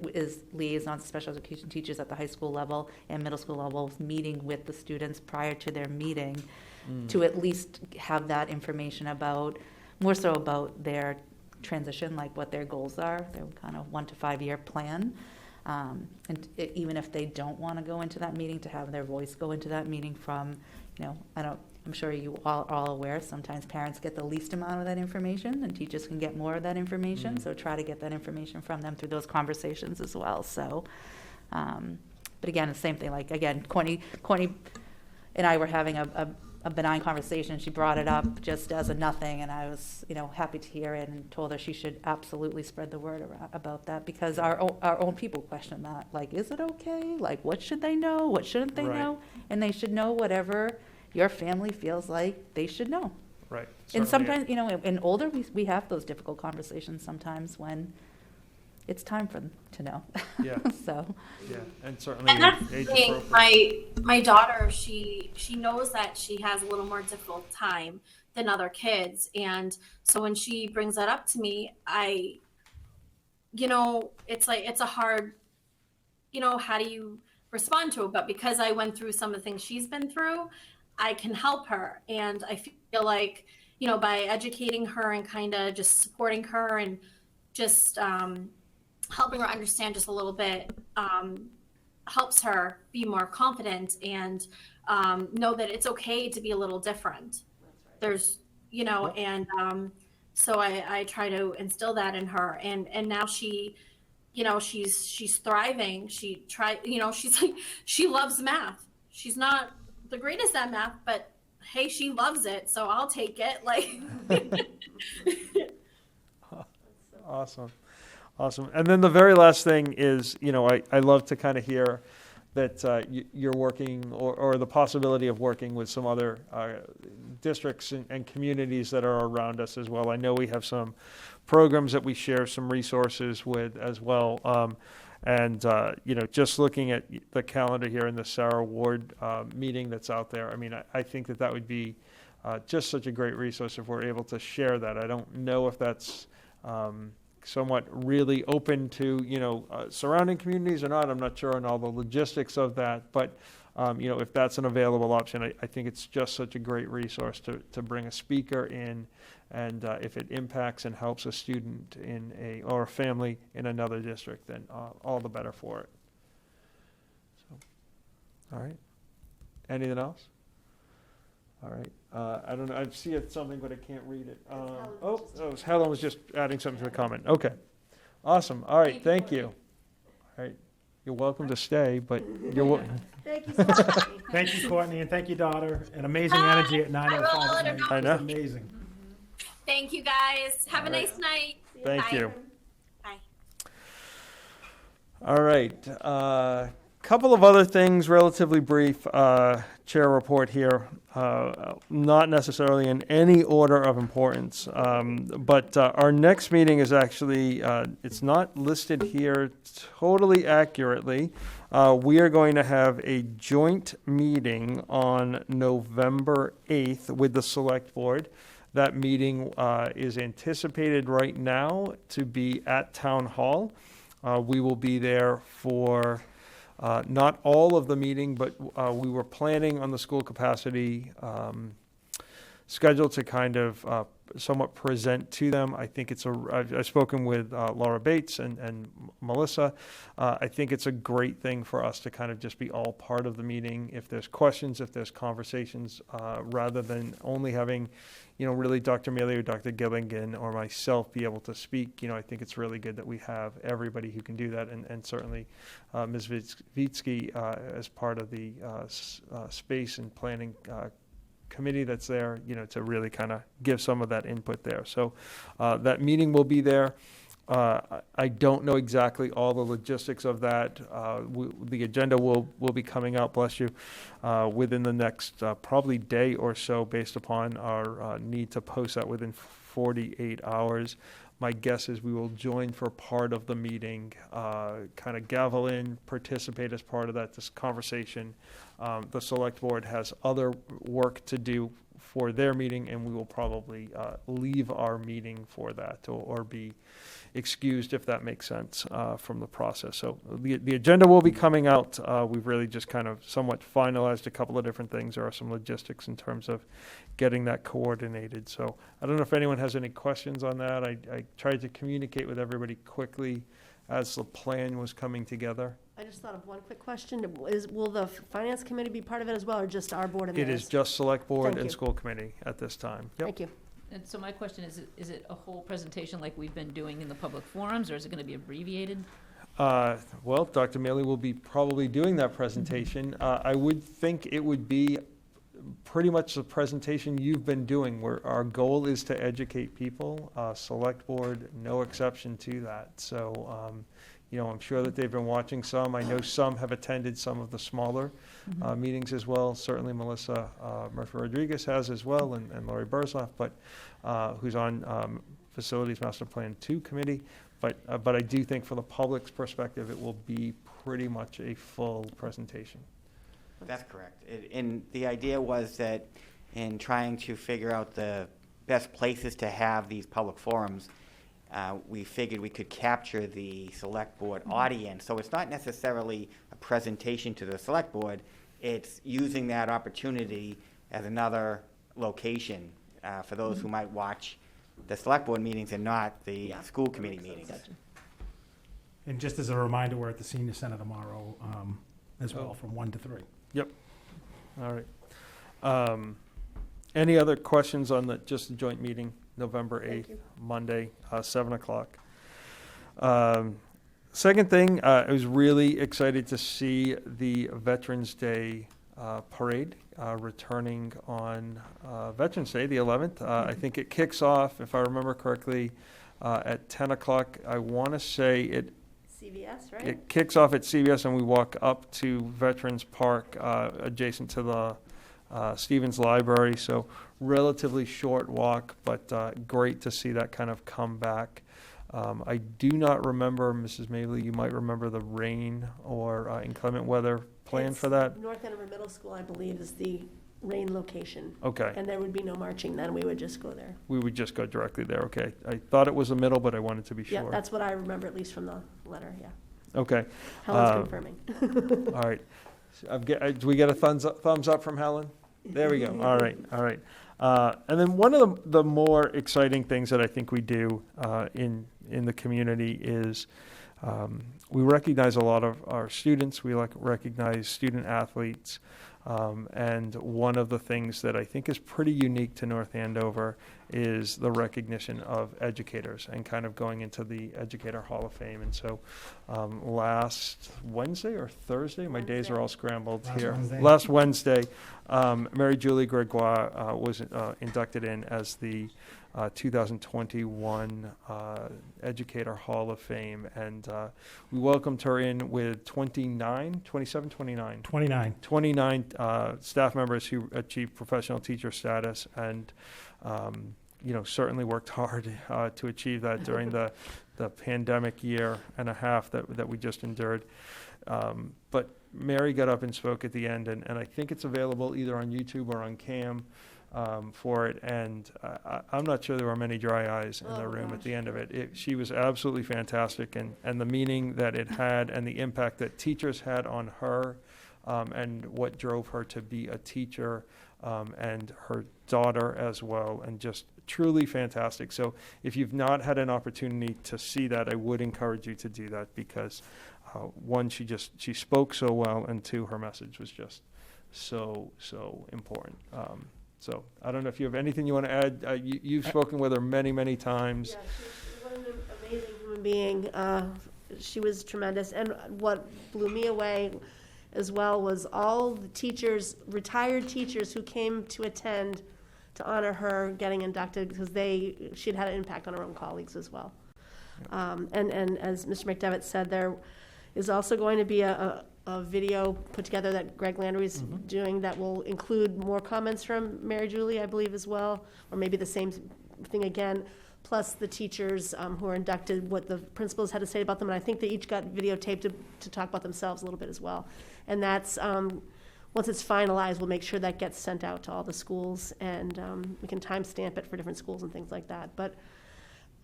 liaisons, special education teachers at the high school level and middle school levels, meeting with the students prior to their meeting to at least have that information more so about their transition, like what their goals are, their kind of 1 to 5 year plan. And even if they don't want to go into that meeting, to have their voice go into that meeting from, I'm sure you are all aware, sometimes parents get the least amount of that information and teachers can get more of that information. So try to get that information from them through those conversations as well. So, but again, the same thing, like again, Courtney and I were having a benign conversation. She brought it up just as a nothing, and I was, happy to hear it, and told her she should absolutely spread the word about that, because our own people question that. Like, is it okay? Like, what should they know? What shouldn't they know? And they should know whatever your family feels like they should know. Right. And sometimes, in older, we have those difficult conversations sometimes when it's time for them to know. Yeah. So. Yeah, and certainly And that's the age thing, appropriate. my daughter, she knows that she has a little more difficult time than other kids. And so when she brings that up to me, it's like, it's a hard, how do you respond to it? But because I went through some of the things she's been through, I can help her. And I feel like, by educating her and kind of just supporting her and just, helping her understand just a little bit helps her be more confident and know that it's okay to be a little different. There's, and So I try to instill that in her, and now she, you know, she's thriving. She's like, she loves math. She's not the greatest at math, but hey, she loves it, so I'll take it. Like, Awesome. Awesome. And then the very last thing is, you know, I love to kind of hear that you're working or the possibility of working with some other districts and communities that are around us as well. I know we have some programs that we share some resources with as well. You know, just looking at the calendar here in the Sarah Ward meeting that's out there, I mean, I think that would be just such a great resource if we're able to share that. I don't know if that's somewhat really open to, you know, surrounding communities or not. I'm not sure on all the logistics of that, but you know, if that's an available option, I think it's just such a great resource to bring a speaker in, and if it impacts and helps a student or a family in another district, then all the better for it. So, all right. Anything else? All right. I don't know. I see something, but I can't read it. Helen was just adding something to the comment. Okay. Awesome. All right. Thank you. All right. You're welcome to stay, but you're Thank you so much. Thank you, Courtney, and thank you, daughter. And amazing energy at 9:05 at night. I know. It's amazing. thank you guys. Have a nice night. Thank Bye. you. Bye. All right. Couple of other things, relatively brief. Chair report here, not necessarily in any order of importance, but our next meeting is actually, it's not listed here totally accurately. We are going to have a joint meeting on November 8th with the Select Board. That meeting is anticipated right now to be at Town Hall. We will be there for not all of the meeting, but we were planning on the school capacity schedule to kind of somewhat present to them. I think I've spoken with Laura Bates and Melissa. I think it's a great thing for us to kind of just be all part of the meeting. If there's questions, if there's conversations, rather than only having, you know, really Dr. Mealy or Dr. Gilligan or myself be able to speak, you know, I think it's really good that we have everybody who can do that, and certainly Ms. Vitsky as part of the space and planning committee that's there, you know, to really kind of give some of that input there. So that meeting will be there. I don't know exactly all the logistics of that. The agenda will be coming out, bless you, within the next probably day or so, based upon our need to post that within 48 hours. My guess is we will join for part of the meeting, kind of gavel in, participate as part of this conversation. The Select Board has other work to do for their meeting, and we will probably leave our meeting for that, or be excused, if that makes sense, from the process. So the agenda will be coming out. We've really just kind of somewhat finalized a couple of different things. There are some logistics in terms of getting that coordinated. So I don't know if anyone has any questions on that. I tried to communicate with everybody quickly as the plan was coming together. I just thought of one quick question. Will the Finance Committee be part of it as well, or just our board and It theirs? is just Select Board Thank and you. School Committee at this time. Yep. Thank you. And so my question is it a whole presentation like we've been doing in the public forums, or is it going to be abbreviated? Well, Dr. Mealy will be probably doing that presentation. I would think it would be pretty much the presentation you've been doing, where our goal is to educate people. Select Board, no exception to that. So, you know, I'm sure that they've been watching some. I know some have attended some of the smaller meetings as well. Certainly Melissa Murphy-Rodriguez has as well, and Lori Burzloff, but who's on Facilities Master Plan 2 Committee. But I do think for the public's perspective, it will be pretty much a full presentation. That's correct. And the idea was that in trying to figure out the best places to have these public forums, we figured we could capture the Select Board audience. So it's not necessarily a presentation to the Select Board, it's using that opportunity as another location for those who might watch the Select Board meetings and not the school committee meetings. And just as a reminder, we're at the Senior Center tomorrow as well, from 1 to 3. Yep. All right. Any other questions on just the joint meeting November Thank 8th, you. Monday, 7 o'clock. Second thing, I was really excited to see the Veterans Day parade returning on Veterans Day, the 11th. I think it kicks off, if I remember correctly, at 10 o'clock. I want to say it CVS, right? it kicks off at CVS, and we walk up to Veterans Park, adjacent to the Stevens Library. So relatively short walk, but great to see that kind of come back. I do not remember, Mrs. Mavely, you might remember the rain or inclement weather plan for that? North Andover Middle School, I believe, is the rain location. Okay. And there would be no marching then, we would just go there. We would just go directly there, okay. I thought it was the middle, but I wanted to be sure. Yeah, that's what I remember, at least from the letter, yeah. Okay. Helen's confirming. All right. Do we get a thumbs up from Helen? There we go. All right, all right. And then one of the more exciting things that I think we do in the community is we recognize a lot of our students. We recognize student athletes. And one of the things that I think is pretty unique to North Andover is the recognition of educators and kind of going into the Educator Hall of Fame. And so last Wednesday or Thursday, my days are all scrambled here. Last Wednesday, Mary Julie Gregoire was inducted in as the 2021 Educator Hall of Fame, and we welcomed her in with 29 staff members who achieved professional teacher status, and certainly worked hard to achieve that during the pandemic year and a half that we just endured. But Mary got up and spoke at the end, and I think it's available either on YouTube or on Cam. For it, and I'm not sure there were many dry eyes in the room at the end of it. She was absolutely fantastic, and the meaning that it had and the impact that teachers had on her, and what drove her to be a teacher, and her daughter as well, and just truly fantastic. So if you've not had an opportunity to see that, I would encourage you to do that, because one, she spoke so well, and two, her message was just so important. So I don't know if you have anything you want to add. You've spoken with her many, many times. Yeah, she's an amazing human being. She was tremendous. And what blew me away as well was all the teachers, retired teachers who came to attend to honor her getting inducted, because she'd had an impact on her own colleagues as well. And as Mr. McDevitt said, there is also going to be a video put together that Greg Landry's doing that will include more comments from Mary Julie, I believe, as well, or maybe the same thing again, plus the teachers who are inducted, what the principals had to say about them, and I think they each got videotaped to talk about themselves a little bit as well. And that's, once it's finalized, we'll make sure that gets sent out to all the schools, and we can timestamp it for different schools and things like that. But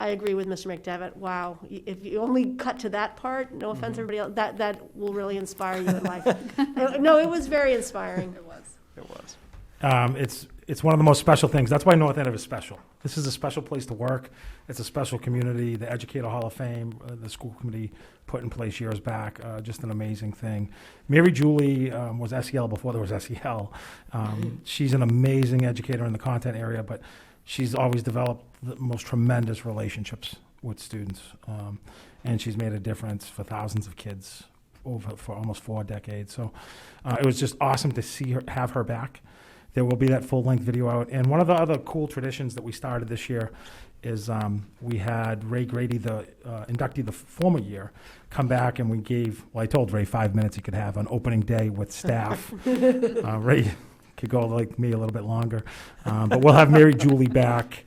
I agree with Mr. McDevitt. Wow, if you only cut to that part, no offense, everybody else, that will really inspire you in life. No, it was very inspiring. It was. It's one of the most special things. That's why North Andover is special. This is a special place to work. It's a special community. The Educator Hall of Fame, the school committee put in place years back, just an amazing thing. Mary Julie was SEL before there was SEL. She's an amazing educator in the content area, but she's always developed the most tremendous relationships with students, and she's made a difference for thousands of kids for almost 4 decades. So it was just awesome to have her back. There will be that full-length video out. And one of the other cool traditions that we started this year is we had Ray Grady, the inductee the former year, come back, and I told Ray 5 minutes he could have on opening day with staff. Ray could go like me a little bit longer. But we'll have Mary Julie back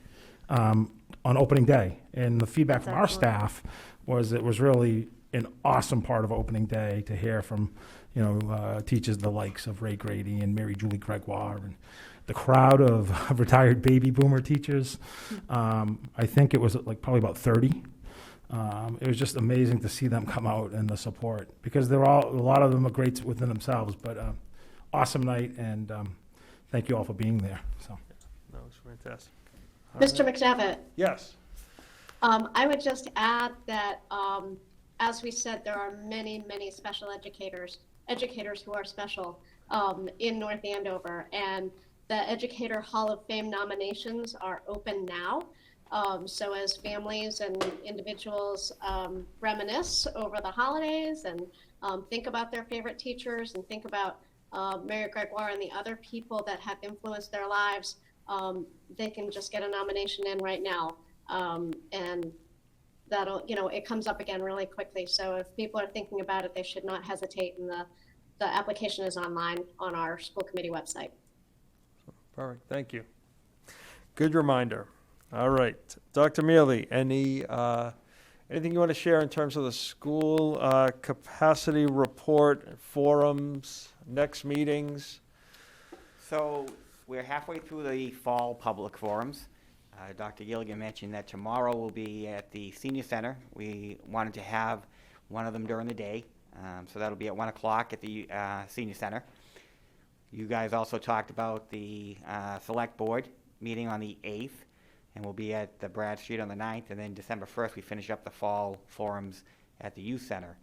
on opening day. And the feedback from our staff was it was really an awesome part of opening day to hear from, teachers the likes of Ray Grady and Mary Julie Gregoire and the crowd of retired baby boomer teachers. I think it was probably about 30. It was just amazing to see them come out and the support, because a lot of them are great within themselves, but awesome night, and thank you all for being there. So, that was fantastic. Mr. McDevitt. Yes. I would just add that, as we said, there are many, many special educators who are special in North Andover, and the Educator Hall of Fame nominations are open now. So as families and individuals reminisce over the holidays and think about their favorite teachers and think about Mary Gregoire and the other people that have influenced their lives, they can just get a nomination in right now. And that'll, it comes up again really quickly. So if people are thinking about it, they should not hesitate. And the application is online on our school committee website. Perfect, thank you. Good reminder. All right, Dr. Mealy, anything you want to share in terms of the school capacity report, forums, next meetings? So we're halfway through the fall public forums. Dr. Gilligan mentioned that tomorrow will be at the Senior Center. We wanted to have one of them during the day, so that'll be at 1 o'clock at the Senior Center. You guys also talked about the Select Board meeting on the 8th, and we'll be at the Brad Street on the 9th, and then December 1st we finish up the fall forums at the Youth Center.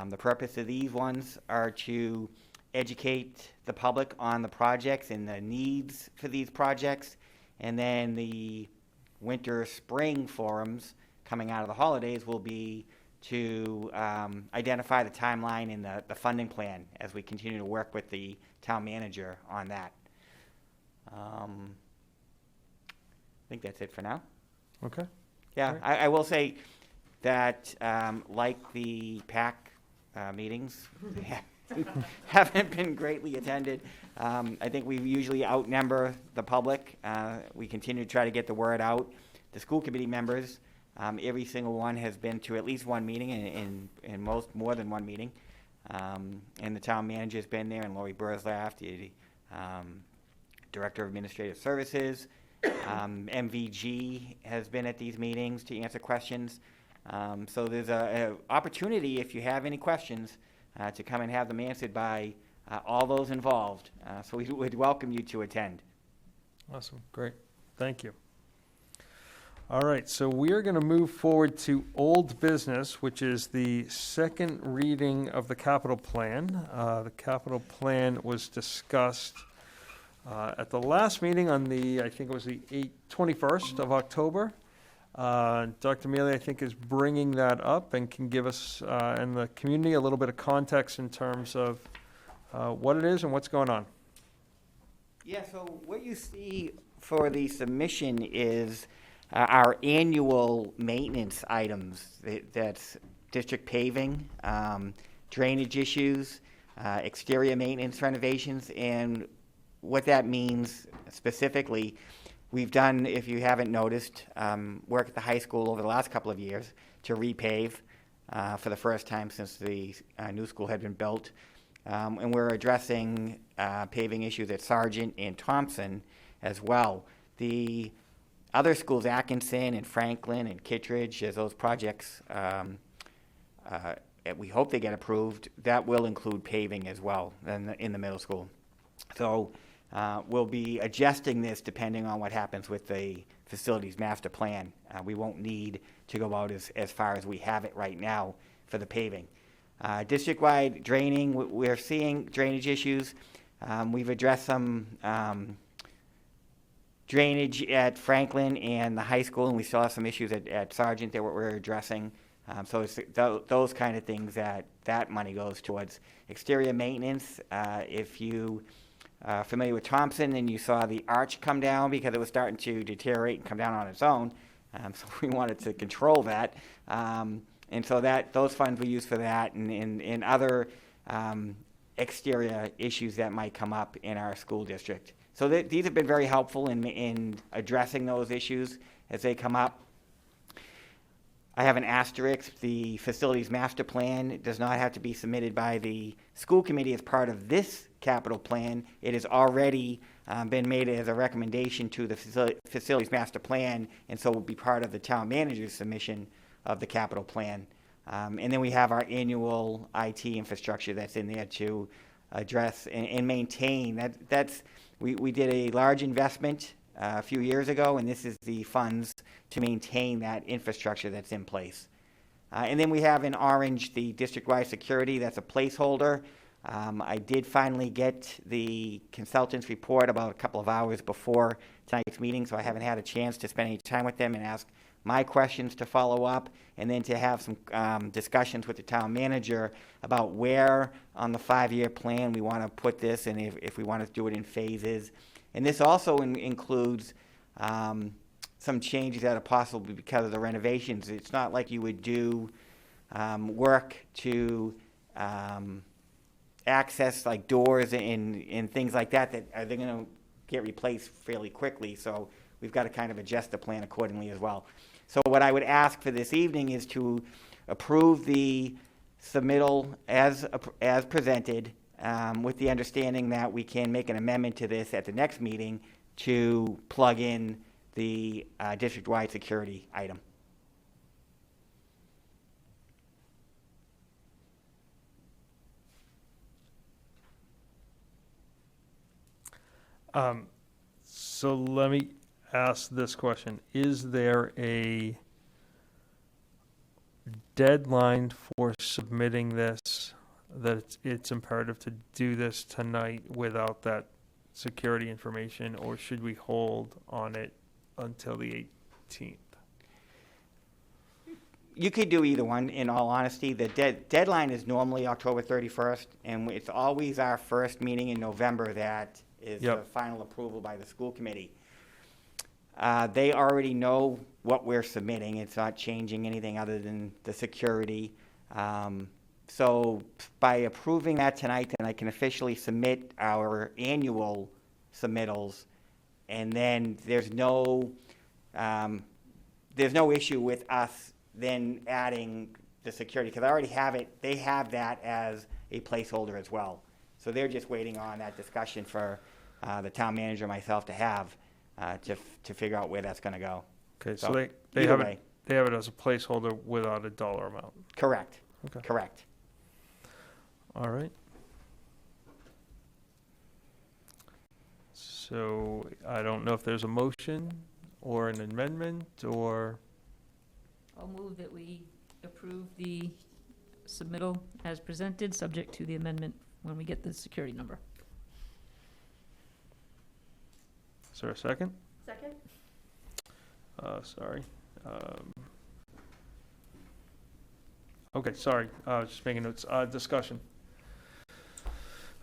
The purpose of these ones are to educate the public on the projects and the needs for these projects, and then the winter-spring forums coming out of the holidays will be to identify the timeline and the funding plan as we continue to work with the town manager on that. I think that's it for now. Okay. Yeah, Great. I will say that like the Cpac meetings haven't been greatly attended. I think we usually outnumber the public. We continue to try to get the word out. The school committee members, every single one has been to at least one meeting, and most more than one meeting. And the town manager's been there, and Lori Burzlaff, the Director of Administrative Services. MVG has been at these meetings to answer questions. So there's an opportunity, if you have any questions, to come and have them answered by all those involved. So we would welcome you to attend. Awesome, great, thank you. All right, so we are going to move forward to old business, which is the second reading of the capital plan. The capital plan was discussed at the last meeting on I think it was the 21st of October. Dr. Mealy, I think, is bringing that up and can give us and the community a little bit of context in terms of what it is and what's going on. Yeah, so what you see for the submission is our annual maintenance items. That's district paving, drainage issues, exterior maintenance renovations, and what that means specifically, we've done, if you haven't noticed, work at the high school over the last couple of years to repave for the first time since the new school had been built. And we're addressing paving issues at Sargent and Thompson as well. The other schools, Atkinson and Franklin and Kittredge, as those projects, we hope they get approved, that will include paving as well in the middle school. So we'll be adjusting this depending on what happens with the facilities master plan. We won't need to go out as far as we have it right now for the paving. District-wide draining, we're seeing drainage issues. We've addressed some drainage at Franklin and the high school, and we still have some issues at Sargent that we're addressing. So it's those kind of things that money goes towards. Exterior maintenance, if you familiar with Thompson and you saw the arch come down because it was starting to deteriorate and come down on its own, so we wanted to control that. And so those funds we use for that and other exterior issues that might come up in our school district. So these have been very helpful in addressing those issues as they come up. I have an asterisk. The facilities master plan does not have to be submitted by the school committee as part of this capital plan. It has already been made as a recommendation to the facilities master plan, and so will be part of the town manager's submission of the capital plan. And then we have our annual IT infrastructure that's in there to address and maintain. We did a large investment a few years ago, and this is the funds to maintain that infrastructure that's in place. And then we have in orange the district-wide security. That's a placeholder. I did finally get the consultant's report about a couple of hours before tonight's meeting, so I haven't had a chance to spend any time with them and ask my questions to follow up, and then to have some discussions with the town manager about where on the 5-year plan we want to put this, and if we want to do it in phases. And this also includes some changes that are possible because of the renovations. It's not like you would do work to access like doors and things like that are they going to get replaced fairly quickly. So we've got to kind of adjust the plan accordingly as well. So what I would ask for this evening is to approve the submittal as presented, with the understanding that we can make an amendment to this at the next meeting to plug in the district-wide security item. So let me ask this question. Is there a deadline for submitting this, that it's imperative to do this tonight without that security information, or should we hold on it until the 18th? You could do either one, in all honesty. The deadline is normally October 31st, and it's always our first meeting in November that is the final approval by the school committee. They already know what we're submitting. It's not changing anything other than the security. So by approving that tonight, then I can officially submit our annual submittals, and then there's no issue with us then adding the security, because I already have it. They have that as a placeholder as well. So they're just waiting on that discussion for the town manager and myself to have to figure out where that's going to go. Okay, so they have it as a placeholder without a dollar amount. Correct. Okay. Correct. All right. So I don't know if there's a motion or an amendment, or I'll move that we approve the submittal as presented, subject to the amendment when we get the security number. is there a second? Second? Sorry. Okay, sorry. Just making notes. Discussion.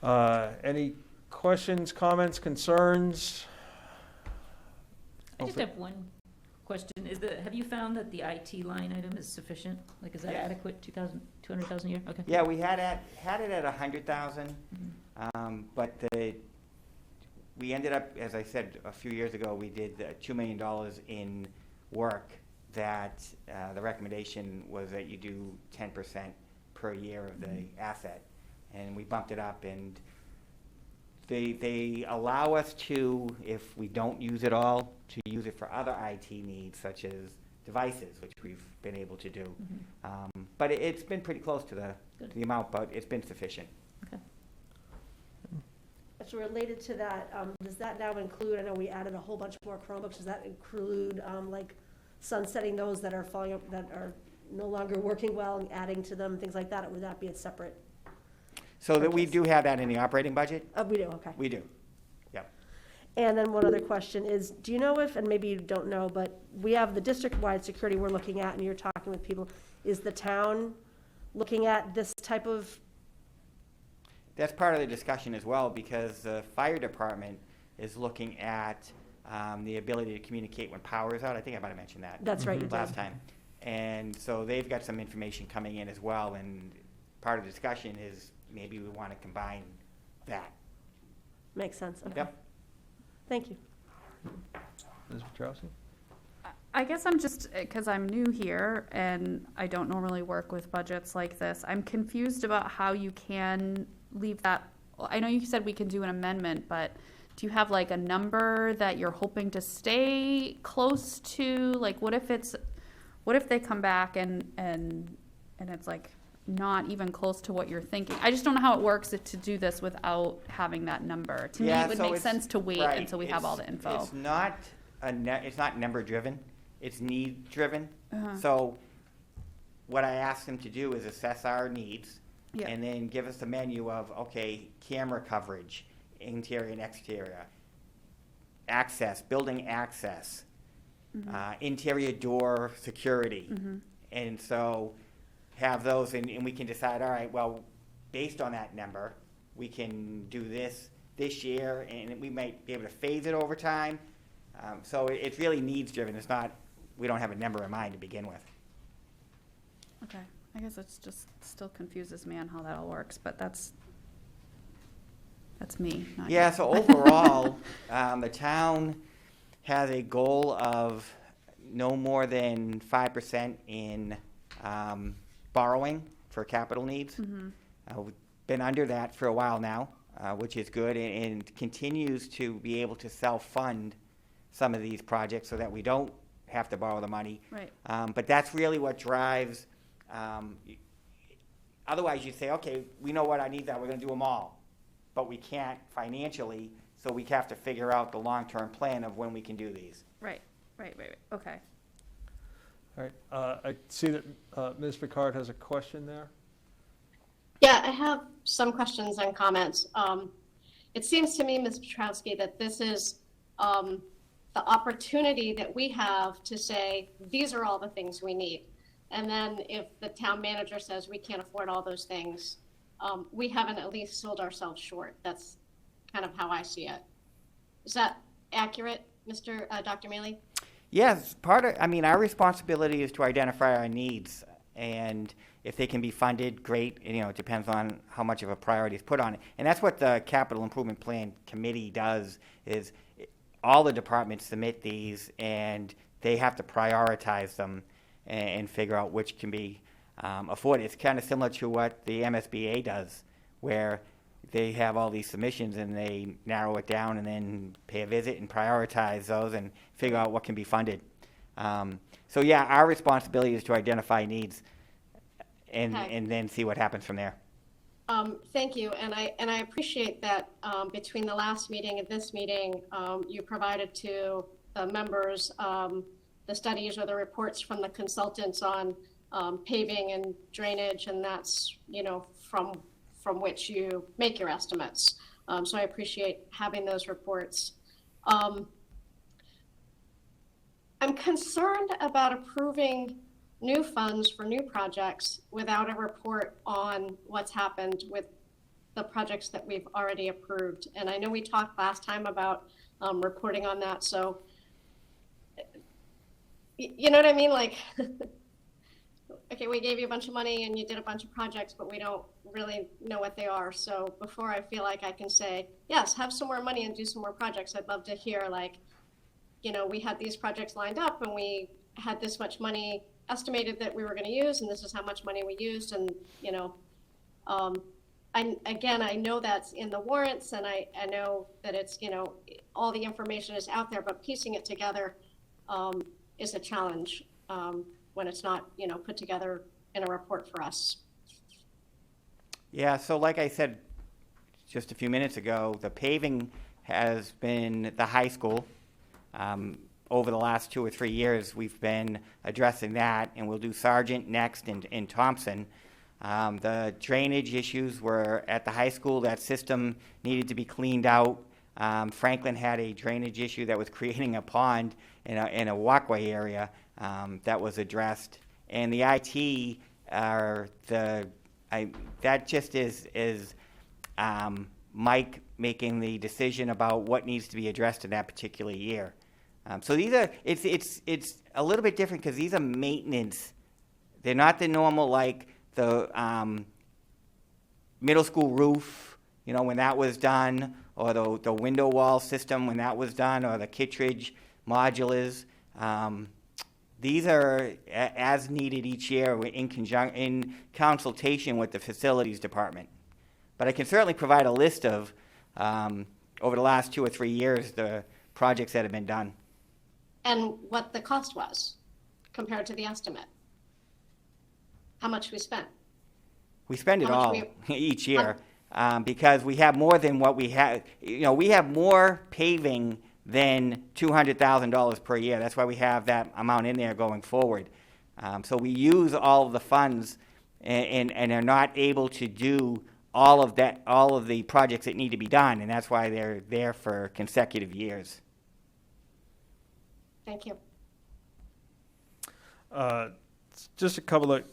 Any questions, comments, concerns? I just have one question. Have you found that the IT line item is sufficient? Like, is that adequate, 200,000 a year? Okay. Yeah, we had it at 100,000, but we ended up, as I said a few years ago, we did $2 million in work that the recommendation was that you do 10% per year of the asset, and we bumped it up, and they allow us to, if we don't use it all, to use it for other IT needs such as devices, which we've been able to do. But it's been pretty close to the amount, but it's been sufficient. Okay. So related to that, does that now include, I know we added a whole bunch more Chromebooks, does that include like sunsetting those that are falling up, that are no longer working well, and adding to them, things like that, or would that be a separate? So that we do have that in the operating budget? We do, okay. We do, yep. And then one other question is, do you know if, and maybe you don't know, but we have the district-wide security we're looking at, and you're talking with people, is the town looking at this type of? That's part of the discussion as well, because the fire department is looking at the ability to communicate when power is out. I think I might have mentioned that. That's right, you last did. time. And so they've got some information coming in as well, and part of the discussion is maybe we want to combine that. Makes sense, okay. Yep. Thank you. Ms. Petrowski? I guess I'm just, because I'm new here and I don't normally work with budgets like this, I'm confused about how you can leave that. I know you said we can do an amendment, but do you have like a number that you're hoping to stay close to? Like, what if they come back and it's like not even close to what you're thinking? I just don't know how it works to do this without having that number. To me, it would make sense to wait until we have all the info. It's not it's not number driven. It's need driven. So what I asked them to do is assess our needs Yeah. And then give us the menu of, okay, camera coverage, interior and exterior, access, building access, interior door security. And so have those, and we can decide, all right, well, based on that number, we can do this year, and we might be able to phase it over time. So it's really needs driven. It's not, we don't have a number in mind to begin with. Okay, I guess it's just still confuses me on how that all works, but that's me, not you. Yeah, so overall, the town has a goal of no more than 5% in borrowing for capital needs. We've been under that for a while now, which is good, and continues to be able to self-fund some of these projects so that we don't have to borrow the money. Right. But that's really what drives, otherwise you'd say, okay, we know what our needs are, we're gonna do them all. But we can't financially, so we have to figure out the long-term plan of when we can do these. Right, okay. All right, I see that Ms. Picard has a question there. Yeah, I have some questions and comments. It seems to me, Ms. Petrowski, that this is the opportunity that we have to say, these are all the things we need. And then if the town manager says we can't afford all those things, we haven't at least sold ourselves short. That's kind of how I see it. Is that accurate, Dr. Mealy? Yes, our responsibility is to identify our needs, and if they can be funded, great. It depends on how much of a priority is put on it. And that's what the Capital Improvement Plan Committee does, is all the departments submit these, and they have to prioritize them and figure out which can be afforded. It's kind of similar to what the MSBA does, where they have all these submissions and they narrow it down and then pay a visit and prioritize those and figure out what can be funded. So yeah, our responsibility is to identify needs and then see what happens from there. Thank you, and I appreciate that between the last meeting and this meeting, you provided to the members the studies or the reports from the consultants on paving and drainage, and that's from which you make your estimates. So I appreciate having those reports. I'm concerned about approving new funds for new projects without a report on what's happened with the projects that we've already approved. And I know we talked last time about reporting on that. So, you know what I mean? Like, okay, we gave you a bunch of money and you did a bunch of projects, but we don't really know what they are. So before I feel like I can say, yes, have some more money and do some more projects, I'd love to hear, like, we had these projects lined up and we had this much money estimated that we were going to use, and this is how much money we used. And, I know that's in the warrants, and I know that it's, all the information is out there, but piecing it together is a challenge when it's not, put together in a report for us. Yeah, so like I said just a few minutes ago, the paving has been the high school. Over the last 2 or 3 years, we've been addressing that, and we'll do Sargent next in Thompson. The drainage issues were at the high school. That system needed to be cleaned out. Franklin had a drainage issue that was creating a pond in a walkway area that was addressed. And the IT that just is Mike making the decision about what needs to be addressed in that particular year. So these are, it's a little bit different because these are maintenance. They're not the normal, like the middle school roof, when that was done, or the window wall system when that was done, or the Kittredge modulars. These are as needed each year in consultation with the facilities department. But I can certainly provide a list of, over the last 2 or 3 years, the projects that have been done. And what the cost was compared to the estimate. How much we spent. We spend it all each year because we have more than what we have. We have more paving than $200,000 per year. That's why we have that amount in there going forward. So we use all of the funds and are not able to do all of the projects that need to be done, and that's why they're there for consecutive years. Thank you. Just a couple of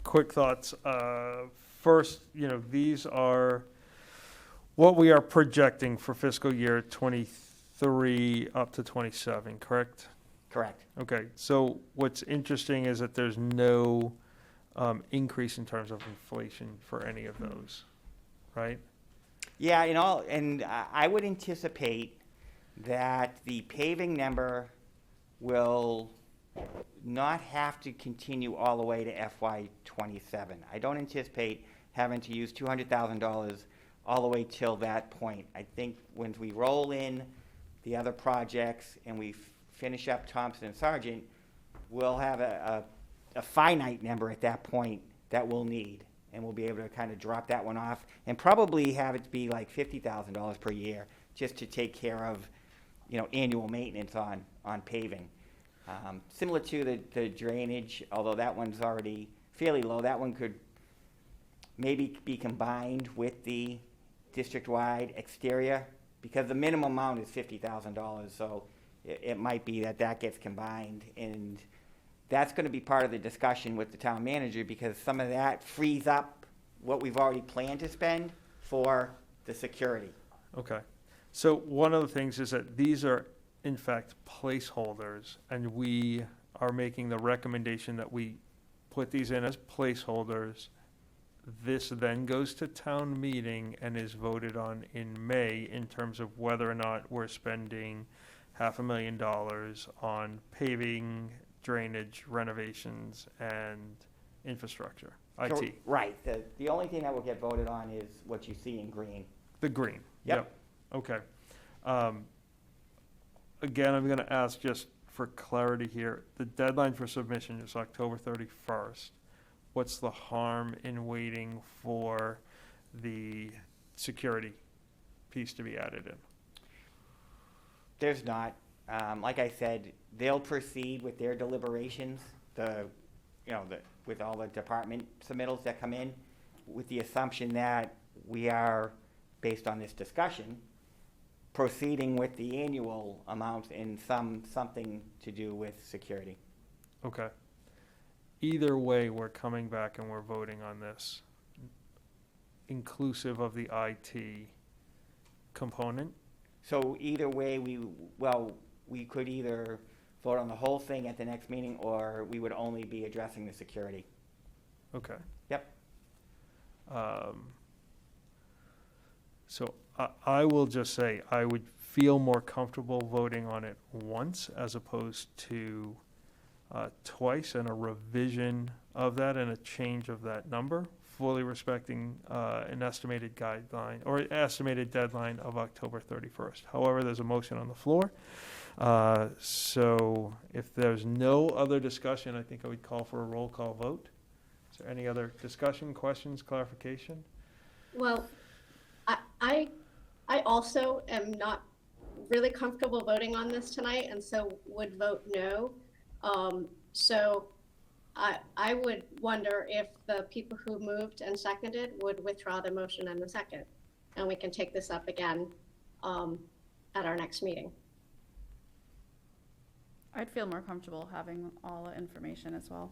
quick thoughts. First, these are what we are projecting for fiscal year 23 up to 27, correct? Correct. Okay, so what's interesting is that there's no increase in terms of inflation for any of those, right? Yeah, and I would anticipate that the paving number will not have to continue all the way to FY '27. I don't anticipate having to use $200,000 all the way till that point. I think when we roll in the other projects and we finish up Thompson and Sargent, we'll have a finite number at that point that we'll need, and we'll be able to kind of drop that one off and probably have it be like $50,000 per year just to take care of, annual maintenance on paving. Similar to the drainage, although that one's already fairly low, that one could maybe be combined with the district-wide exterior, because the minimum amount is $50,000, so it might be that gets combined, and that's going to be part of the discussion with the town manager, because some of that frees up what we've already planned to spend for the security. Okay. So one of the things is that these are, in fact, placeholders, and we are making the recommendation that we put these in as placeholders. This then goes to town meeting and is voted on in May in terms of whether or not we're spending $500,000 on paving, drainage, renovations, and infrastructure, IT. So, right. The only thing that will get voted on is what you see in green. The green. Yep. Okay. Again, I'm going to ask just for clarity here. The deadline for submission is October 31st. What's the harm in waiting for the security piece to be added in? There's not. Like I said, they'll proceed with their deliberations, with all the department submittals that come in, with the assumption that we are, based on this discussion, proceeding with the annual amounts in something to do with security. Okay. Either way, we're coming back and we're voting on this, inclusive of the IT component. So either way, we could either vote on the whole thing at the next meeting, or we would only be addressing the security. Okay. Yep. So I will just say I would feel more comfortable voting on it once as opposed to twice, and a revision of that and a change of that number, fully respecting an estimated guideline or estimated deadline of October 31st. However, there's a motion on the floor. So if there's no other discussion, I think I would call for a roll call vote. Is there any other discussion, questions, clarification? Well, I also am not really comfortable voting on this tonight, and so would vote no. So I would wonder if the people who moved and seconded would withdraw the motion and the second, and we can take this up again at our next meeting. I'd feel more comfortable having all the information as well.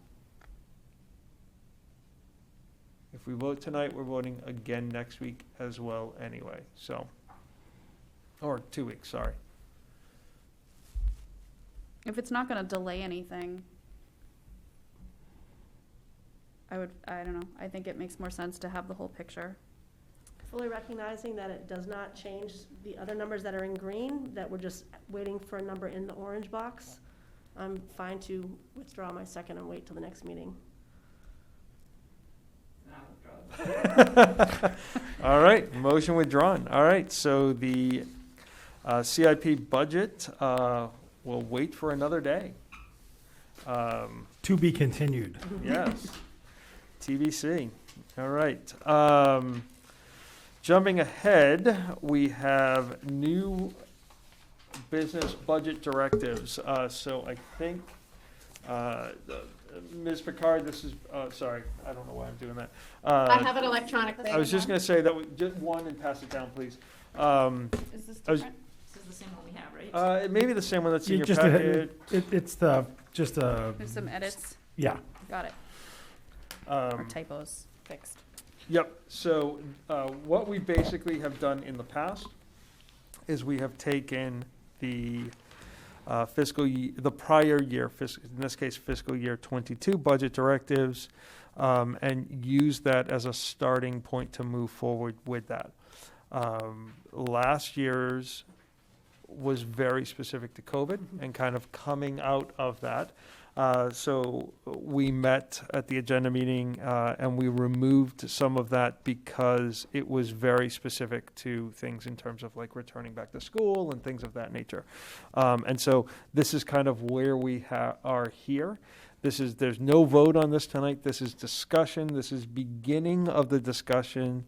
If we vote tonight, we're voting again next week as well anyway, so, or 2 weeks, sorry. If it's not going to delay anything, I don't know, I think it makes more sense to have the whole picture. Fully recognizing that it does not change the other numbers that are in green, that we're just waiting for a number in the orange box. I'm fine to withdraw my second and wait till the next meeting. All right, motion withdrawn. All right, so the CIP budget will wait for another day. To be continued. Yes, TBC. All right. Jumping ahead, we have new business budget directives. So I think Ms. Picard, this is, sorry, I don't know why I'm doing that. I have it electronically. I was just going to say that, just one and pass it down, please. Is this I was- different? This is the same one we have, right? It may be the same one that's in You your just, packet. it's just There's some edits. yeah. Got it. Or Um, typos fixed. Yep, so what we basically have done in the past is we have taken the the prior year, in this case fiscal year 22 budget directives, and used that as a starting point to move forward with that. Last year's was very specific to COVID and kind of coming out of that. So we met at the agenda meeting and we removed some of that because it was very specific to things in terms of like returning back to school and things of that nature. And so this is kind of where we are here. There's no vote on this tonight. This is discussion. This is beginning of the discussion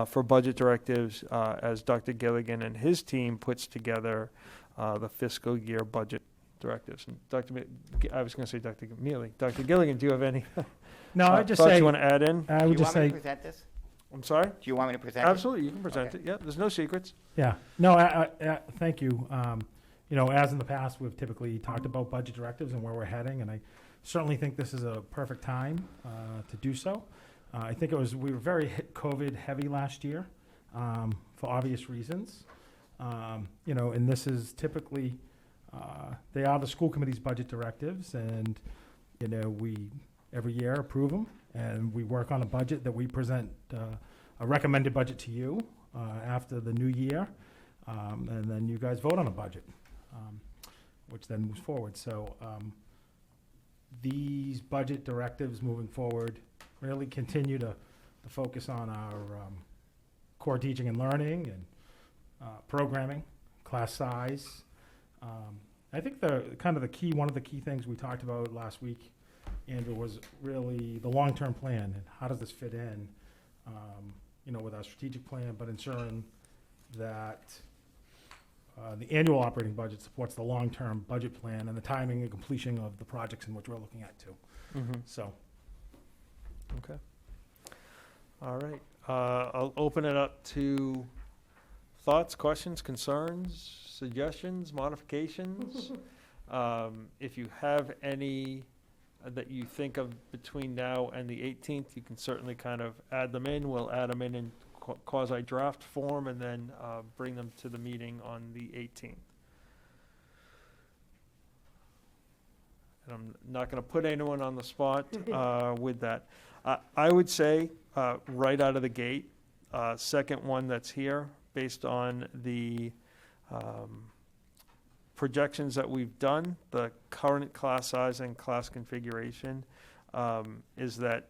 for budget directives as Dr. Gilligan and his team puts together the fiscal year budget directives. And I was going to say Dr. Mealy. Dr. Gilligan, do you have any No, I just thoughts say you want to add in? I Do would you just want me say to present this? I'm sorry? Do you want me to present it? Absolutely, you can present Okay. it. Yeah, there's no secrets. yeah. No, thank you. You know, as in the past, we've typically talked about budget directives and where we're heading, and I certainly think this is a perfect time to do so. I think we were very COVID heavy last year for obvious reasons. You know, and this is typically, they are the school committee's budget directives, and, you know, we every year approve them, and we work on a budget that we present, a recommended budget to you after the new year, and then you guys vote on a budget, which then moves forward. So these budget directives moving forward really continue to focus on our core teaching and learning and programming, class size. I think one of the key things we talked about last week, Andrew, was really the long-term plan and how does this fit in, you know, with our strategic plan, but ensuring that the annual operating budget supports the long-term budget plan and the timing and completion of the projects in which we're looking at too. So. Okay. All right. I'll open it up to thoughts, questions, concerns, suggestions, modifications. If you have any that you think of between now and the 18th, you can certainly kind of add them in. We'll add them in quasi-draft form and then bring them to the meeting on the 18th. And I'm not going to put anyone on the spot with that. I would say right out of the gate, second one that's here, based on the projections that we've done, the current class size and class configuration, is that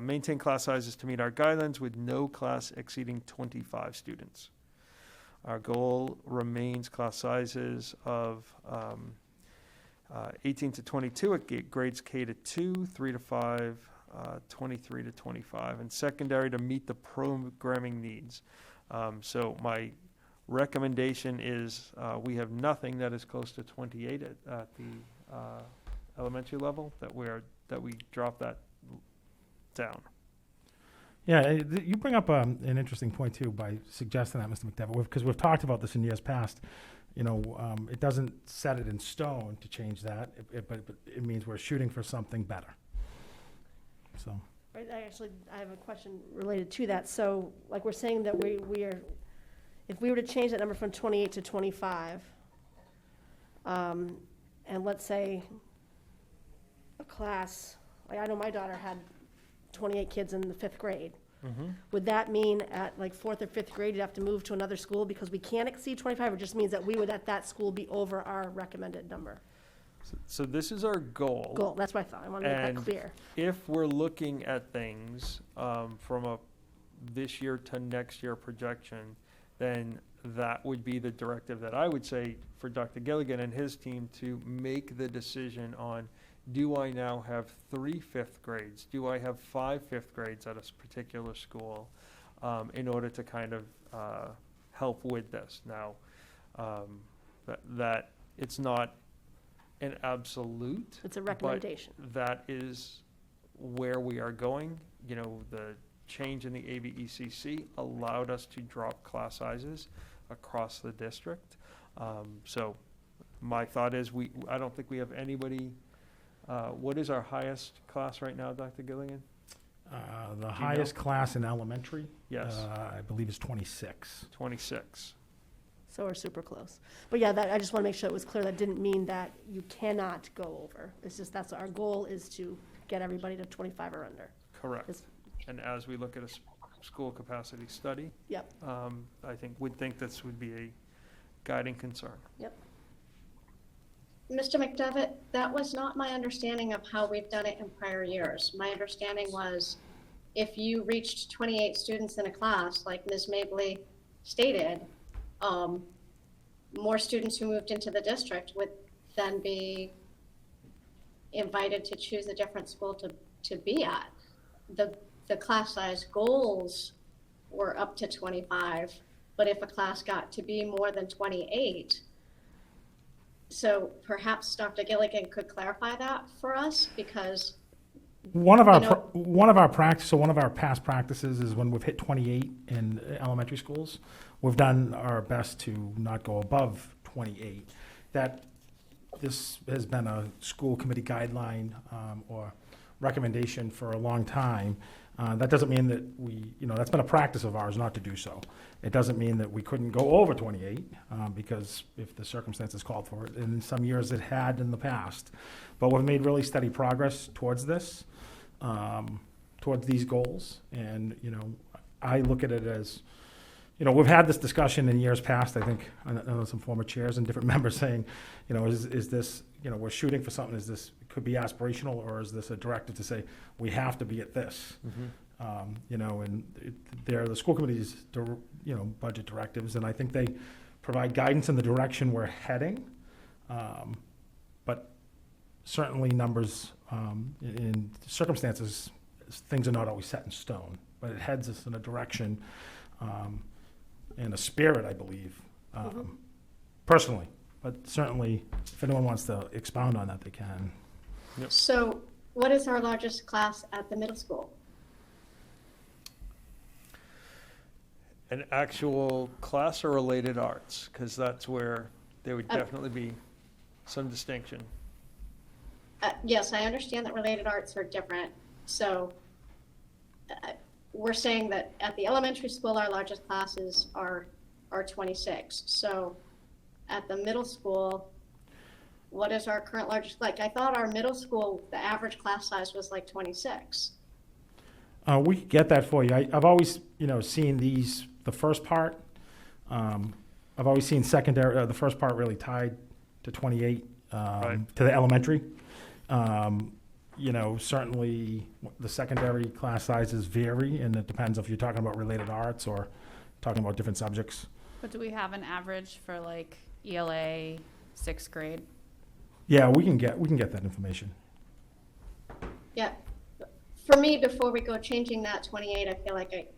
maintain class sizes to meet our guidelines with no class exceeding 25 students. Our goal remains class sizes of 18 to 22 at grades K to 2, 3 to 5, 23 to 25, and secondary to meet the programming needs. So my recommendation is we have nothing that is close to 28 at the elementary level, that we drop that down. Yeah, you bring up an interesting point too by suggesting that, Mr. McDevitt, because we've talked about this in years past. You know, it doesn't set it in stone to change that, but it means we're shooting for something better. So. Right, I have a question related to that. So, like we're saying that we are, if we were to change that number from 28 to 25, and let's say a class, like I know my daughter had 28 kids in the 5th grade. Would that mean at like 4th or 5th grade you'd have to move to another school because we can't exceed 25, or just means that we would at that school be over our recommended number? So this is our goal. Goal, that's what I thought. I want to make that clear. If we're looking at things from a this year to next year projection, then that would be the directive that I would say for Dr. Gilligan and his team to make the decision on, do I now have 3 5th grades? Do I have 5 5th grades at a particular school in order to kind of help with this? Now, that it's not an absolute. It's a but recommendation. That is where we are going. You know, the change in the ABECC allowed us to drop class sizes across the district. So my thought is I don't think we have anybody, what is our highest class right now, Dr. Gilligan? The highest class in elementary, Yes. I believe, is 26. 26. So we're super close. But yeah, I just want to make sure it was clear that didn't mean that you cannot go over. It's just that's our goal is to get everybody to 25 or under. Correct. And as we look at a school capacity study, Yep. I think this would be a guiding concern. Yep. Mr. McDevitt, that was not my understanding of how we've done it in prior years. My understanding was if you reached 28 students in a class, like Ms. Mabley stated, more students who moved into the district would then be invited to choose a different school to be at. The class size goals were up to 25, but if a class got to be more than 28, so perhaps Dr. Gilligan could clarify that for us, because One of our past practices is when we've hit 28 in elementary schools, we've done our best to not go above 28. This has been a school committee guideline or recommendation for a long time. That doesn't mean that that's been a practice of ours not to do so. It doesn't mean that we couldn't go over 28 because if the circumstances called for it. In some years it had in the past. But we've made really steady progress towards this, towards these goals. And, I look at it as, we've had this discussion in years past. I know some former chairs and different members saying, is this, we're shooting for something, could be aspirational, or is this a directive to say we have to be at this? And they're the school committee's budget directives, and I think they provide guidance in the direction we're heading. But certainly numbers in circumstances, things are not always set in stone, but it heads us in a direction and a spirit, I believe, personally. But certainly, if anyone wants to expound on that, they can. Yep. So what is our largest class at the middle school? An actual class or related arts, because that's where there would definitely be some distinction. Yes, I understand that related arts are different. So we're saying that at the elementary school, our largest classes are 26. So at the middle school, what is our current largest? Like, I thought our middle school, the average class size was like 26. We could get that for you. I've always, seen the first part. I've always seen secondary, the first part really tied to 28, Right. to the elementary. Certainly the secondary class sizes vary, and it depends if you're talking about related arts or talking about different subjects. But do we have an average for like ELA 6th grade? Yeah, we can get that information. Yeah. For me, before we go changing that 28, I feel like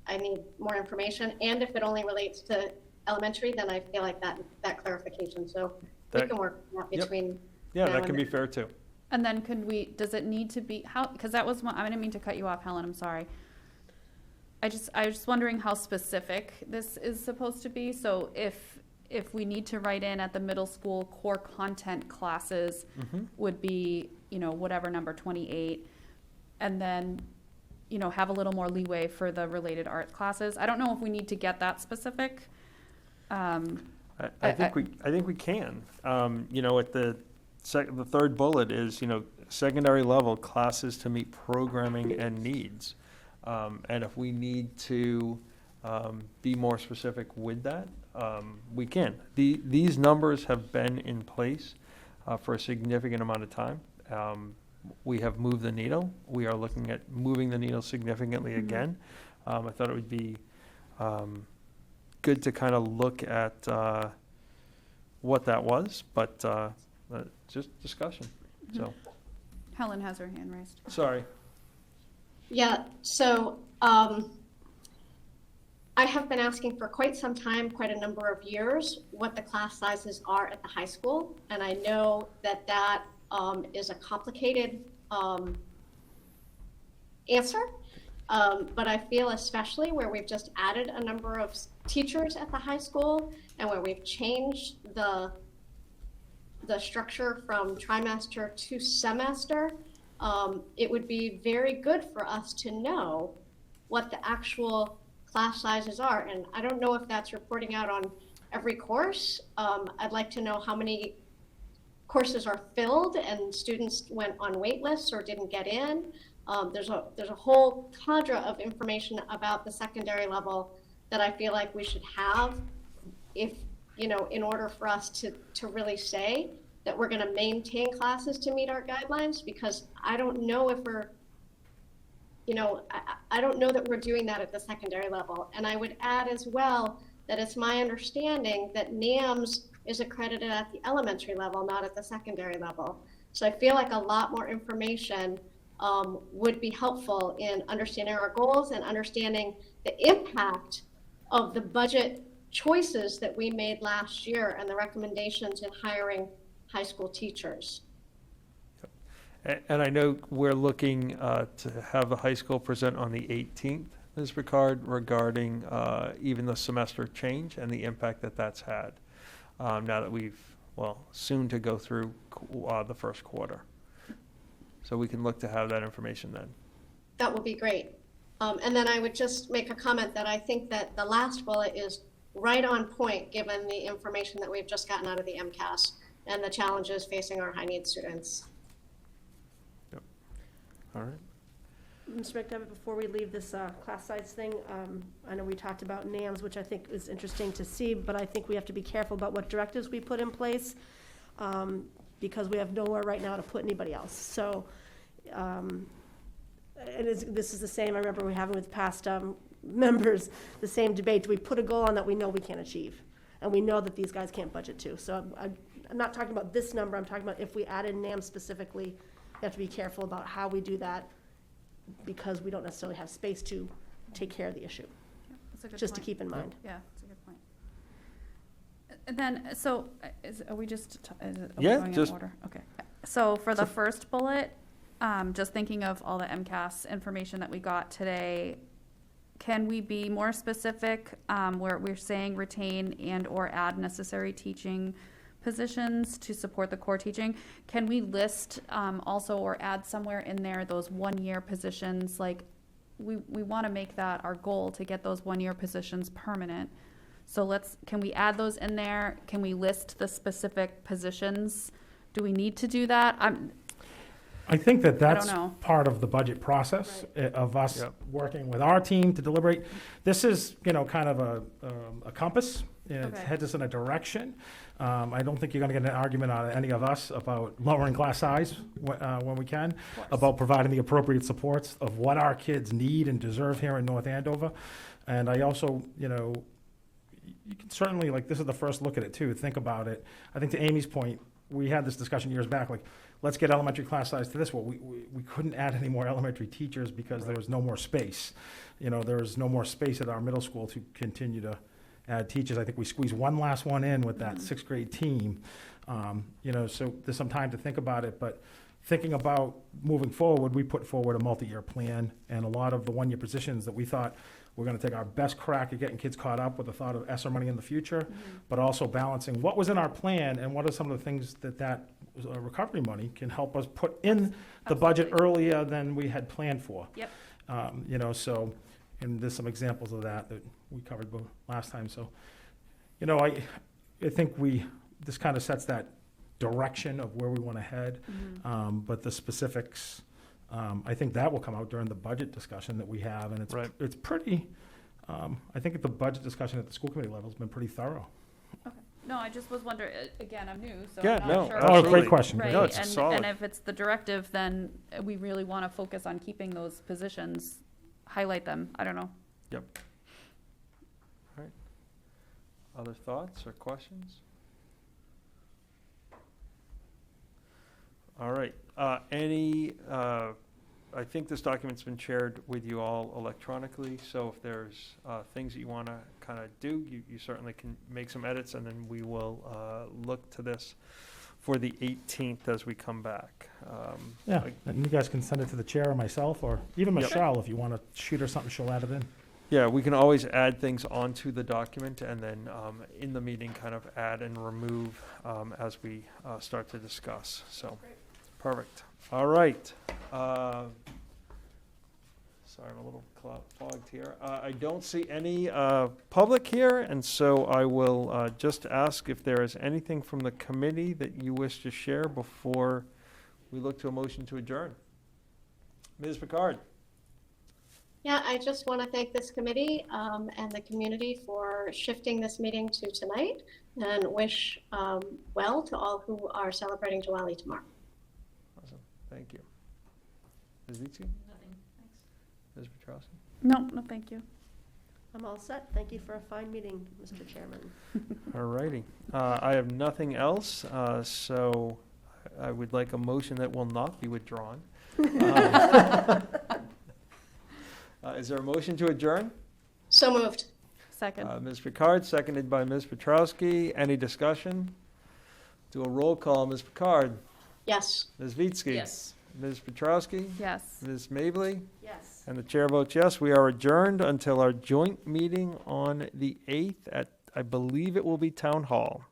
I need more information. And if it only relates to elementary, then I feel like that clarification. So we can work on that between. Yeah, now that and can be then. fair too. And then does it need to be, because that was one, I didn't mean to cut you off, Helen, I'm sorry. I was just wondering how specific this is supposed to be. So if we need to write in at the middle school, core content classes would be, whatever number, 28. And then, have a little more leeway for the related art classes. I don't know if we need to get that specific. I think we can. At the third bullet is, secondary level classes to meet programming and needs. And if we need to be more specific with that, we can. These numbers have been in place for a significant amount of time. We have moved the needle. We are looking at moving the needle significantly again. I thought it would be good to kind of look at what that was, but just discussion. So, Helen has her hand raised. sorry. Yeah, so I have been asking for quite some time, quite a number of years, what the class sizes are at the high school. And I know that that is a complicated answer. But I feel especially where we've just added a number of teachers at the high school and where we've changed the structure from trimester to semester, it would be very good for us to know what the actual class sizes are. And I don't know if that's reporting out on every course. I'd like to know how many courses are filled and students went on wait lists or didn't get in. There's a whole cadre of information about the secondary level that I feel like we should have if, you know, in order for us to really say that we're going to maintain classes to meet our guidelines, because I don't know if we're, you know, I don't know that we're doing that at the secondary level. And I would add as well that it's my understanding that NAMS is accredited at the elementary level, not at the secondary level. So I feel like a lot more information would be helpful in understanding our goals and understanding the impact of the budget choices that we made last year and the recommendations in hiring high school teachers. And I know we're looking to have the high school present on the 18th, Ms. Ricard, regarding even the semester change and the impact that that's had now that we've, well, soon to go through the first quarter. So we can look to have that information then. That will be great. And then I would just make a comment that I think that the last bullet is right on point given the information that we've just gotten out of the Mcas and the challenges facing our high need students. Yep. All right. Mr. McDevitt, before we leave this class size thing, I know we talked about NAMS, which I think is interesting to see, but I think we have to be careful about what directives we put in place because we have nowhere right now to put anybody else. So, this is the same, I remember we having with past members, the same debate. Do we put a goal on that we know we can't achieve? And we know that these guys can't budget to. So I'm not talking about this number, I'm talking about if we added NAMS specifically, we have to be careful about how we do that because we don't necessarily have space to take care of the issue. That's a good Just point. to keep in mind. Yeah, that's a good point. And then, so, are we just, are we Yeah, going just- in order? Okay. So for the first bullet, just thinking of all the MCAS information that we got today, can we be more specific where we're saying retain and or add necessary teaching positions to support the core teaching? Can we list also or add somewhere in there those 1-year positions? Like we want to make that our goal to get those 1-year positions permanent. So can we add those in there? Can we list the specific positions? Do we need to do that? I think that that's I don't know. part of the budget process of us working with our team to deliberate. This is, you know, kind of a compass. It Okay. heads us in a direction. I don't think you're going to get an argument out of any of us about lowering class size when we can, about providing the appropriate supports of what our kids need and deserve here in North Andover. And I also, you know, you can certainly, like, this is the first look at it too, think about it. I think to Amy's point, we had this discussion years back, like, let's get elementary class size to this. Well, we couldn't add any more elementary teachers because there was no more space. You know, there was no more space at our middle school to continue to add teachers. I think we squeezed one last one in with that 6th grade team. You know, so there's some time to think about it, but thinking about moving forward, we put forward a multi-year plan, and a lot of the 1-year positions that we thought we're going to take our best crack at getting kids caught up with the thought of ESSER money in the future, but also balancing what was in our plan and what are some of the things that recovery money can help us put in the budget earlier than we had planned for. Yep. You know, so, and there's some examples of that we covered last time. So, you know, I think this kind of sets that direction of where we want to head. But the specifics, I think that will come out during the budget discussion that we have, and it's pretty. I think the budget discussion at the school committee level has been pretty thorough. Okay. No, I just was wondering, again, I'm new, so Yeah, I'm no, not sure. absolutely. Oh, great question. Right, No, it's and solid. if it's the directive, then we really want to focus on keeping those positions, highlight them. I don't know. Yep. All right. Other thoughts or questions? All right. Any I think this document's been shared with you all electronically, so if there's things that you want to kind of do, you certainly can make some edits, and then we will look to this for the 18th as we come back. Yeah, and you guys can send it to the chair or myself, or even Yep. Michelle, if you want to shoot her something, she'll add it in. Yeah, we can always add things onto the document, and then in the meeting, kind of add and remove as we start to discuss. So, perfect. All right. Sorry, I'm a little fogged here. I don't see any public here, and so I will just ask if there is anything from the committee that you wish to share before we look to a motion to adjourn. Ms. Picard. Yeah, I just want to thank this committee and the community for shifting this meeting to tonight, and wish well to all who are celebrating Diwali tomorrow. Awesome. Thank you. Ms. Vitsky? Nothing, thanks. Ms. Petrowski? No, thank you. I'm all set. Thank you for a fine meeting, Mr. Chairman. All righty. I have nothing else, so I would like a motion that will not be withdrawn. Is there a motion to adjourn? So moved. Second. Ms. Picard, seconded by Ms. Petrowski. Any discussion? Do a roll call. Ms. Picard? Yes. Ms. Vitsky? Yes. Ms. Petrowski? Yes. Ms. Mavely? Yes. And the chair votes yes. We are adjourned until our joint meeting on the 8th at, I believe it will be Town Hall.